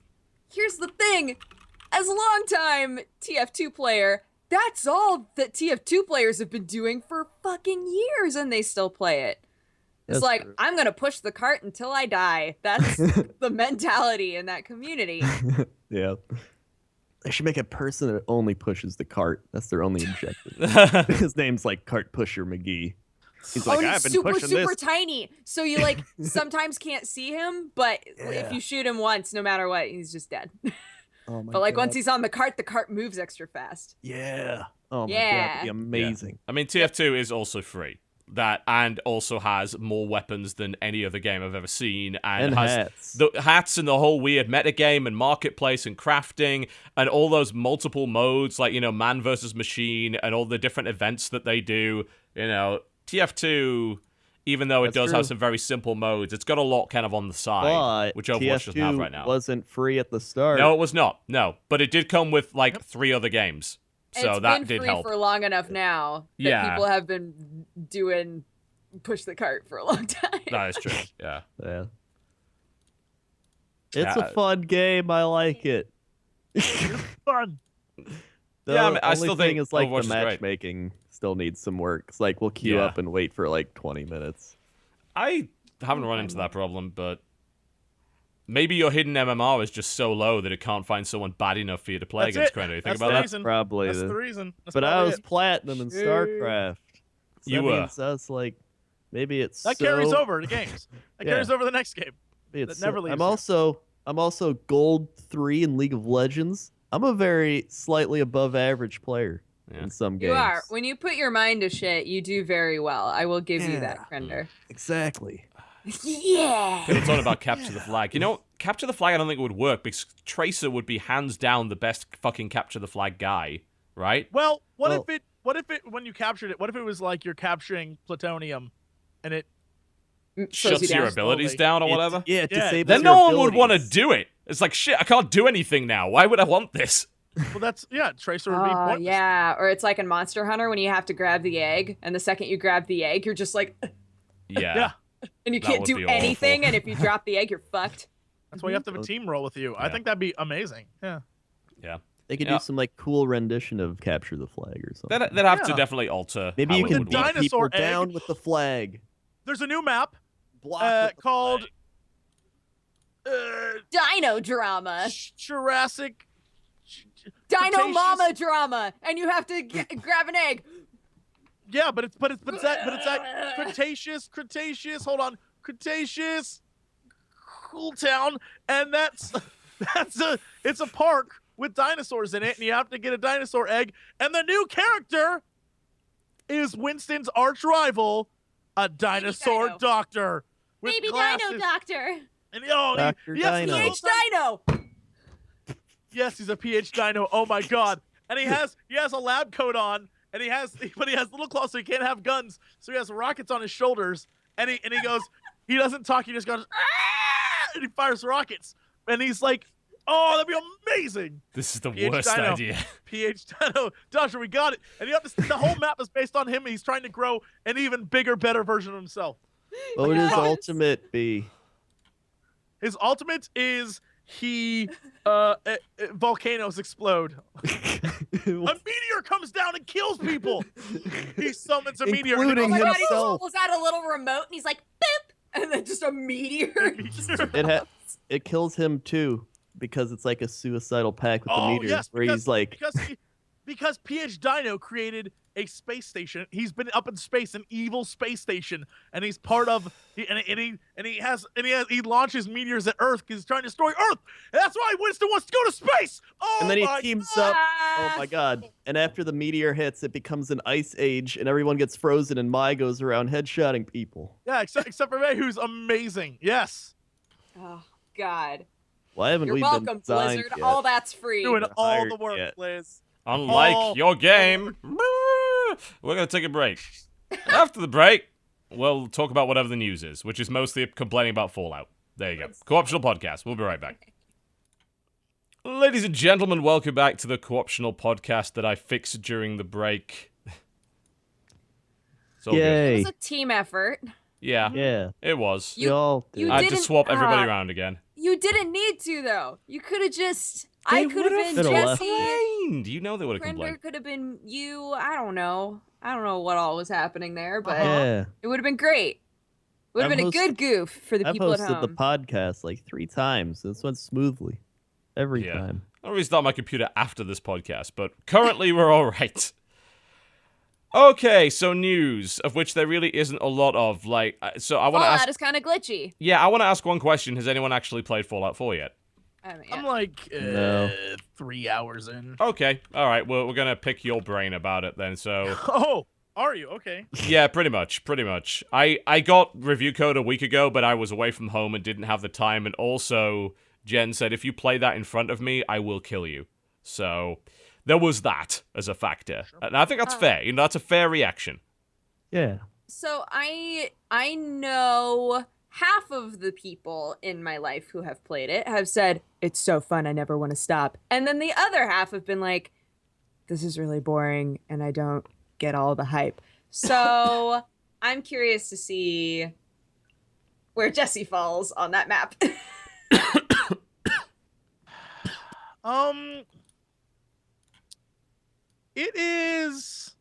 Here's the thing. As a longtime TF2 player, that's all that TF2 players have been doing for fucking years, and they still play it. It's That's like, true. I'm gonna push the cart until I die. That's the mentality in that community. Yeah. They should make a person that only pushes the cart. That's their only objective. His name's like Cart Pusher McGee. He's like, and I've he's been super, pushing super this. tiny. So you like sometimes can't see him, but Yeah. if you shoot him once, no matter what, he's just dead. Oh my But like God. once he's on the cart moves extra fast. Yeah. Oh my God, Yeah. that'd be amazing. I mean, TF2 is also free. That and also has more weapons than any other game I've ever seen, and has hats. the hats and the whole weird metagame and marketplace and crafting and all those multiple modes, like man versus machine and all the different events that they do. TF2, even though it That's does true. have some very simple modes, it's got a lot kind of on the side, But which Overwatch doesn't have right now. wasn't free at the start. No, it was not. No, but it did come with like 3 other games, so It's that been did free help. for long enough now that Yeah. people have been doing push the cart for a long time. That is true. Yeah. Yeah. It's Yeah. a fun game. I like it. fun. The Yeah, I mean, I only still thing think is like Overwatch the is great. matchmaking still needs some work. It's like we'll queue Yeah. up and wait for like 20 minutes. I haven't run into that problem, but maybe your hidden MMR is just so low that it can't find someone bad enough for you to play That's against it. Crendor. You think That's about the that? reason. Probably That's the- the reason. That's But I probably was it. platinum in StarCraft. So You that were. means that's like maybe it's That so, carries over to games. That Yeah. carries over the next game. maybe it's that never so- leaves I'm also gold 3 in League of Legends. I'm a very slightly above average player Yeah. in some games. You are. When you put your mind to shit, you do very well. I will give you that, Crender. Exactly. Yeah. People talking about capture the flag. Capture the flag I don't think it would work because Tracer would be hands down the best fucking capture the flag guy, right? Well, what Well- if it when you captured it? What if it was like you're capturing plutonium, and it Shuts your down abilities slowly. down or whatever. Yeah, it Yeah. disables Then your no one would want to abilities. do it. It's like, shit, I can't do anything now. Why would I want this? well, that's Tracer would be pointless. Yeah, or it's like in Monster Hunter when you have to grab the egg, and the second you grab the egg, you're just like, Yeah. Yeah. and you That can't would do be anything, awful. and if you drop the egg, you're fucked. That's why you have to have a team roll with you. I Yeah. think that'd be amazing. Yeah. Yeah. They could Yeah. do some like cool rendition of capture the flag or something. They'd have to Yeah. definitely alter. Maybe how you it can would beat work. Dinosaur people egg. down with the flag. There's a new map Block with the called flag. Dino drama. Jurassic. Dino Cretaceous- mama drama, and you have to grab an egg. Yeah, but it's that Cretaceous. Hold on, Cretaceous cool town, and it's a park with dinosaurs in it, and you have to get a dinosaur egg. And the new character is Winston's arch rival, a dinosaur doctor with Baby glasses. Dino Doctor. And Dr. Dino. PH Dino. Yes, he's a PH Dino. Oh my god! And he has a lab coat on, and he has little claws, so he can't have guns. So he has rockets on his shoulders, and he goes. He doesn't talk. He just goes, "Ah!" And he fires rockets. And he's like, "Oh, that'd be amazing." This is the PH worst Dino. idea. PH Dino, Doctor, we got it. And the whole map is based on him. He's trying to grow an even bigger, better version of himself. What would his ultimate be? His ultimate is volcanoes explode. A meteor comes down and kills people. He summons a meteor. Including Oh my god, he just himself. pulls out a little remote and he's like, boop! And then just a meteor. It kills him too because it's like a suicidal pact with the meteors, yes, where he's like, because PH Dino created a space station. He's been up in space, an evil space station, and he's part of. He launches meteors at Earth because he's trying to destroy Earth. And that's why Winston wants to go to space. Oh, and then he my teams God. up. Oh my god! And after the meteor hits, it becomes an ice age, and everyone gets frozen, and Mai goes around headshotting people. Yeah, except for May, who's amazing. Yes. Oh god. Why haven't You're we welcome, been signed Blizzard. yet? All that's free. Doing all hired the work, yet. Liz. Unlike your game, we're going to take a break. After the break, we'll talk about whatever the news is, which is mostly complaining about Fallout. There you go. Co-optional podcast. We'll be right back. Ladies and gentlemen, welcome back to the co-optional podcast that I fixed during the break. It's all good. Yay! It was a team effort. Yeah, Yeah, it was. we all did. you I had to didn't- swap everybody around again. You didn't need to though. You could have just. I They could have been would've left. Jesse. Complained. You know they would have complained. Crendor could have been you. I don't know. I don't know what all was happening there, but Yeah, it would have been great. Would have I've been a hosted- good goof for the I've people at hosted home. the podcast like 3 times. This went smoothly every Yeah. time. I'll restart my computer after this podcast, but currently we're all right. Okay, so news, of which there really isn't a lot of. Like, so I want to Fallout ask. is kind of glitchy. Yeah, I want to ask one question. Has anyone actually played Fallout 4 yet? I mean, I'm like No. 3 hours in. Okay, all right. Well, we're gonna pick your brain about it then. So, Oh, are you? Okay. yeah, pretty much. I got review code a week ago, but I was away from home and didn't have the time. And also, Jen said if you play that in front of me, I will kill you. So there was that as a factor, and I think that's fair. You know, that's a fair reaction. Yeah. So I know half of the people in my life who have played it have said it's so fun, I never want to stop, and then the other half have been like, this is really boring, and I don't get all the hype. So I'm curious to see where Jesse falls on that map. It is.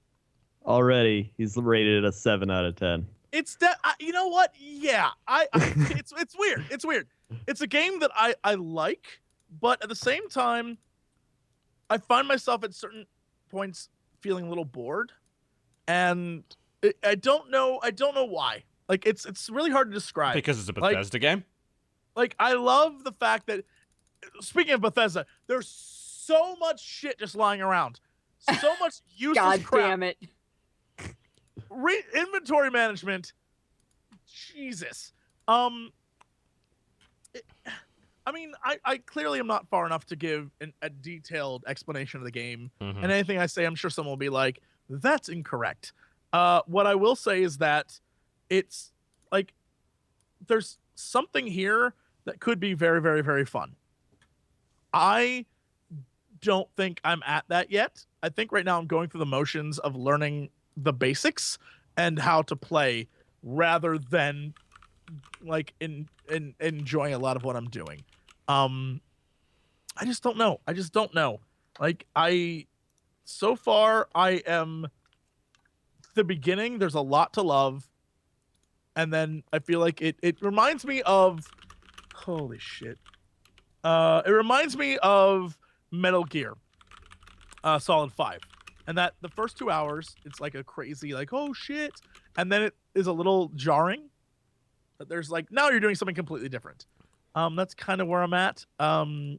Already, he's rated a 7 out of 10. It's that. You know what? Yeah. It's weird. It's weird. It's a game that I like, but at the same time, I find myself at certain points feeling a little bored, and I don't know why. Like it's really hard to describe. Because it's a Bethesda game? Like I love the fact that, speaking of Bethesda, there's so much shit just lying around. So much useless God crap. damn it. Inventory management. Jesus. I mean, I clearly am not far enough to give a detailed explanation of the game. Mhm. And anything I say, I'm sure someone will be like, that's incorrect. What I will say is that it's like there's something here that could be very, very, very fun. I don't think I'm at that yet. I think right now I'm going through the motions of learning the basics and how to play rather than like enjoying a lot of what I'm doing. I just don't know. Like so far I am the beginning. There's a lot to love. And then I feel like it reminds me of, holy shit. It reminds me of Metal Gear Solid 5. And that the first 2 hours, it's like a crazy, like, oh shit. And then it is a little jarring. That there's like now you're doing something completely different. That's kind of where I'm at. There's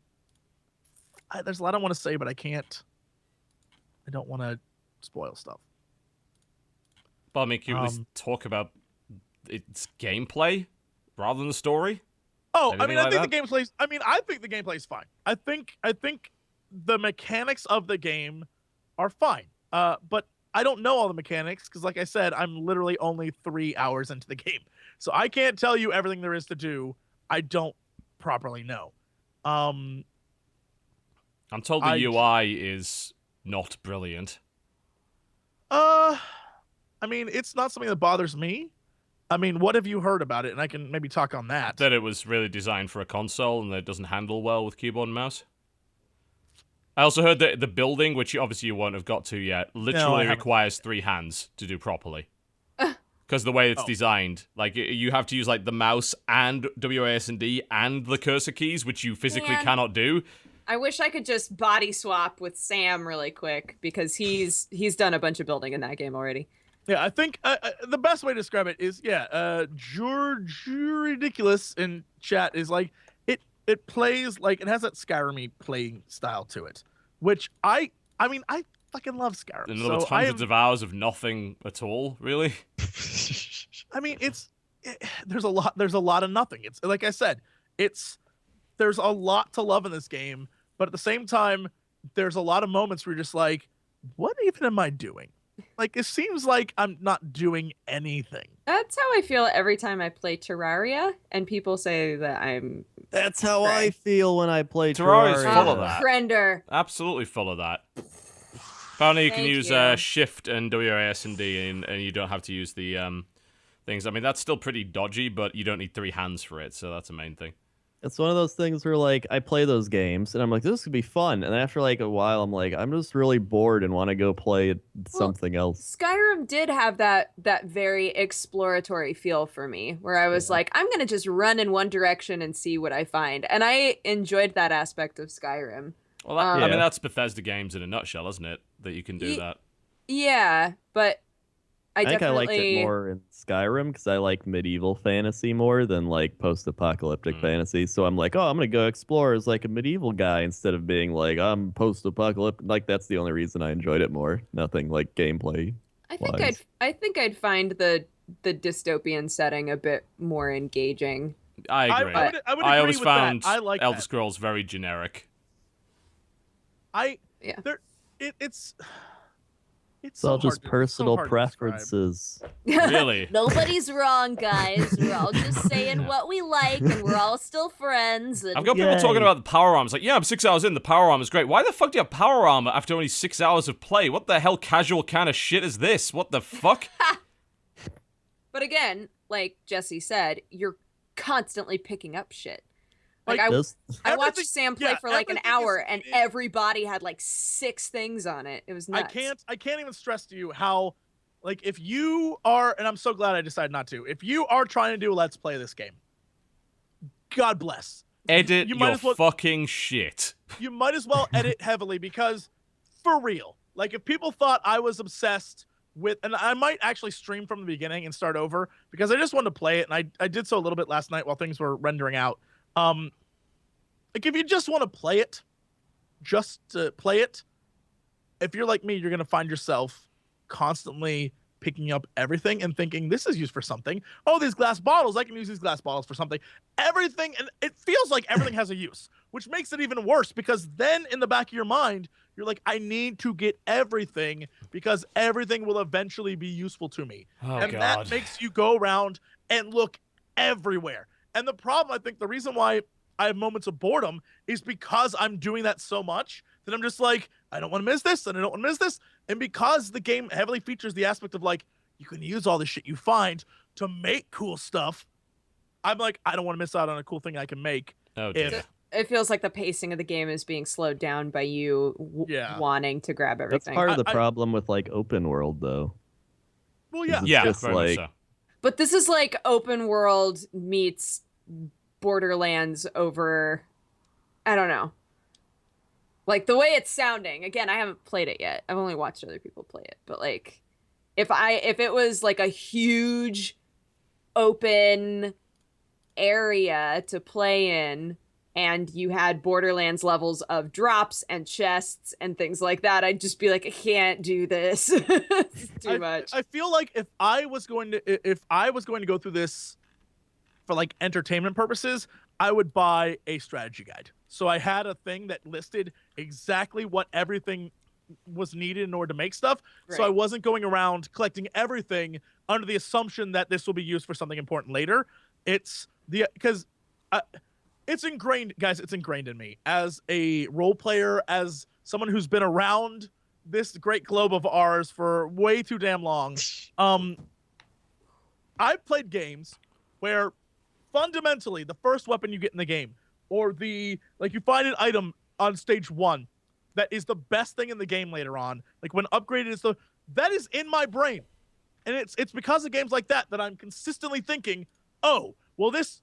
a lot I want to say, but I can't. I don't want to spoil stuff. But I mean, can you at least talk about its gameplay rather than the story? Oh, Anything I like think that? the gameplay's. I think the gameplay's fine. I think the mechanics of the game are fine. But I don't know all the mechanics because, like I said, I'm literally only 3 hours into the game, so I can't tell you everything there is to do. I don't properly know. I'm told the UI is not brilliant. I mean, it's not something that bothers me. I mean, what have you heard about it? And I can maybe talk on that. That it was really designed for a console and that it doesn't handle well with keyboard and mouse. I also heard that the building, which obviously you won't have got to yet, literally requires 3 hands to do properly. Because the way it's designed, like you have to use like the mouse and WASD and the cursor keys, which you physically cannot do. I wish I could just body swap with Sam really quick because he's done a bunch of building in that game already. Yeah, I think the best way to describe it is, George Ridiculous in chat is like, it plays like, it has that Skyrim-y playing style to it, which I fucking love Skyrim. In other words, hundreds of hours of nothing at all, really? I mean, there's a lot of nothing. It's like I said, there's a lot to love in this game, but at the same time, there's a lot of moments where you're just like, what even am I doing? Like, it seems like I'm not doing anything. That's how I feel every time I play Terraria, and people say that I'm... That's how I feel when I play Terraria's Terraria. full of that. WoWCrendor. Absolutely full of that. Apparently you can Thank use you. Shift and WASD and you don't have to use the things. I mean, that's still pretty dodgy, but you don't need 3 hands for it, so that's the main thing. It's one of those things where, like, I play those games, and I'm like, this could be fun. And after, like, a while, I'm like, I'm just really bored and want to go play something else. Skyrim did have that very exploratory feel for me, where I was like, I'm going to just run in one direction and see what I find. And I enjoyed that aspect of Skyrim. Well, I mean, that's Bethesda games in a nutshell, isn't it? That you can do that. Yeah, but I think I liked definitely... it more in Skyrim because I like medieval fantasy more than like post-apocalyptic fantasy. So I'm like, oh, I'm gonna go explore as like a medieval guy instead of being like I'm post-apocalyptic. Like that's the only reason I enjoyed it more. Nothing like gameplay. I think I'd find the dystopian setting a bit more engaging. I agree. I would agree always with found that. I like Elder that. Scrolls very generic. It's all just personal preferences. Really? Nobody's wrong, guys. We're all just saying what we like, and we're all still friends. And I've got people talking about the power armor. It's like, yeah, I'm 6 hours in. The power armor is great. Why the fuck do you have power armor after only 6 hours of play? What the hell casual kind of shit is this? What the fuck? But again, like Jesse said, you're constantly picking up shit. Like I watched Sam play for like an hour, and every body had like 6 things on it. It was nuts. I can't even stress to you how, like, if you are, and I'm so glad I decided not to. If you are trying to do a Let's Play this game, God bless. Edit your fucking shit. You might as well edit heavily because, for real, like if people thought I was obsessed with, and I might actually stream from the beginning and start over because I just wanted to play it, and I did so a little bit last night while things were rendering out. Like if you just want to play it, just to play it, if you're like me, you're going to find yourself constantly picking up everything and thinking, this is used for something. Oh, these glass bottles, I can use these glass bottles for something. Everything, and it feels like everything has a use, which makes it even worse because then in the back of your mind, you're like, I need to get everything because everything will eventually be useful to me. And that makes you go around and look everywhere. And the problem, I think, the reason why I have moments of boredom is because I'm doing that so much that I'm just like, I don't want to miss this, and I don't want to miss this. And because the game heavily features the aspect of, like, you can use all the shit you find to make cool stuff, I'm like, I don't want to miss out on a cool thing I can make. Oh, dear. It feels like the pacing of the game is being slowed down by you wanting to grab everything. That's part of the problem with, like, open world, though. Well, yeah. Yeah, just very like... much so. But this is like open world meets Borderlands over, I don't know. Like the way it's sounding, again, I haven't played it yet. I've only watched other people play it. But like if it was like a huge open area to play in and you had Borderlands levels of drops and chests and things like that, I'd just be like, I can't do this. It's too much. I feel like if I was going to go through this for like entertainment purposes, I would buy a strategy guide. So I had a thing that listed exactly what everything was needed in order to make stuff. Right. So I wasn't going around collecting everything under the assumption that this will be used for something important later. It's ingrained, guys. It's ingrained in me as a role player, as someone who's been around this great globe of ours for way too damn long. I've played games where fundamentally the first weapon you get in the game, or you find an item on stage 1 that is the best thing in the game later on, like when upgraded that is in my brain. And it's because of games like that I'm consistently thinking, oh, well, this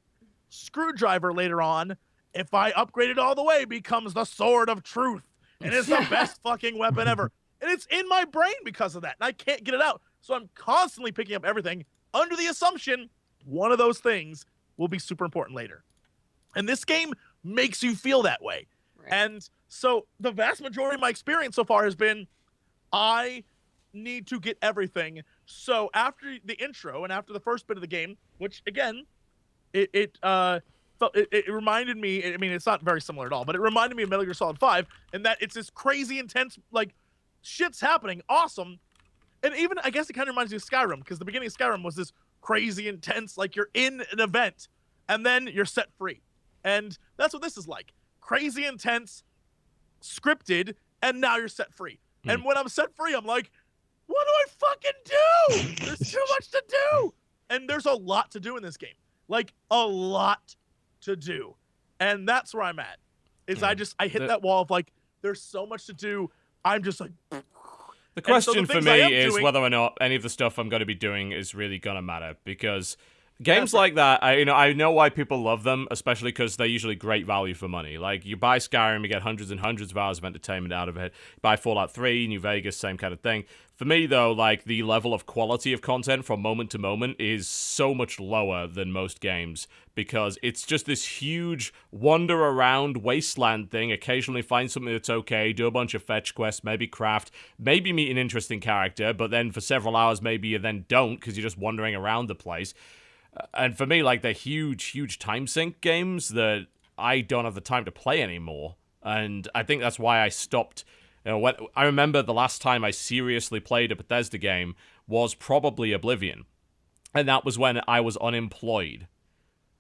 screwdriver later on, if I upgrade it all the way, becomes the sword of truth. And it's the best fucking weapon ever. And it's in my brain because of that. And I can't get it out. So I'm constantly picking up everything under the assumption one of those things will be super important later. And this game makes you feel that way. Right. And so the vast majority of my experience so far has been, I need to get everything. So after the intro and after the first bit of the game, which again, it reminded me, I mean, it's not very similar at all, but it reminded me of Metal Gear Solid 5, and that it's this crazy intense, like, shit's happening, awesome. And even, I guess it kind of reminds me of Skyrim, because the beginning of Skyrim was this crazy intense, like, you're in an event, and then you're set free. And that's what this is like. Crazy intense, scripted, and now you're set free. And when I'm set free, I'm like, what do I fucking do? There's too much to do. And there's a lot to do in this game. Like, a lot to do. And that's where I'm at. I hit that wall of like, there's so much to do. I'm just like... The question for me is whether or not any of the stuff I'm going to be doing is really going to matter. Because games like that, I know why people love them, especially because they're usually great value for money. Like, you buy Skyrim, you get hundreds and hundreds of hours of entertainment out of it. You buy Fallout 3, New Vegas, same kind of thing. For me, though, like, the level of quality of content from moment to moment is so much lower than most games, because it's just this huge wander around wasteland thing, occasionally find something that's okay, do a bunch of fetch quests, maybe craft, maybe meet an interesting character, but then for several hours maybe you then don't, because you're just wandering around the place. And for me, like, they're huge time sink games that I don't have the time to play anymore. And I think that's why I stopped. I remember the last time I seriously played a Bethesda game was probably Oblivion. And that was when I was unemployed.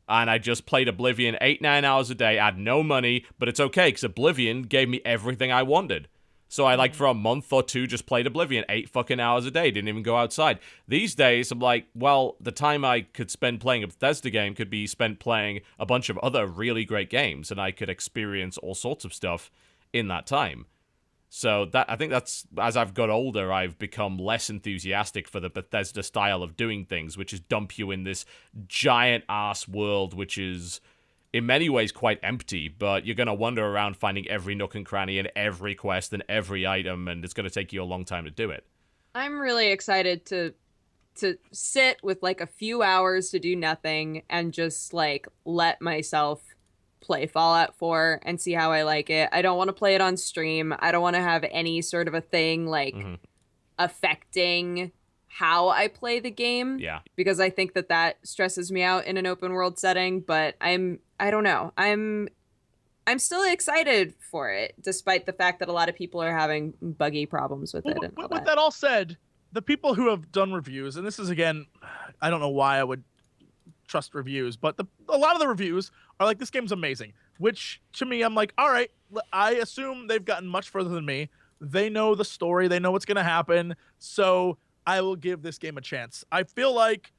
And I just played Oblivion 8-9 hours a day. I had no money, but it's okay, because Oblivion gave me everything I wanted. So I, like, for a month or two, just played Oblivion 8 fucking hours a day. Didn't even go outside. These days, I'm like, well, the time I could spend playing a Bethesda game could be spent playing a bunch of other really great games, and I could experience all sorts of stuff in that time. So I think that's, as I've got older, I've become less enthusiastic for the Bethesda style of doing things, which is dump you in this giant-ass world, which is in many ways quite empty, but you're going to wander around finding every nook and cranny and every quest and every item, and it's going to take you a long time to do it. I'm really excited to sit with like a few hours to do nothing and just like let myself play Fallout 4 and see how I like it. I don't want to play it on stream. I don't want to have any sort of a thing like affecting how I play the game. Yeah. Because I think that stresses me out in an open world setting, but I don't know. I'm still excited for it, despite the fact that a lot of people are having buggy problems with it. And all with that all said, the people who have done reviews, and this is, again, I don't know why I would trust reviews, but a lot of the reviews are like, this game's amazing, which to me, I'm like, all right, I assume they've gotten much further than me. They know the story. They know what's going to happen. So I will give this game a chance. I feel like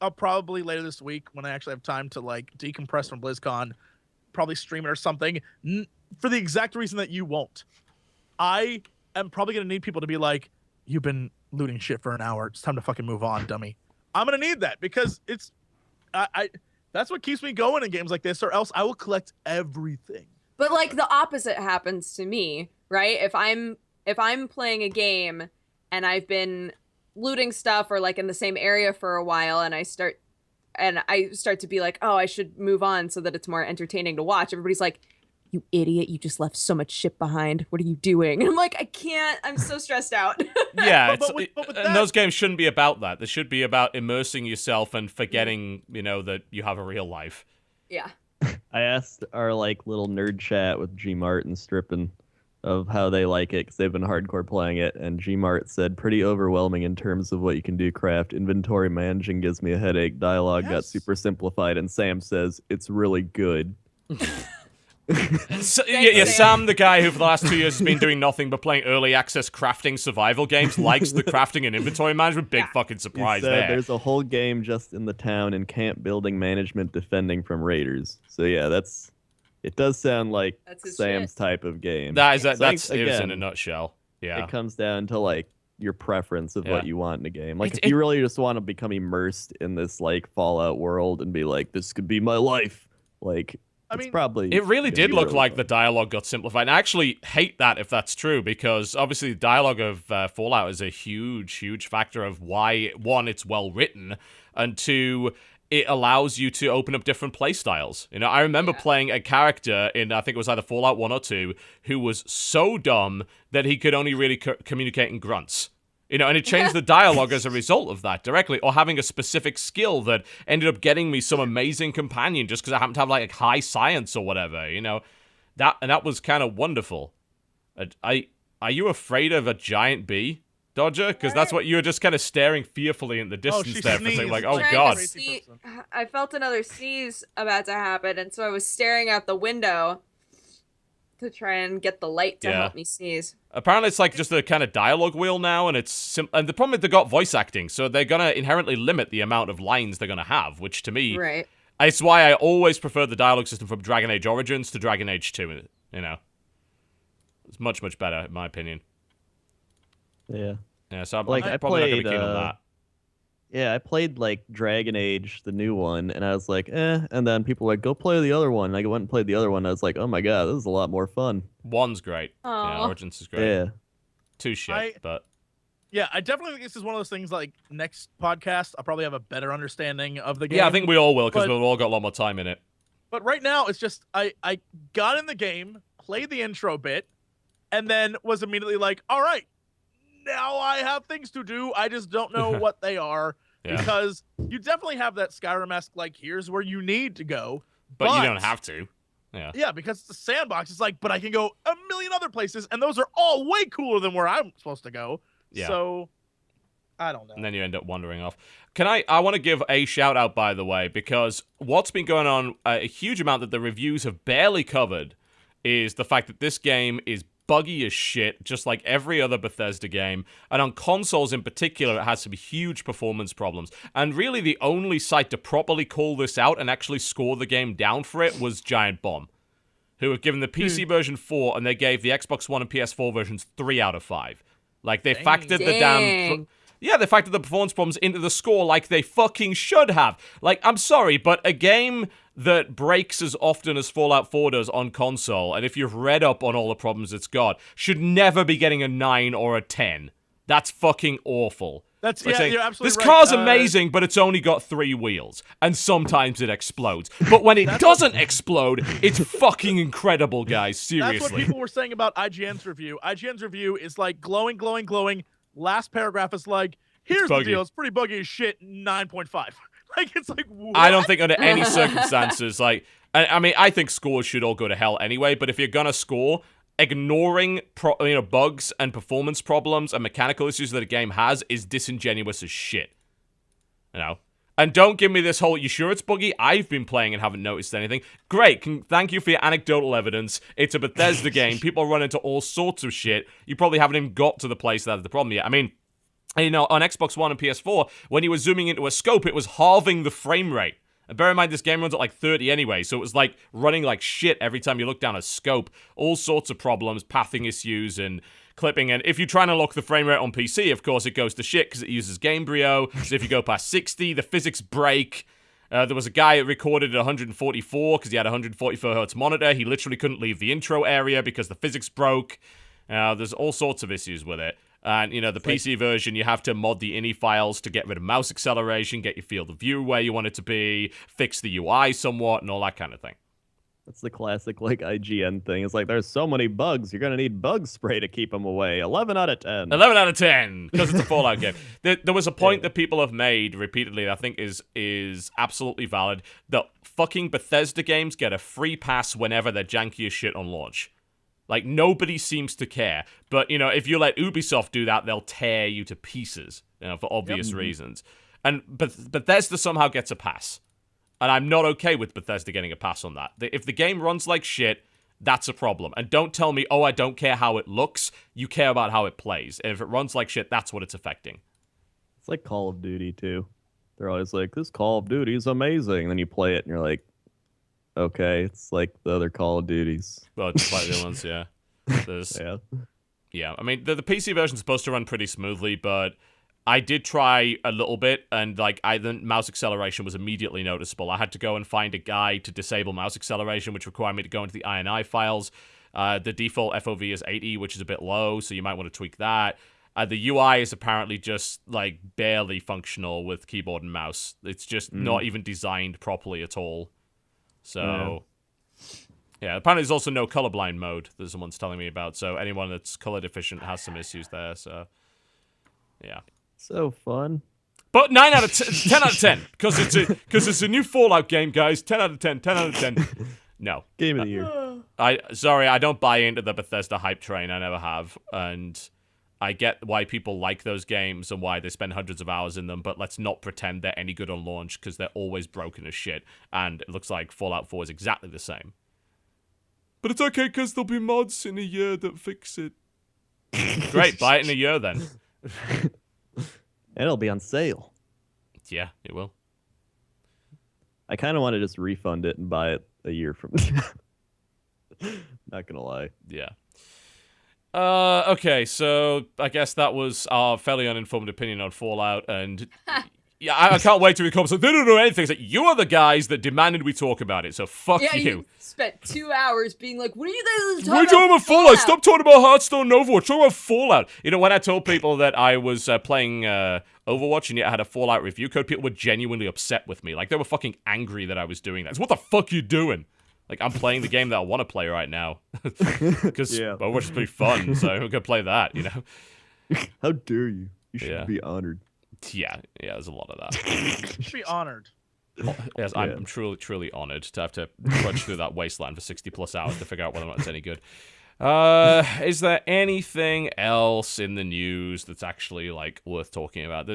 I'll probably later this week, when I actually have time to like decompress from BlizzCon, probably stream it or something, for the exact reason that you won't. I am probably going to need people to be like, you've been looting shit for an hour. It's time to fucking move on, dummy. I'm going to need that, because it's, that's what keeps me going in games like this, or else I will collect everything. But like the opposite happens to me, right? If I'm playing a game and I've been looting stuff or like in the same area for a while, and I start I start to be like, oh, I should move on so that it's more entertaining to watch. Everybody's like, you idiot, you just left so much shit behind. What are you doing? And I'm like, I can't. I'm so stressed out. Yeah, but with and those games shouldn't be about that. They should be about immersing yourself and forgetting, that you have a real life. Yeah. I asked our little nerd chat with Gmart and Strippin of how they like it because they've been hardcore playing it, and Gmart said pretty overwhelming in terms of what you can do. Craft inventory managing gives me a headache. Dialogue got super simplified, and Sam says it's really good. Sam, the guy who for the last 2 years has been doing nothing but playing early access crafting survival games, likes the crafting and inventory management. Big fucking surprise there. There's a whole game just in the town and camp building management defending from raiders. So yeah, it does sound like Sam's type of game. That's it in a nutshell. Yeah, it comes down to your preference of what you want in a game. If you really just want to become immersed in this Fallout world and be like, this could be my life, it really did look like the dialogue got simplified. And I actually hate that if that's true, because obviously the dialogue of Fallout is a huge, huge factor of why, one, it's well written, and two, it allows you to open up different play styles. I remember playing a character in, I think it was either Fallout 1 or 2, who was so dumb that he could only really communicate in grunts. And it changed the dialogue as a result of that directly, or having a specific skill that ended up getting me some amazing companion just because I happened to have high science or whatever, that was kind of wonderful. Are you afraid of a giant bee, Dodger? Because that's what you were just kind of staring fearfully in the distance there, for thinking oh god. I felt another sneeze about to happen, and so I was staring out the window to try and get the light to help me sneeze. Apparently it's just a kind of dialogue wheel now, and and the problem is they got voice acting, so they're gonna inherently limit the amount of lines they're gonna have, which to me, it's why I always prefer the dialogue system from Dragon Age Origins to Dragon Age 2. It's much, much better in my opinion. Yeah. Yeah. So I'm probably not gonna be keen on that. Yeah, I played Dragon Age, the new one, and I was like, and then people were like, go play the other one. And I went and played the other one, and I was like, oh my god, this is a lot more fun. One's great. Yeah, Origins is great. Yeah. Two shit, but... Yeah, I definitely think this is one of those things, next podcast, I'll probably have a better understanding of the game. Yeah, I think we all will, because we've all got a lot more time in it. But right now, it's just, I got in the game, played the intro bit, and then was immediately like, all right, now I have things to do. I just don't know what they are. Yeah. Because you definitely have that Skyrim-esque, here's where you need to go. But you don't have to. Yeah. Yeah, because it's a sandbox. It's but I can go a million other places, and those are all way cooler than where I'm supposed to go. Yeah. So, I don't know. And then you end up wandering off. I want to give a shout-out, by the way, because what's been going on, a huge amount that the reviews have barely covered, is the fact that this game is buggy as shit, just like every other Bethesda game, and on consoles in particular, it has some huge performance problems. And really, the only site to properly call this out and actually score the game down for it was Giant Bomb, who have given the PC version 4, and they gave the Xbox One and PS4 versions 3 out of 5. They factored the damn... Yeah, they factored the performance problems into the score like they fucking should have. I'm sorry, but a game that breaks as often as Fallout 4 does on console, and if you've read up on all the problems it's got, should never be getting a 9 or a 10. That's fucking awful. You're absolutely right. This car's amazing, but it's only got 3 wheels, and sometimes it explodes. But when it doesn't explode, it's fucking incredible, guys. Seriously. That's what people were saying about IGN's review. IGN's review is glowing, glowing, glowing. Last paragraph is here's the deal. It's pretty buggy as shit. 9.5. It's what? I don't think under any circumstances, I think scores should all go to hell anyway, but if you're gonna score, ignoring bugs and performance problems and mechanical issues that a game has is disingenuous as shit. And don't give me this whole, you sure it's buggy? I've been playing and haven't noticed anything. Great, thank you for your anecdotal evidence. It's a Bethesda game. People run into all sorts of shit. You probably haven't even got to the place that's the problem yet. On Xbox One and PS4, when you were zooming into a scope, it was halving the frame rate. And bear in mind, this game runs at 30 anyway, so it was running like shit every time you look down a scope. All sorts of problems, pathing issues, and clipping. And if you try and unlock the frame rate on PC, of course, it goes to shit because it uses Gamebryo. So if you go past 60, the physics break. There was a guy who recorded at 144 because he had a 144 hertz monitor. He literally couldn't leave the intro area because the physics broke. There's all sorts of issues with it. And, the PC version, you have to mod the ini files to get rid of mouse acceleration, get your field of view where you want it to be, fix the UI somewhat, and all that kind of thing. That's the classic, IGN thing. It's like, there's so many bugs, you're going to need bug spray to keep them away. 11 out of 10. 11 out of 10, because it's a Fallout game. There was a point that people have made repeatedly that I think is absolutely valid, that fucking Bethesda games get a free pass whenever they're janky as shit on launch. Like, nobody seems to care. But, if you let Ubisoft do that, they'll tear you to pieces, for obvious reasons. And Bethesda somehow gets a pass. And I'm not okay with Bethesda getting a pass on that. If the game runs like shit, that's a problem. And don't tell me, I don't care how it looks. You care about how it plays. And if it runs like shit, that's what it's affecting. It's like Call of Duty, too. They're always like, this Call of Duty is amazing. And then you play it, and you're like, okay, it's like the other Call of Duties. Well, it's like the other ones, yeah. Yeah, I mean, the PC version's supposed to run pretty smoothly, but I did try a little bit, and the mouse acceleration was immediately noticeable. I had to go and find a guide to disable mouse acceleration, which required me to go into the INI files. The default FOV is 80, which is a bit low, so you might want to tweak that. The UI is apparently just, barely functional with keyboard and mouse. It's just not even designed properly at all. So, yeah, apparently there's also no colorblind mode that someone's telling me about, so anyone that's color deficient has some issues there, so, yeah. So fun. But 9 out of 10 out of 10, because it's a new Fallout game, guys. 10 out of 10, 10 out of 10. No. Game of the year. Sorry, I don't buy into the Bethesda hype train, I never have, and I get why people like those games and why they spend hundreds of hours in them, but let's not pretend they're any good on launch, because they're always broken as shit, and it looks like Fallout 4 is exactly the same. But it's okay, because there'll be mods in a year that fix it. Great, buy it in a year, then. And it'll be on sale. Yeah, it will. I kind of want to just refund it and buy it a year from now. Not gonna lie. Yeah. Okay, so I guess that was our fairly uninformed opinion on Fallout, and yeah, I can't wait to become. So they don't know anything. It's like, you are the guys that demanded we talk about it, so fuck you. You spent 2 hours being like, what are you guys talking about? We're talking about Fallout. Stop talking about Hearthstone and Overwatch. Talk about Fallout. When I told people that I was playing Overwatch and yet I had a Fallout review code, people were genuinely upset with me. Like, they were fucking angry that I was doing that. It's, what the fuck are you doing? Like, I'm playing the game that I want to play right now. Because Overwatch is pretty fun, so I'm going to play that, How dare you? You should be honored. Yeah, there's a lot of that. You should be honored. Yes, I'm truly, truly honored to have to trudge through that wasteland for 60+ hours to figure out whether or not it's any good. Is there anything else in the news that's actually, worth talking about?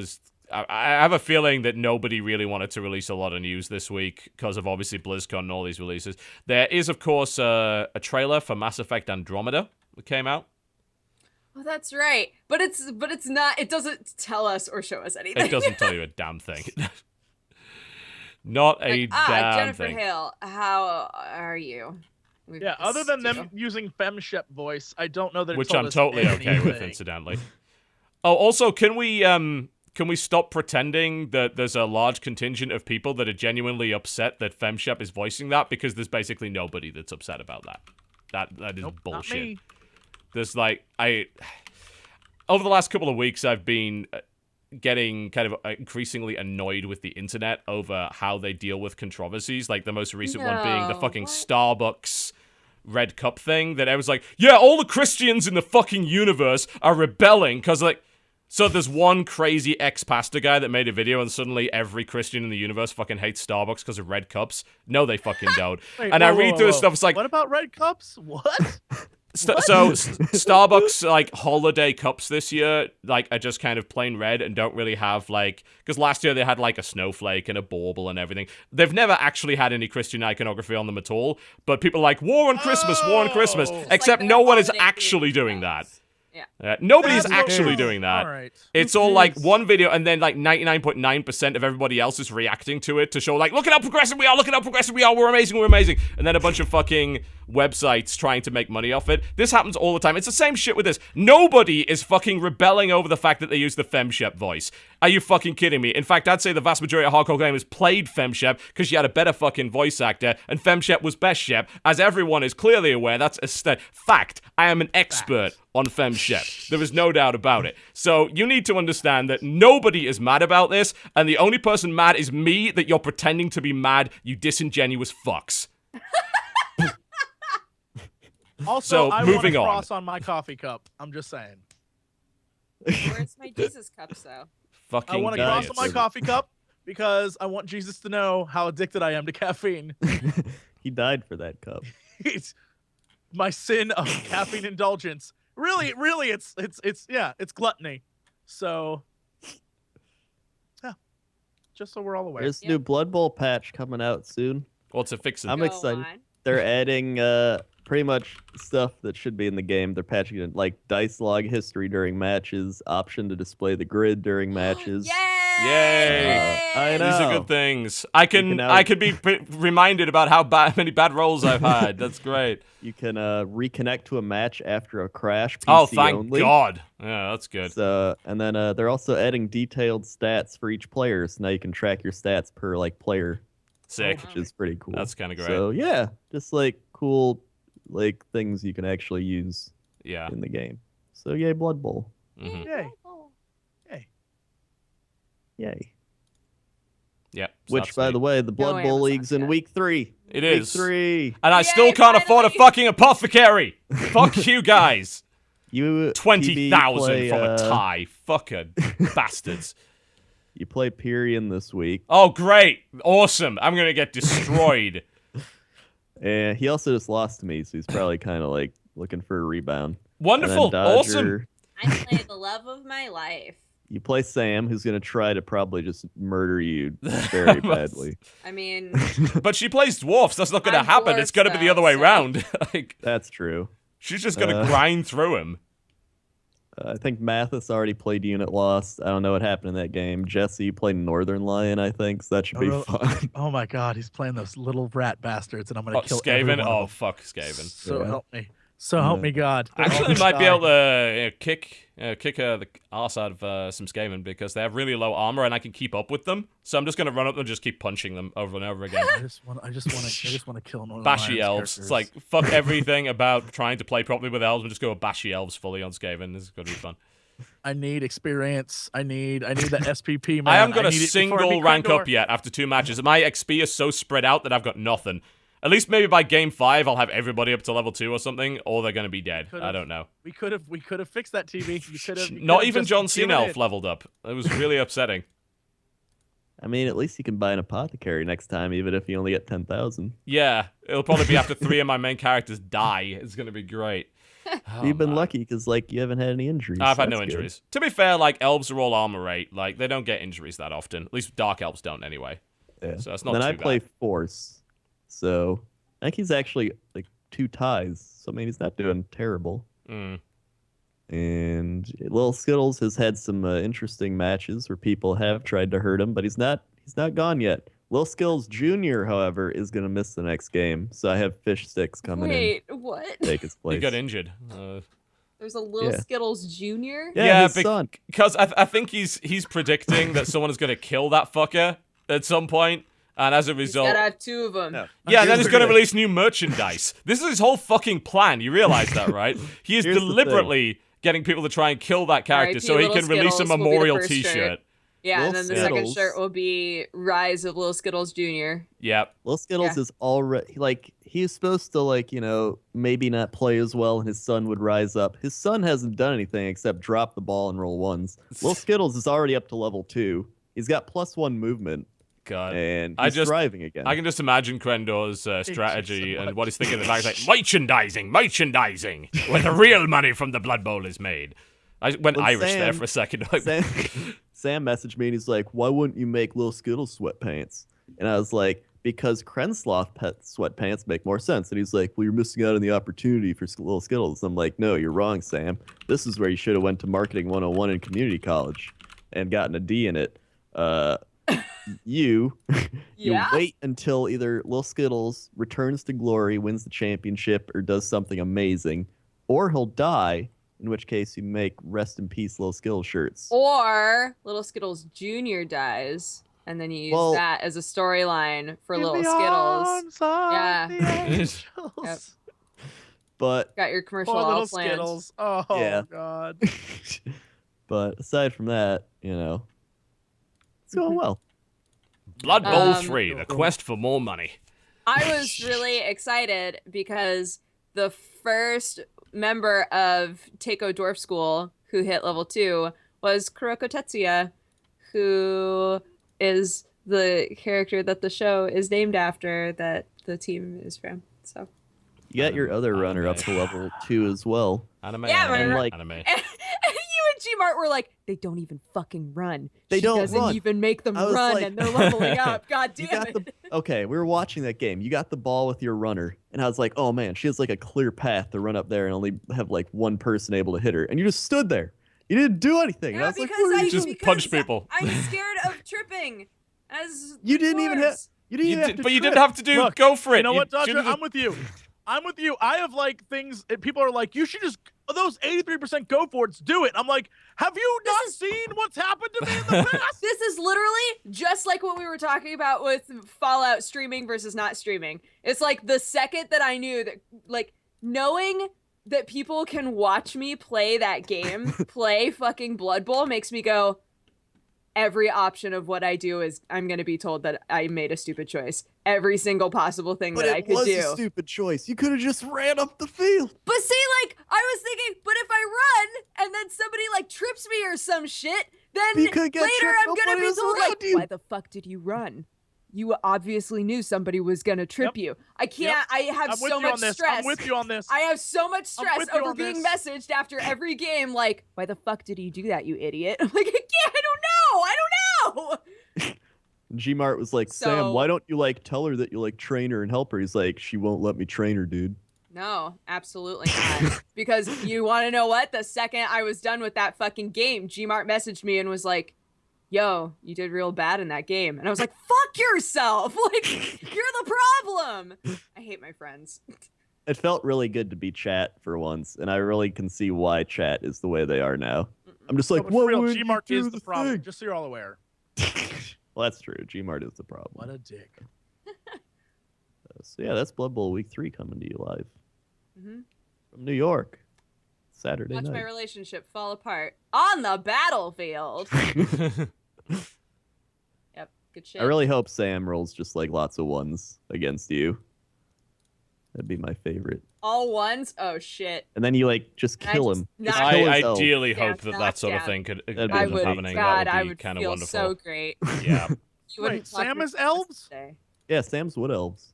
I have a feeling that nobody really wanted to release a lot of news this week because of obviously BlizzCon and all these releases. There is, of course, a trailer for Mass Effect Andromeda that came out. Oh, that's right. But it's not. It doesn't tell us or show us anything. It doesn't tell you a damn thing. Not a damn Jennifer thing. Hale, how are you? Other than them using FemShep voice, I don't know that. Which I'm totally okay with, incidentally. Oh, also, can we stop pretending that there's a large contingent of people that are genuinely upset that FemShep is voicing that? Because there's basically nobody that's upset about that. That is bullshit. Not me. There's over the last couple of weeks, I've been getting kind of increasingly annoyed with the internet over how they deal with controversies. Like the most recent one being the fucking Starbucks red cup thing that I was like, yeah, all the Christians in the fucking universe are rebelling because so there's one crazy ex-pastor guy that made a video and suddenly every Christian in the universe fucking hates Starbucks because of red cups. No, they fucking don't. Wait, and I read through this stuff, it's like, what about red cups? What? So Starbucks holiday cups this year are just kind of plain red and don't really have because last year they had a snowflake and a bauble and everything. They've never actually had any Christian iconography on them at all, but people are like, war on Christmas, except no one is actually doing that. Yeah. Nobody's actually doing that. All right. It's all one video, and then 99.9% of everybody else is reacting to it to show look at how progressive we are, we're amazing, and then a bunch of fucking websites trying to make money off it. This happens all the time. It's the same shit with this. Nobody is fucking rebelling over the fact that they use the FemShep voice. Are you fucking kidding me? In fact, I'd say the vast majority of hardcore gamers played FemShep because she had a better fucking voice actor, and FemShep was best Shep. As everyone is clearly aware, that's a fact. I am an expert on FemShep. There is no doubt about it. So you need to understand that nobody is mad about this, and the only person mad is me that you're pretending to be mad, you disingenuous fucks. Also, So, I moving want on. a cross on my coffee cup. I'm just saying. Where's my Jesus cups, though? Fucking I want a idiots. cross on my coffee cup because I want Jesus to know how addicted I am to caffeine. He died for that cup. It's my sin of caffeine indulgence. Really, it's gluttony. So, yeah, just so we're all aware. There's a new Blood Bowl patch coming out soon. What's it fixing? I'm Go excited. on. They're adding pretty much stuff that should be in the game. They're patching it like dice log history during matches, option to display the grid during matches. Yay! I know. These are good things. I can now- be reminded about how many bad rolls I've had. That's great. You can reconnect to a match after a crash. PC Oh, thank only. God. Yeah, that's good. So, and then they're also adding detailed stats for each player. So now you can track your stats per like player, Sick. which is pretty cool. That's kind of great. So yeah, just like cool like things you can actually use Yeah. in the game. So yay, Blood Bowl. Mm-hmm. Yay. Yay. Yep. so Which, that's by neat. the way, the Blood No Bowl Amazon League's in yet. week 3. It Week is. 3. And I still Yay, can't afford a finally. fucking apothecary. Fuck you guys. You 20,000 play, from a tie. Fucking bastards. You play Pyrian this week. Oh, great. Awesome. I'm going to get destroyed. And he also just lost to me, so he's probably kind of like looking for a rebound. Wonderful. And then Dodger, Awesome. I play the love of my life. You play Sam, who's going to try to probably just murder you very badly. I mean, But she plays dwarfs. That's not going to I'm happen. dwarf, It's going to be the other though, way so- around. Like, That's true. she's just going to grind through him. I think Mathis already played Unit Lost. I don't know what happened in that game. Jesse played Northern Lion, I think, so that should be Oh, fun. Oh my God, he's playing those little rat bastards, and I'm gonna Oh, kill Skaven? every one of Oh, them. fuck Skaven. So Yeah. help me. So help me God. They'll all Actually, just might be die. able to kick the arse out of some Skaven because they have really low armor and I can keep up with them. So I'm just gonna run up and just keep punching them over and over again. I just want to kill Northern Bashy Lions elves. It's characters. like fuck everything about trying to play properly with elves and just go with bashy elves fully on Skaven. This is gonna be fun. I need experience. I need that SPP, man. I haven't got a need it before I single beat rank Crendor. up yet after 2 matches. My XP is so spread out that I've got nothing. At least maybe by game 5 I'll have everybody up to level 2 or something, or they're gonna be dead. I don't know. We could have fixed that TV. You could have. Not even John Cena elf leveled up. It was really upsetting. I mean, at least you can buy an apothecary next time, even if you only get 10,000. Yeah, it'll probably be after 3 of my main characters die. It's gonna be great. Oh, You've been man. lucky because, like, you haven't had any injuries. I've had no That's good. injuries. To be fair, like elves are all armor rate. Like they don't get injuries that often. At least dark elves don't anyway. Yeah. So that's not Then too I play bad. Force, so I think he's actually like 2 ties. So I mean, he's not doing terrible. Mm. And Lil Skittles has had some interesting matches where people have tried to hurt him, but he's not gone yet. Lil Skittles Jr., however, is gonna miss the next game. So I have Fish Sticks coming wait, what? in to take his place. He got injured. There's a little Yeah. Skittles Jr. Yeah, his son. Because I think he's predicting that someone is going to kill that fucker at some point, and as a He's result, gotta have 2 of them. yeah, and then he's going to release new merchandise. This is his whole fucking plan. You realize that, right? He is Here's the thing. deliberately getting people to try and kill that character R.I.P. so he Little can release a Skittles will be the memorial first T-shirt. shirt. Yeah, Lil and then the second Skittles. shirt will be Rise of Little Skittles Jr. Yep. Lil Skittles Yeah. is already like he's supposed to like maybe not play as well, and his son would rise up. His son hasn't done anything except drop the ball and roll ones. Lil Skittles is already up to level 2. He's got +1 movement, God. and I he's just- driving again. I can just imagine Crendor's strategy so and much. what he's thinking in the back. He's like, merchandising, where the real money from the Blood Bowl is made. I went When Irish there Sam- for a second. Like, Sam messaged me and he's like, "Why wouldn't you make Lil Skittles sweatpants?" And I was like, "Because Krensloth pet sweatpants make more sense." And he's like, "Well, you're missing out on the opportunity for Lil Skittles." I'm like, "No, you're wrong, Sam. This is where you should have went to Marketing 101 in community college and gotten a D in it. You Yeah? wait until either Lil Skittles returns to glory, wins the championship, or does something amazing, or he'll die, in which case you make Rest in Peace Lil Skittles shirts." Or Little Skittles Jr. dies, and then you use Well- that as a storyline for In Little the Skittles. arms of Yeah. the angels. Yep. But Got your commercial Poor all little planned. Skittles. Oh Yeah. God. but aside from that, it's going well. Blood Bowl Um, 3, the quest for more money. I was really excited because the first member of Teiko Dwarf School who hit level 2 was Kuroko Tetsuya, who is the character that the show is named after, that the team is from. So You got your other runner up to level 2 as well. Anime, Yeah, anime, but- anime. and you and G-Mart were like, they don't even fucking run. They She don't doesn't run. even make them I was run, like- and they're leveling up. God You damn got it. Okay, we were watching that game. You got the ball with your runner, and I was like, oh man, she has like a clear path to run up there and only have like one person able to hit her. And you just stood there. You didn't do anything. And I Yeah, was like, because what are you just doing? punch people. I'm scared of tripping. As You the didn't even have. dwarves. You didn't even have to But you trip. didn't have to do. Look, go for it. You know what, Dodger? should've I'm with you. I'm with you. I have like things. People are like, you should just those 83% go for it. Do it. I'm like, have you not seen what's happened to me in the past? This is literally just like what we were talking about with Fallout streaming versus not streaming. It's like the second that I knew that, like, knowing that people can watch me play that game, play fucking Blood Bowl, makes me go, every option of what I do is I'm going to be told that I made a stupid choice. Every single possible thing But that I it could was do. a stupid choice. You could have just ran up the field. But see, like, I was thinking, but if I run and then somebody, like, trips me or some shit, then You could get later tripped, I'm gonna nobody be was told, around like, you. why the fuck did you run? You obviously knew somebody was gonna trip you. I can't, Yep. I have I'm with so you much on this. stress. I'm with you on this. I have so much I'm stress with you over on being this. messaged after every game, like, why the fuck did you do that, you idiot? I'm like, I don't know. G-Mart was like, So- Sam, why don't you like tell her that you like train her and help her? He's like, she won't let me train her, dude. No, absolutely not. Because you want to know what? The second I was done with that fucking game, Gmart messaged me and was like, yo, you did real bad in that game. And I was like, fuck yourself. Like, you're the problem. I hate my friends. It felt really good to be chat for once, and I really can see why chat is the way they are now. I'm just No, like, but what for real, would you Gmart do is the problem. thing? Just so you're all aware. Well, that's true. Gmart is the problem. What a dick. So yeah, that's Blood Bowl Week 3 coming to you live Mhm. from New York. Saturday Watch my night. relationship fall apart on the battlefield. Yep, good shit. I really hope Sam rolls just like lots of ones against you. That'd be my favorite. All ones? Oh, shit. And then you like just And I kill just him. knock Just I kill his elf. ideally Yeah, hope that knock that sort of down. thing could That'd end be I up would, happening. God, That I would be would kind of feel wonderful. so great. Yeah. You wouldn't Wait, talk Sam your is elves? today. Yeah, Sam's wood elves.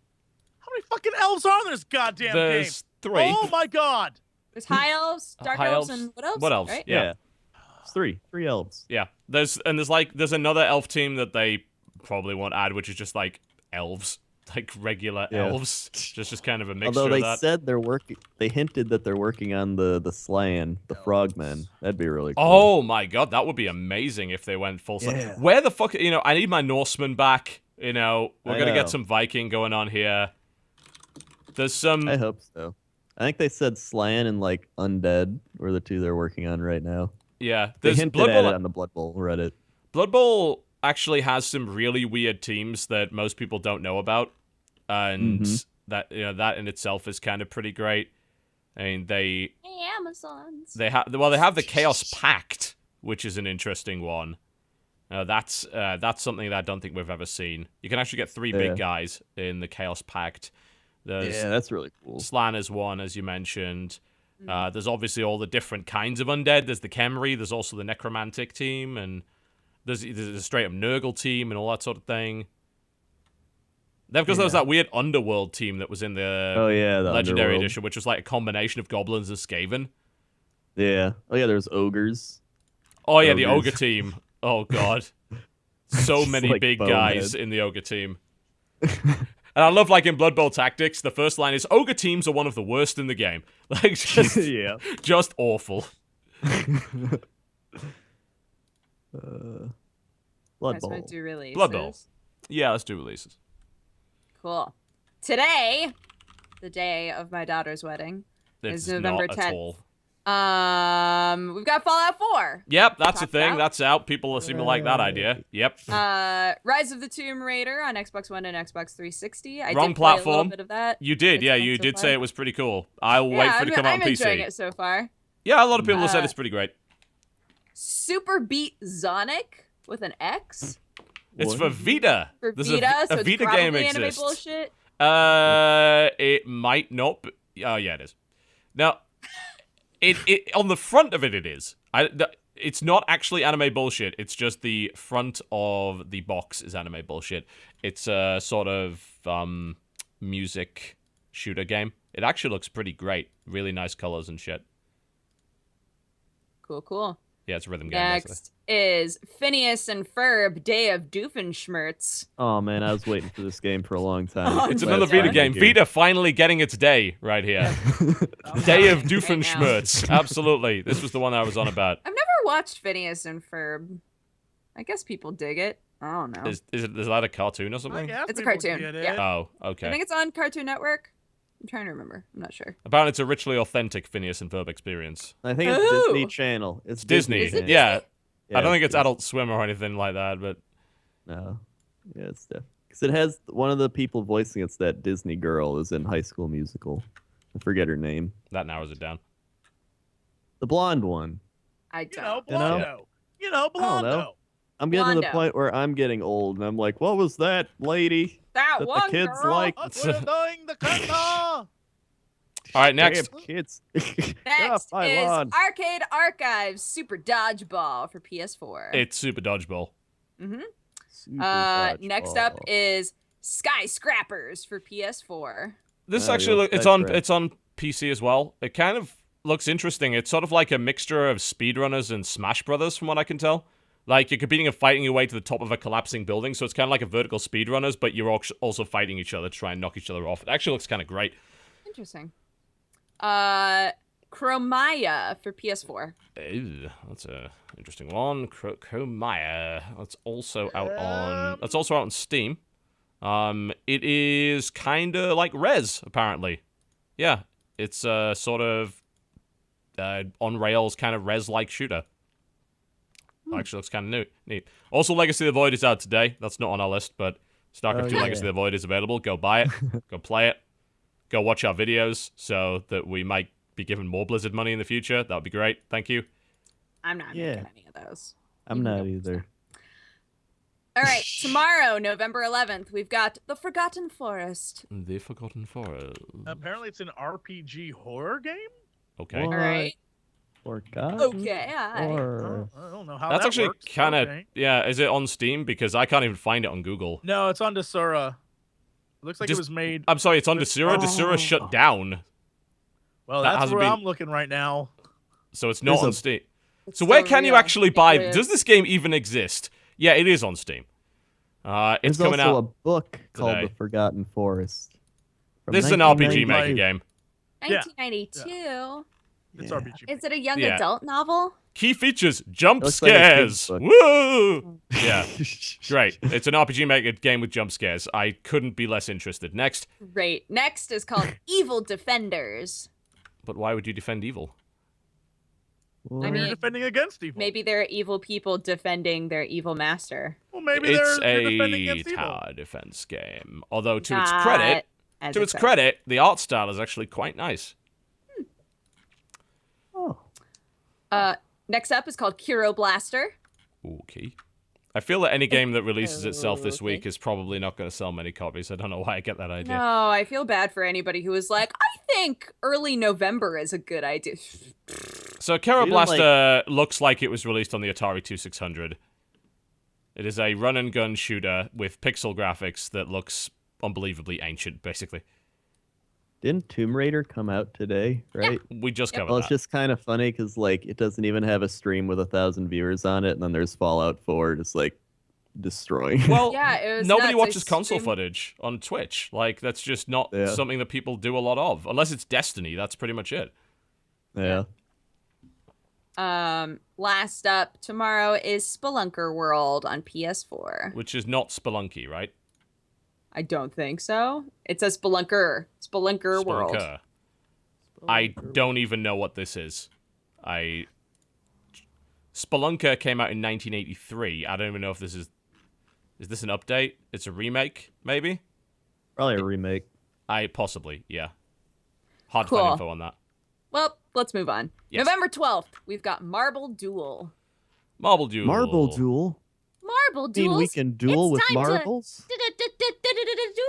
How many fucking elves are in this goddamn game? There's 3. Oh my god. There's high elves, dark High elves, elves, and what else? what elves? Right? Yeah. It's 3 elves. Yeah. There's another elf team that they probably won't add, which is just like elves. Like regular Yeah. elves. Just kind of a mixture Although they of that. said they hinted that they're working on the slan, the frogmen. That'd be really cool. Oh my god, that would be amazing if they went full slam. Yeah. Where the fuck, I need my Norseman back. We're I gonna know. get some Viking going on here. There's some. I hope so. I think they said slan and like undead were the 2 they're working on right now. Yeah, They there's hinted Blood at Bowl. it on the Blood Bowl Reddit. Blood Bowl actually has some really weird teams that most people don't know about, and Mhm. that that in itself is kind of pretty great. I mean, Hey, Amazons. they have the Chaos Pact, which is an interesting one. That's something that I don't think we've ever seen. You can actually get 3 Yeah. big guys in the Chaos Pact. There's Yeah, that's really cool. Slan is one, as you mentioned. There's obviously all the different kinds of undead. There's the Khemri. There's also the Necromantic team, and there's a straight up Nurgle team and all that sort of thing. Then, because there was that weird Underworld team that was in the Oh yeah, the Legendary Underworld. Edition, which was like a combination of goblins and Skaven. Yeah. Oh yeah, there's ogres. Oh yeah, the Ogres. Ogre team. Oh god, so Just many like big bonehead. guys in the Ogre team. And I love, like, in Blood Bowl Tactics, the first line is, Ogre teams are one of the worst in the game. Like, just, yeah. just awful. Blood Guys Bowl. want to do releases? Blood Bowl. Yeah, let's do releases. Cool. Today, the day of my daughter's wedding, It's November not 10th. at all. We've got Fallout 4. Yep, that's a Talked thing. about. That's out. People seem to like that idea. Yep. Rise of the Tomb Raider on Xbox One and Xbox 360. I Wrong did play a platform. little bit of that. You did, It's yeah. fun You so did far. say it was pretty cool. I'll wait for it to come out on I'm enjoying PC. it so far. Yeah, a lot of people have said it's pretty great. Super Beat Sonic with an X It's for Vita. for There's Vita, so a it's Vita probably game anime exists. bullshit. It might not be. Oh, yeah, it is. Now, it on the front of it is. It's not actually anime bullshit. It's just the front of the box is anime bullshit. It's a sort of music shooter game. It actually looks pretty great. Really nice colors and shit. Cool. Yeah, it's a rhythm game. Next is Phineas and Ferb Day of Doofenshmirtz. Oh man, I was waiting for this game for a long time. Oh, It's no. another Vita Yeah. game. Vita finally getting its day right here. Day of Doofenshmirtz. Absolutely. This was the one I was on about. I've never watched Phineas and Ferb. I guess people dig it. I don't know. Is that a cartoon or I something? guess It's a people cartoon, get it. yeah. Oh, I okay. think it's on Cartoon Network. I'm trying to remember. I'm not sure. Apparently, it's a richly authentic Phineas and Ferb experience. I think it's Ooh. Disney Channel. It's Disney. Is it Channel. Yeah. Yeah, I don't think it's Disney. Adult Swim or anything like that, but No. Yeah, it's definitely because it has one of the people voicing it's that Disney girl is in High School Musical. I forget her name. that narrows it down. The blonde one. I You don't. know, You know? Blondo. You know, I don't know. Blondo. I'm getting to the Blondo. point where I'm getting old, and I'm like, what was that, lady? That That the one kids girl. like. We're doing the counter. All right, next. Damn kids. Next my is lawn. Arcade Archives Super Dodgeball for PS4. It's Super Dodgeball. Super Next up dodgeball. is Skyscrapers for PS4. This Oh, actually yeah, it's on PC as well. It kind of looks interesting. It's sort of like a mixture of speedrunners and Smash Brothers, from what I can tell. Like you're competing and fighting your way to the top of a collapsing building, so it's kind of like a vertical speedrunners, but you're also fighting each other to try and knock each other off. It actually looks kind of great. Interesting. Chromia for PS4. Ew, that's a interesting one. Chromia. That's also out on. That's also out on Steam. It is kind of like Rez, apparently. Yeah, it's a sort of on rails kind of Rez-like shooter. Actually, looks kind of neat. Also, Legacy of the Void is out today. That's not on our list, but StarCraft 2 yeah. Legacy of the Void is available. Go buy it. Go play it. Go watch our videos so that we might be given more Blizzard money in the future. That would be great. Thank you. I'm not Yeah. making any of those. I'm You can not go either. All right, tomorrow, November 11th, we've got The Forgotten Forest. The Forgotten Forest. Apparently, it's an RPG horror game. Okay. What? All right. Forgotten Okay, I. Forest. I don't know how That's that actually works. kind of Okay. yeah. Is it on Steam? Because I can't even find it on Google. No, it's on Desura. It looks like Just- it was made. I'm sorry, it's on This- Desura. Oh. Desura shut down, Well, that that's hasn't where been- I'm looking right now. so it's not There's on a- Steam. It's So where so can you real. actually It buy? really is. Does this game even exist? Yeah, it is on Steam. It's There's coming also out. a book called today. The Forgotten Forest. from This is an RPG 1990. Maker game. 1992. It's Yeah. RPG. Is it a young Yeah. adult novel? Key features: jump Looks like a kid's scares. book. Woo! Yeah, great. It's an RPG Maker game with jump scares. I couldn't be less interested. Next, Great. Next is called Evil Defenders. but why would you defend evil? What? I You're mean, defending against evil. Maybe they're evil people defending their evil master. Well, maybe It's they're defending a against evil. tower defense game. Although to its Not credit, as to a its credit, the art style is actually quite nice. Oh. Next up is called Kuro Blaster. Okay. I feel that any game that releases itself this Okay. week is probably not going to sell many copies. I don't know why I get that idea. No, I feel bad for anybody who was like, I think early November is a good idea. So, Kero Even, Blaster looks like it was released on the Atari 2600. It is a run-and-gun shooter with pixel graphics that looks unbelievably ancient, basically. Didn't Tomb Raider come out today, right? We just covered Well, it's that. just kind of funny because like it doesn't even have a stream with 1,000 viewers on it, and then there's Fallout 4 just like destroying. Well, Yeah, it was nobody nuts. I watches console streamed- footage on Twitch. Like, that's just not Yeah. something that people do a lot of. Unless it's Destiny, that's pretty much it. Yeah. Last up tomorrow is Spelunker World on PS4. Which is not Spelunky, right? I don't think so. It says Spelunker. Spelunker World. Spelunker. I don't even know what this is. Spelunker came out in 1983. I don't even know if this is this an update? It's a remake, maybe? Probably a remake. Possibly, yeah. Hard to Cool. find info on that. Well, let's move on. Yes. November 12th, we've got Marble Duel. Marble Duel. Marble Duel. Marble I mean, duels. we can duel with It's time to- marbles.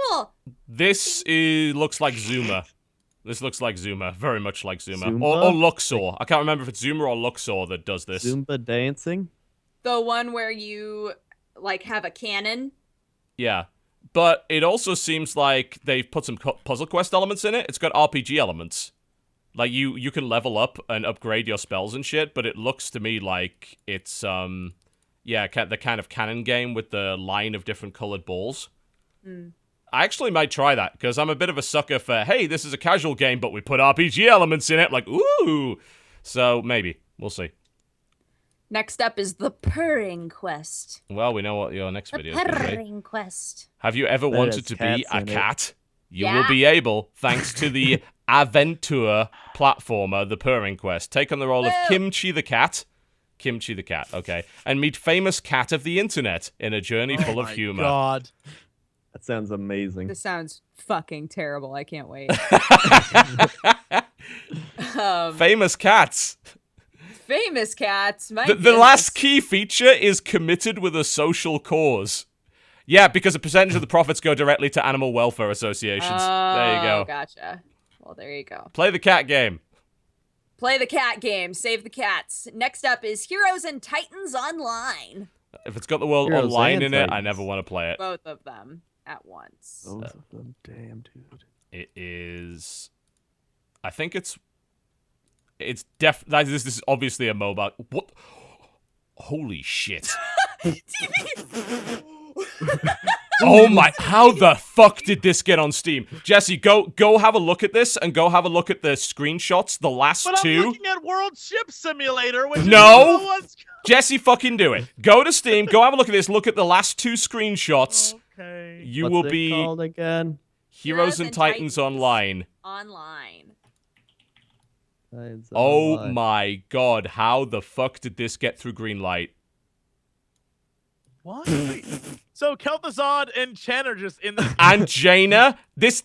Duel. This looks like Zuma. This looks like Zuma, very much like Zuma. Zumba? Or Luxor. I can't remember if it's Zuma or Luxor that does this. Zumba dancing. The one where you, like, have a cannon. Yeah. But it also seems like they've put some puzzle quest elements in it. It's got RPG elements. Like, you can level up and upgrade your spells and shit, but it looks to me like it's, yeah, the kind of cannon game with the line of different colored balls. I actually might try that, because I'm a bit of a sucker for, hey, this is a casual game, but we put RPG elements in it, like, ooh! So, maybe. We'll see. Next up is the Purring Quest. Well, we know what your next The video is going to be. purring quest. Have you ever That wanted has to be cats a in it. cat? You Yeah. will be able, thanks to the Aventura platformer, the Purring Quest. Take on the role of Woo! Kimchi the cat. Kimchi the cat, okay. And meet famous cat of the internet in a journey full of my humor. God. That sounds amazing. This sounds fucking terrible. I can't wait. Famous cats. Famous cats. My The goodness. last key feature is committed with a social cause. Yeah, because a percentage of the profits go directly to animal welfare associations. There you go. Gotcha. Well, there you go. Play the cat game. Play the cat game. Save the cats. Next up is Heroes and Titans Online. If it's got the word Heroes online and in it, I Titans. never want to play it. Both of them at once. Both of them, damn dude. It is. I think it's this is obviously a mobile. What? Holy shit! Oh my! How the fuck did this get on Steam? Jesse, go have a look at this and go have a look at the screenshots. The last But I'm two. looking at World Ship Simulator, which No! is what's Jesse, fucking do it. Go to Steam. Go have a look at this. Look at the last two screenshots. Okay. You What's will it be called again? Heroes and Titans Online. Online. Titans Oh Online. my god! How the fuck did this get through Greenlight? What? Wait. So Kel'Thuzad and Chen are just in this. And Jaina, this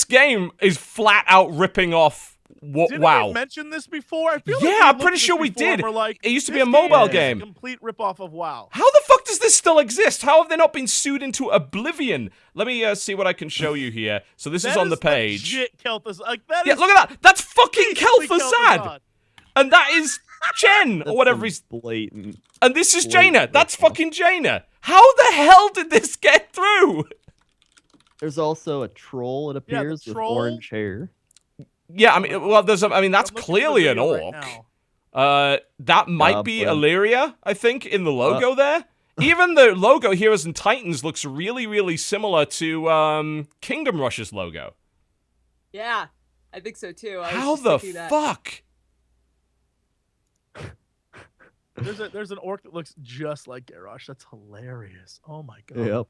game is flat out ripping off what? Didn't WoW. we mention this before? I feel Yeah, like I'm looked pretty at sure this we before and did. we're like, It used to be this a mobile is game. A complete ripoff of WoW. How the fuck does this still exist? How have they not been sued into oblivion? Let me see what I can show you here. So this is That on the page. Legit Kel'Thuzad. Like, that Yeah, is look at that. That's fucking basically Kel'Thuzad, and that is Chen That's or whatever some he's. blatant. And this is blatant Jaina. That's ripoff. fucking Jaina. How the hell did this get through? There's also a troll. It Yeah, the appears with troll. orange hair. Yeah, I mean, well, there's. I mean, that's I'm looking for the clearly an video orc. right now. That might be Goblin. Illyria, I think, in the logo there. Even the logo, Heroes and Titans, looks really, really similar to Kingdom Rush's logo. Yeah, I think so too. I was How just the thinking that. fuck? There's an orc that looks just like Garrosh. That's hilarious. Oh my god. Yep.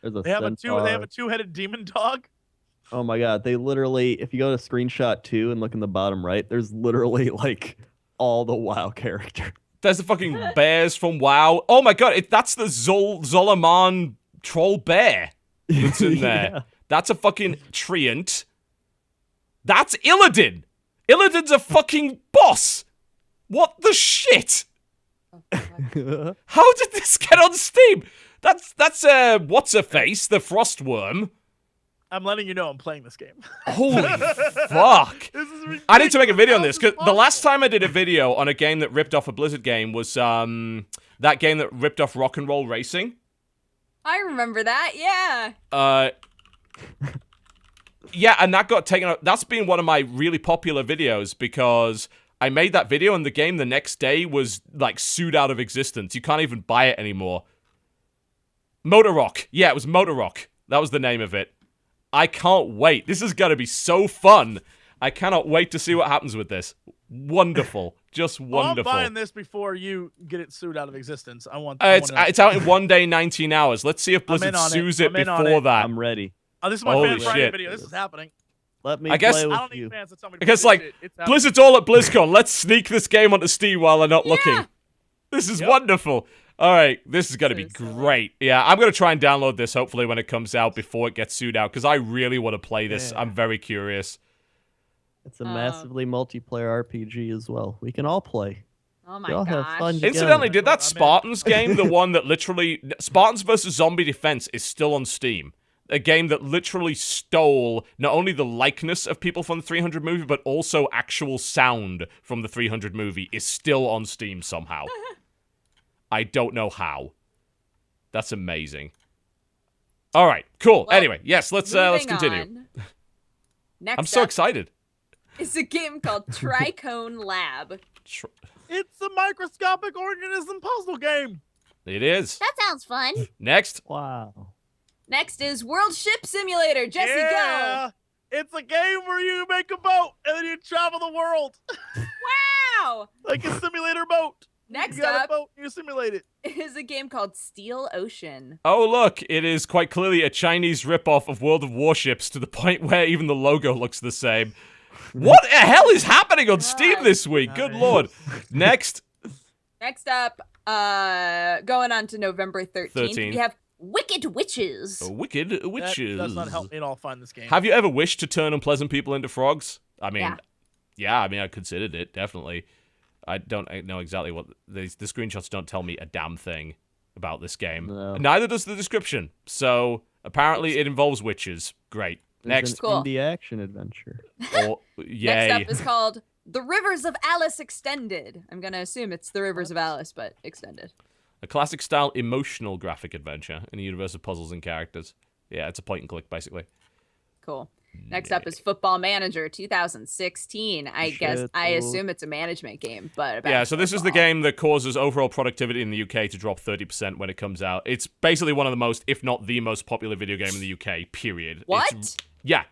There's a They have centaur. a two-headed demon dog. Oh my god, they literally, if you go to screenshot 2 and look in the bottom right, there's literally like all the WoW characters. There's the fucking bears from WoW. Oh my god, that's the Zolaman troll bear that's in there. Yeah. That's a fucking treant. That's Illidan. Illidan's a fucking boss. What the shit? How did this get on Steam? That's what's her face, the Frostworm. I'm letting you know I'm playing this game. Holy fuck. This is ridiculous. I need to make a video on How this, is because this the last possible? time I did a video on a game that ripped off a Blizzard game was that game that ripped off Rock and Roll Racing. I remember that. Yeah. Yeah, and that got taken out. That's been one of my really popular videos because I made that video and the game the next day was like sued out of existence. You can't even buy it anymore. Motor Rock. Yeah, it was Motor Rock. That was the name of it. I can't wait. This is going to be so fun. I cannot wait to see what happens with this. Wonderful. Just Well, I'm wonderful. buying this before you get it sued out of existence. I want. I It's want out in 1 day, 19 hours. Let's see if I'm Blizzard in on it. sues it I'm in on before it. that. I'm ready. Oh, this is my Holy fan Friday shit. video. This is happening. Let me I guess- play I with don't need you. fans to tell me to Because, play this like, shit. It's happening. Blizzard's all at BlizzCon. Let's sneak this game onto Steam while they're not looking. This is wonderful. All right, this is going to be great. Yeah, I'm going to try and download this, hopefully, when it comes out, before it gets sued out, because I really want to play this. I'm very curious. It's a massively multiplayer RPG as well. We can all play. Oh my We all have gosh. fun together. Incidentally, did that I'm in. Spartans game, the one that literally... Spartans vs. Zombie Defense is still on Steam. A game that literally stole not only the likeness of people from the 300 movie, but also actual sound from the 300 movie is still on Steam somehow. I don't know how. That's amazing. All right, cool. Well, anyway, yes, let's continue. On. Next I'm so up excited. is a game called Tricone Lab. It's a microscopic organism puzzle game. It is. That sounds fun. Next. Wow. Next is World Ship Simulator. Jesse, Yeah. It's a game where you make a boat and then you travel the world. go! Wow! Like a simulator boat. Next you got up a boat, you simulate it. is a game called Steel Ocean. Oh, look, it is quite clearly a Chinese ripoff of World of Warships to the point where even the logo looks the same. What the hell is happening on Steam this week? Good lord. Next. Next up, going on to November 13th, 13th. we have Wicked Witches. Wicked Witches. That does not help me at all find this game. Have you ever wished to turn unpleasant people into frogs? I mean, Yeah. I mean, I considered it, definitely. I don't know exactly what... The screenshots don't tell me a damn thing about this game. No. Neither does the description. So, apparently it involves witches. Great. Next. An Cool. indie action adventure. Or, yay. Next up is called The Rivers of Alice Extended. I'm going to assume it's The Rivers of Alice, but extended. A classic-style emotional graphic adventure in a universe of puzzles and characters. Yeah, it's a point-and-click, basically. Cool. Next up is Football Manager 2016. I assume it's a management game, but about Yeah, so this is the football. game that causes overall productivity in the UK to drop 30% when it comes out. It's basically one of the most, if not the most popular video game in the UK, period. What? Yeah.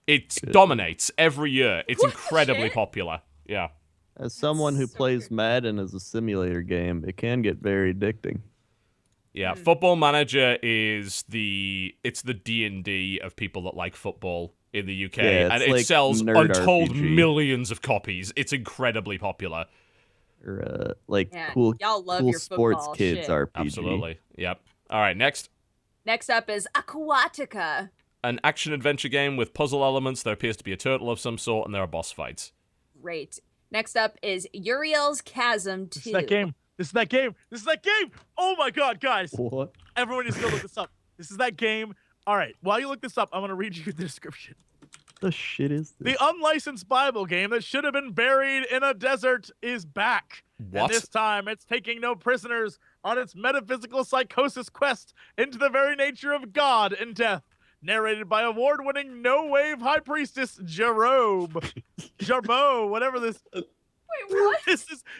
It dominates every year. It's What? incredibly Shit. popular. Yeah. As someone who so plays weird. Madden as a simulator game, it can get very addicting. Yeah, Football Manager is the D&D of people that like football in the UK, Yeah, and it's it like sells nerd untold RPG. millions of copies. It's incredibly popular. Or like Yeah, cool, y'all love cool your sports football kids shit. RPG. Absolutely. Yep. All right, next. Next up is Aquatica. An action-adventure game with puzzle elements. There appears to be a turtle of some sort, and there are boss fights. Great. Next up is Uriel's Chasm 2. This is that game. This is that game. This is that game. Oh my god, guys. What? Everyone needs to go look this up. This is that game. All right, while you look this up, I'm going to read you the description. The shit is this? The unlicensed Bible game that should have been buried in a desert is back. What? And this time, it's taking no prisoners on its metaphysical psychosis quest into the very nature of God and death. Narrated by award-winning no-wave high priestess Jerome. Jarbo, whatever this... Wait, what?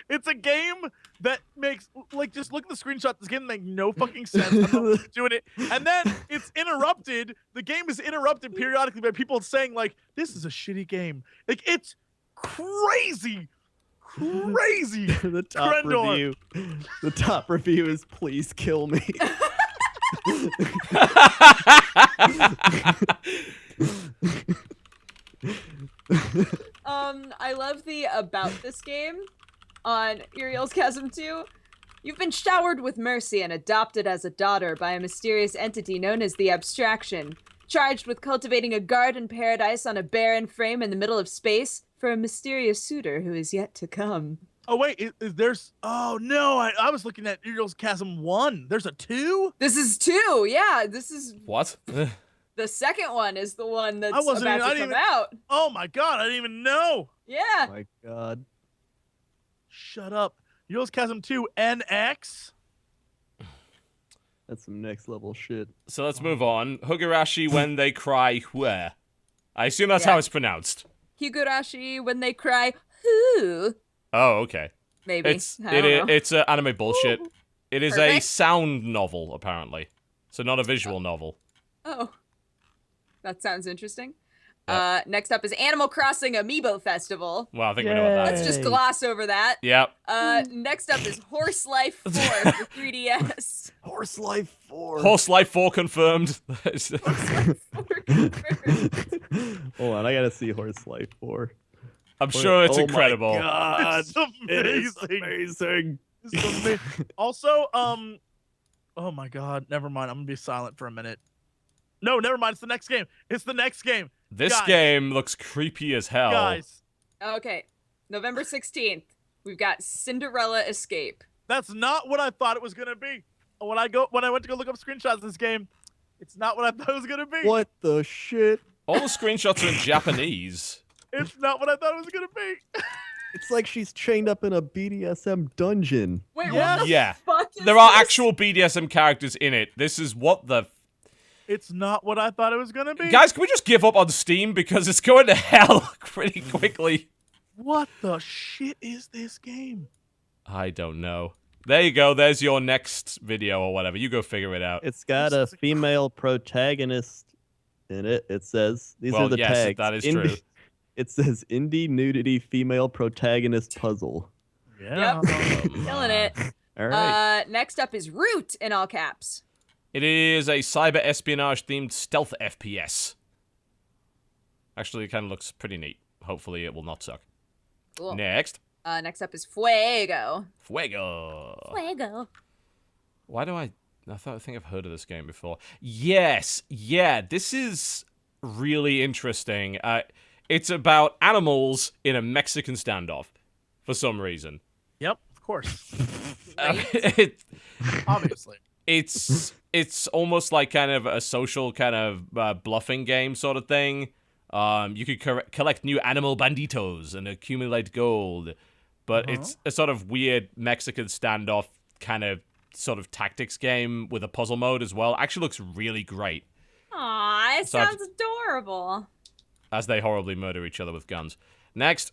It's a game that makes, like, just look at the screenshot. This game makes no fucking sense. I'm not doing it. And then it's interrupted. The game is interrupted periodically by people saying, like, this is a shitty game. Like, it's crazy. Crazy. the top Crendor. review. The top review is please kill me. I love the about this game on Uriel's Chasm 2. You've been showered with mercy and adopted as a daughter by a mysterious entity known as the Abstraction, charged with cultivating a garden paradise on a barren frame in the middle of space for a mysterious suitor who is yet to come. Oh, wait. There's... Oh, no. I was looking at Uriel's Chasm 1. There's a 2? This is 2, yeah. This is What? the second one is the one that's I wasn't about even- I to didn't come out. Oh, my God. I didn't even know. Yeah. Oh my god. Shut up. Uriel's Chasm 2 NX? That's some next level shit. So let's move on. Hugurashi when they cry where? I assume that's Yeah. how it's pronounced. Higurashi when they cry, who? Oh, okay. Maybe. It's I don't know. it's anime bullshit. It is a Perfect. sound novel, apparently. So not a visual novel. Oh. That sounds interesting. Next up is Animal Crossing Amiibo Festival. Well, I think we know what that Let's is. just gloss over that. Yep. Next up is Horse Life 4 for 3DS. Horse Life 4. Horse Life 4 confirmed. Horse Life 4 confirmed. Hold on, I gotta see Horse Life 4. I'm sure it's incredible. My God. It's amazing. It is amazing. It's amazing. Also, oh my God, never mind. I'm gonna be silent for a minute. No, never mind. It's the next game. It's the next game. This Guys. game looks creepy as hell. Guys, Okay, November 16th, we've got Cinderella Escape. that's not what I thought it was gonna be. When I went to go look up screenshots of this game, it's not what I thought it was gonna be. What the shit? All the screenshots are in Japanese. It's not what I thought it was gonna be. It's like she's chained up in a BDSM dungeon. Wait, Yes. what the Yeah. fuck is There are this? actual BDSM characters in it. This is what the... It's not what I thought it was gonna be. Guys, can we just give up on Steam? Because it's going to hell pretty quickly. What the shit is this game? I don't know. There you go. There's your next video or whatever. You go figure it out. It's got a female protagonist in it. It says these are Well, the yes, tags. that is true. It says indie nudity female protagonist puzzle. Yeah. Killing it. All right. Next up is Root in all caps. It is a cyber espionage themed stealth FPS. Actually, it kind of looks pretty neat. Hopefully, it will not suck. Cool. Next. Next up is Fuego. Fuego. Fuego. Why do I think I've heard of this game before. Yes. Yeah, this is really interesting. It's about animals in a Mexican standoff for some reason. Yep, of course. Obviously. It's almost like kind of a social kind of bluffing game sort of thing. You could collect new animal banditos and accumulate gold, but it's a sort of weird Mexican standoff kind of sort of tactics game with a puzzle mode as well. Actually looks really great. Aw, it So I've- sounds adorable. As they horribly murder each other with guns. Next.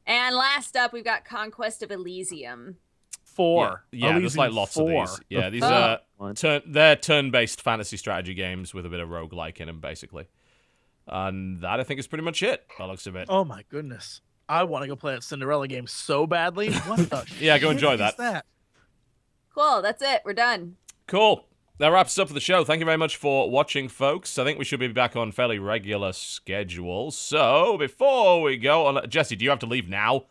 And last up, we've got Conquest of Elysium. 4. Yeah, there's like lots 4. of these. Yeah, these Oh. are they're turn-based fantasy strategy games with a bit of roguelike in them, basically. And that, I think, is pretty much it, by the looks of it. Oh my goodness. I want to go play that Cinderella game so badly. What the Yeah, go shit enjoy is that. Cool, that's it. We're done. Cool. That wraps us up for the show. Thank you very much for watching, folks. I think we should be back on fairly regular schedule. So, before we go, Jesse, do you have to leave now?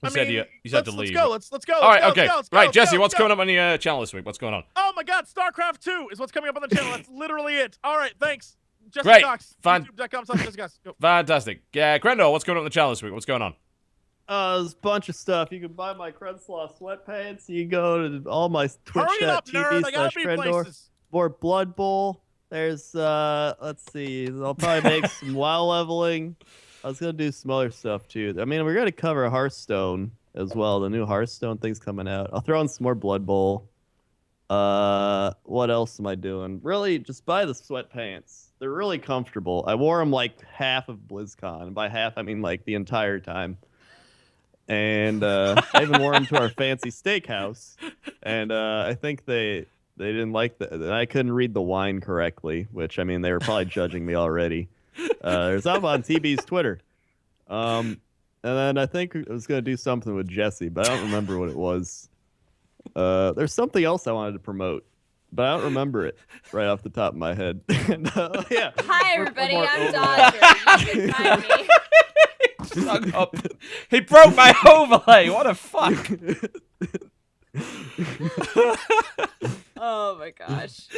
You said you had to leave. Let's go. All right, okay. Right, Jesse, what's coming up on your channel this week? What's going on? Oh my God, StarCraft 2 is what's coming up on the channel. That's literally it. All right, thanks. Great. JesseCox. Fine. YouTube.com/JesseCox. Go. Fantastic. Yeah, Crendor, what's going on the channel this week? What's going on? There's a bunch of stuff. You can buy my Credslaw sweatpants. You can go to all my Hurry up, nerd. I gotta be Twitch.tv/Crendor. places. More Blood Bowl. There's let's see. I'll probably make some WoW leveling. I was gonna do some other stuff too. I mean, we're gonna cover Hearthstone as well. The new Hearthstone thing's coming out. I'll throw in some more Blood Bowl. What else am I doing? Really, just buy the sweatpants. They're really comfortable. I wore them like half of BlizzCon. And by half, I mean like the entire time. And I even wore them to our fancy steakhouse. And I think they didn't like that. I couldn't read the wine correctly, which, I mean, they were probably judging me already. There's up on TB's Twitter. And then I think I was going to do something with Jesse, but I don't remember what it was. There's something else I wanted to promote, but I don't remember it right off the top of my head. And, yeah. Hi, everybody. I'm Dodger. You can find me. Hung up. He broke my overlay. What a fuck. Oh my gosh.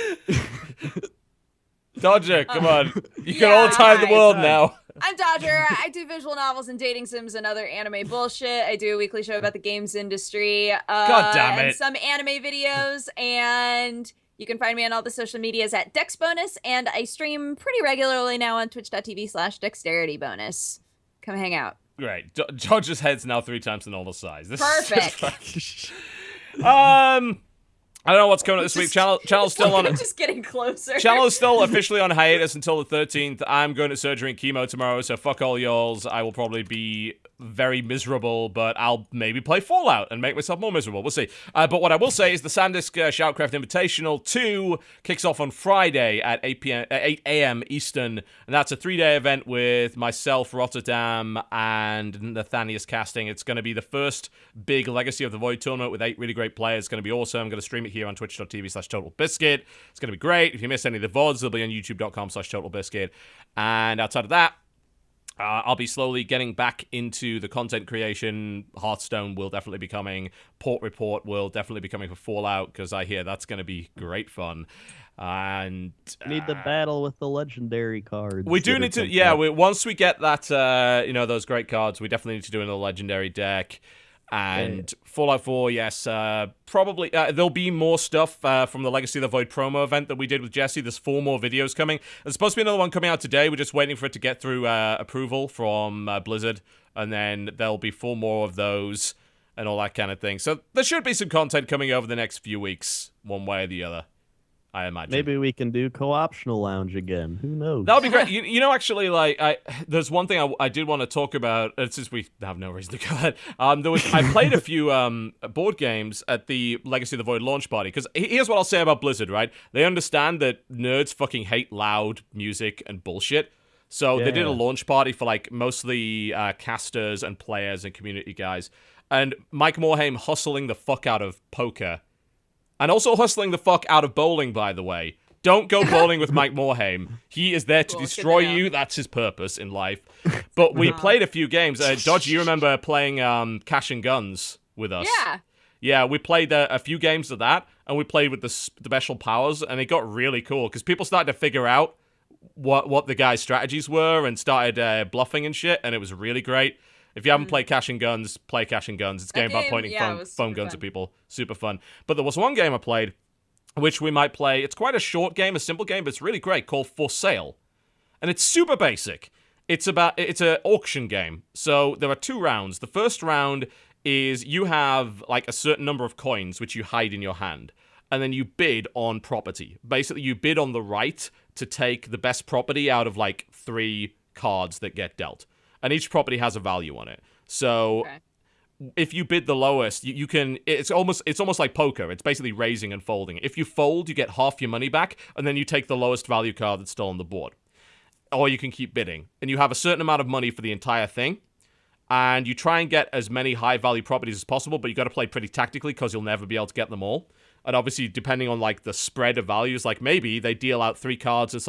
Dodger, come on. You can Yeah, all time the hi. world now. I'm Dodger. I do visual novels and dating sims and other anime bullshit. I do a weekly show about the games industry. God damn And it. some anime videos. And you can find me on all the social medias at DexBonus. And I stream pretty regularly now on twitch.tv/dexteritybonus. Come hang out. Great. Dodger's head's now 3 times the normal size. This is Perfect. I don't know what's coming up this week. Channel's still on. Just getting closer. Channel is still officially on hiatus until the 13th. I'm going to surgery and chemo tomorrow, so fuck all y'alls. I will probably be very miserable, but I'll maybe play Fallout and make myself more miserable. We'll see. But what I will say is the SanDisk Shoutcraft Invitational 2 kicks off on Friday at 8 a.m. Eastern, and that's a 3-day event with myself, Rotterdam, and Nathanius casting. It's going to be the first big Legacy of the Void tournament with 8 really great players. It's going to be awesome. I'm going to stream it here on twitch.tv/TotalBiscuit. It's going to be great. If you miss any of the VODs, they'll be on youtube.com/TotalBiscuit. And outside of that, I'll be slowly getting back into the content creation. Hearthstone will definitely be coming. Port Report will definitely be coming for Fallout, because I hear that's going to be great fun. And need the battle with the legendary cards. We do need to, once we get that, those great cards, we definitely need to do in a legendary deck. And Fallout 4, yes, probably there'll be more stuff from the Legacy of the Void promo event that we did with Jesse. There's 4 more videos coming. There's supposed to be another one coming out today. We're just waiting for it to get through approval from Blizzard, and then there'll be 4 more of those and all that kind of thing. So there should be some content coming over the next few weeks, one way or the other, I imagine. Maybe we can do co-optional lounge again. Who knows? That would be great. Actually, there's one thing I did want to talk about, since we have no reason to go ahead. I played a few board games at the Legacy of the Void launch party, because here's what I'll say about Blizzard, right? They understand that nerds fucking hate loud music and bullshit. So they did a launch party for, mostly casters and players and community guys. And Mike Morhaime hustling the fuck out of poker. And also hustling the fuck out of bowling, by the way. Don't go bowling with Mike Morhaime. He is there to destroy you. That's his purpose in life. But we played a few games. Dodge, you remember playing Cash and Guns with us? Yeah. Yeah, we played a few games of that, and we played with the special powers, and it got really cool, because people started to figure out what the guy's strategies were, and started bluffing and shit, and it was really great. If you haven't played Cash and Guns, play Cash and Guns. It's a game about pointing foam guns at people. Super fun. But there was one game I played, which we might play. It's quite a short game, a simple game, but it's really great, called For Sale. And it's super basic. It's an auction game. So there are 2 rounds. The first round is you have a certain number of coins, which you hide in your hand. And then you bid on property. Basically, you bid on the right to take the best property out of 3 cards that get dealt. And each property has a value on it. So if you bid the lowest, you can. It's almost like poker. It's basically raising and folding. If you fold, you get half your money back, and then you take the lowest value card that's still on the board. Or you can keep bidding, and you have a certain amount of money for the entire thing. And you try and get as many high value properties as possible, but you got to play pretty tactically, because you'll never be able to get them all. And obviously, depending on the spread of values, maybe they deal out 3 cards. It's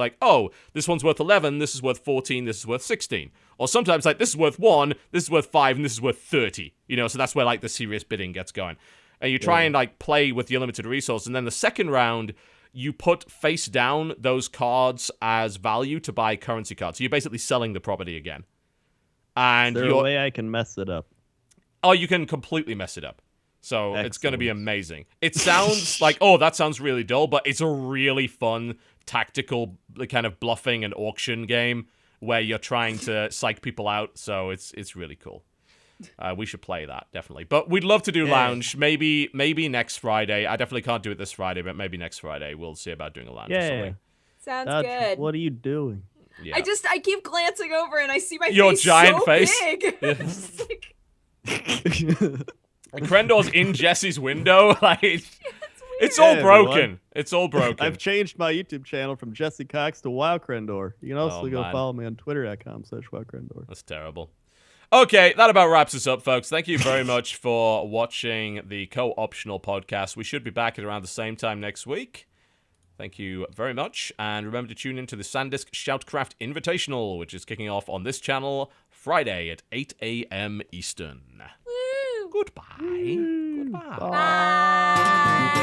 this one's worth 11, this is worth 14, this is worth 16. Or sometimes this is worth 1, this is worth 5, and this is worth 30. So that's where the serious bidding gets going. And you try and play with your limited resource. And then the second round, you put face down those cards as value to buy currency cards. So you're basically selling the property again. And is there a way I can mess it up? Oh, you can completely mess it up. So Excellent. It's going to be amazing. It sounds that sounds really dull, but it's a really fun, tactical kind of bluffing and auction game where you're trying to psych people out. So it's really cool. We should play that, definitely. But we'd love to do Lounge. Maybe next Friday. I definitely can't do it this Friday, but maybe next Friday we'll see about doing a Lounge or something. Sounds good. What are you doing? Yeah. I keep glancing over and I see my Your face giant so face. big. Crendor's in Jesse's window. It's all broken. Everyone. It's all broken. I've changed my YouTube channel from JesseCox to WoWCrendor. You can also go follow me on Twitter.com/WoWCrendor. That's terrible. Okay, that about wraps us up, folks. Thank you very much for watching the co-optional podcast. We should be back at around the same time next week. Thank you very much. And remember to tune into the SanDisk Shoutcraft Invitational, which is kicking off on this channel Friday at 8 a.m. Eastern. Woo! Goodbye. Goodbye. Bye.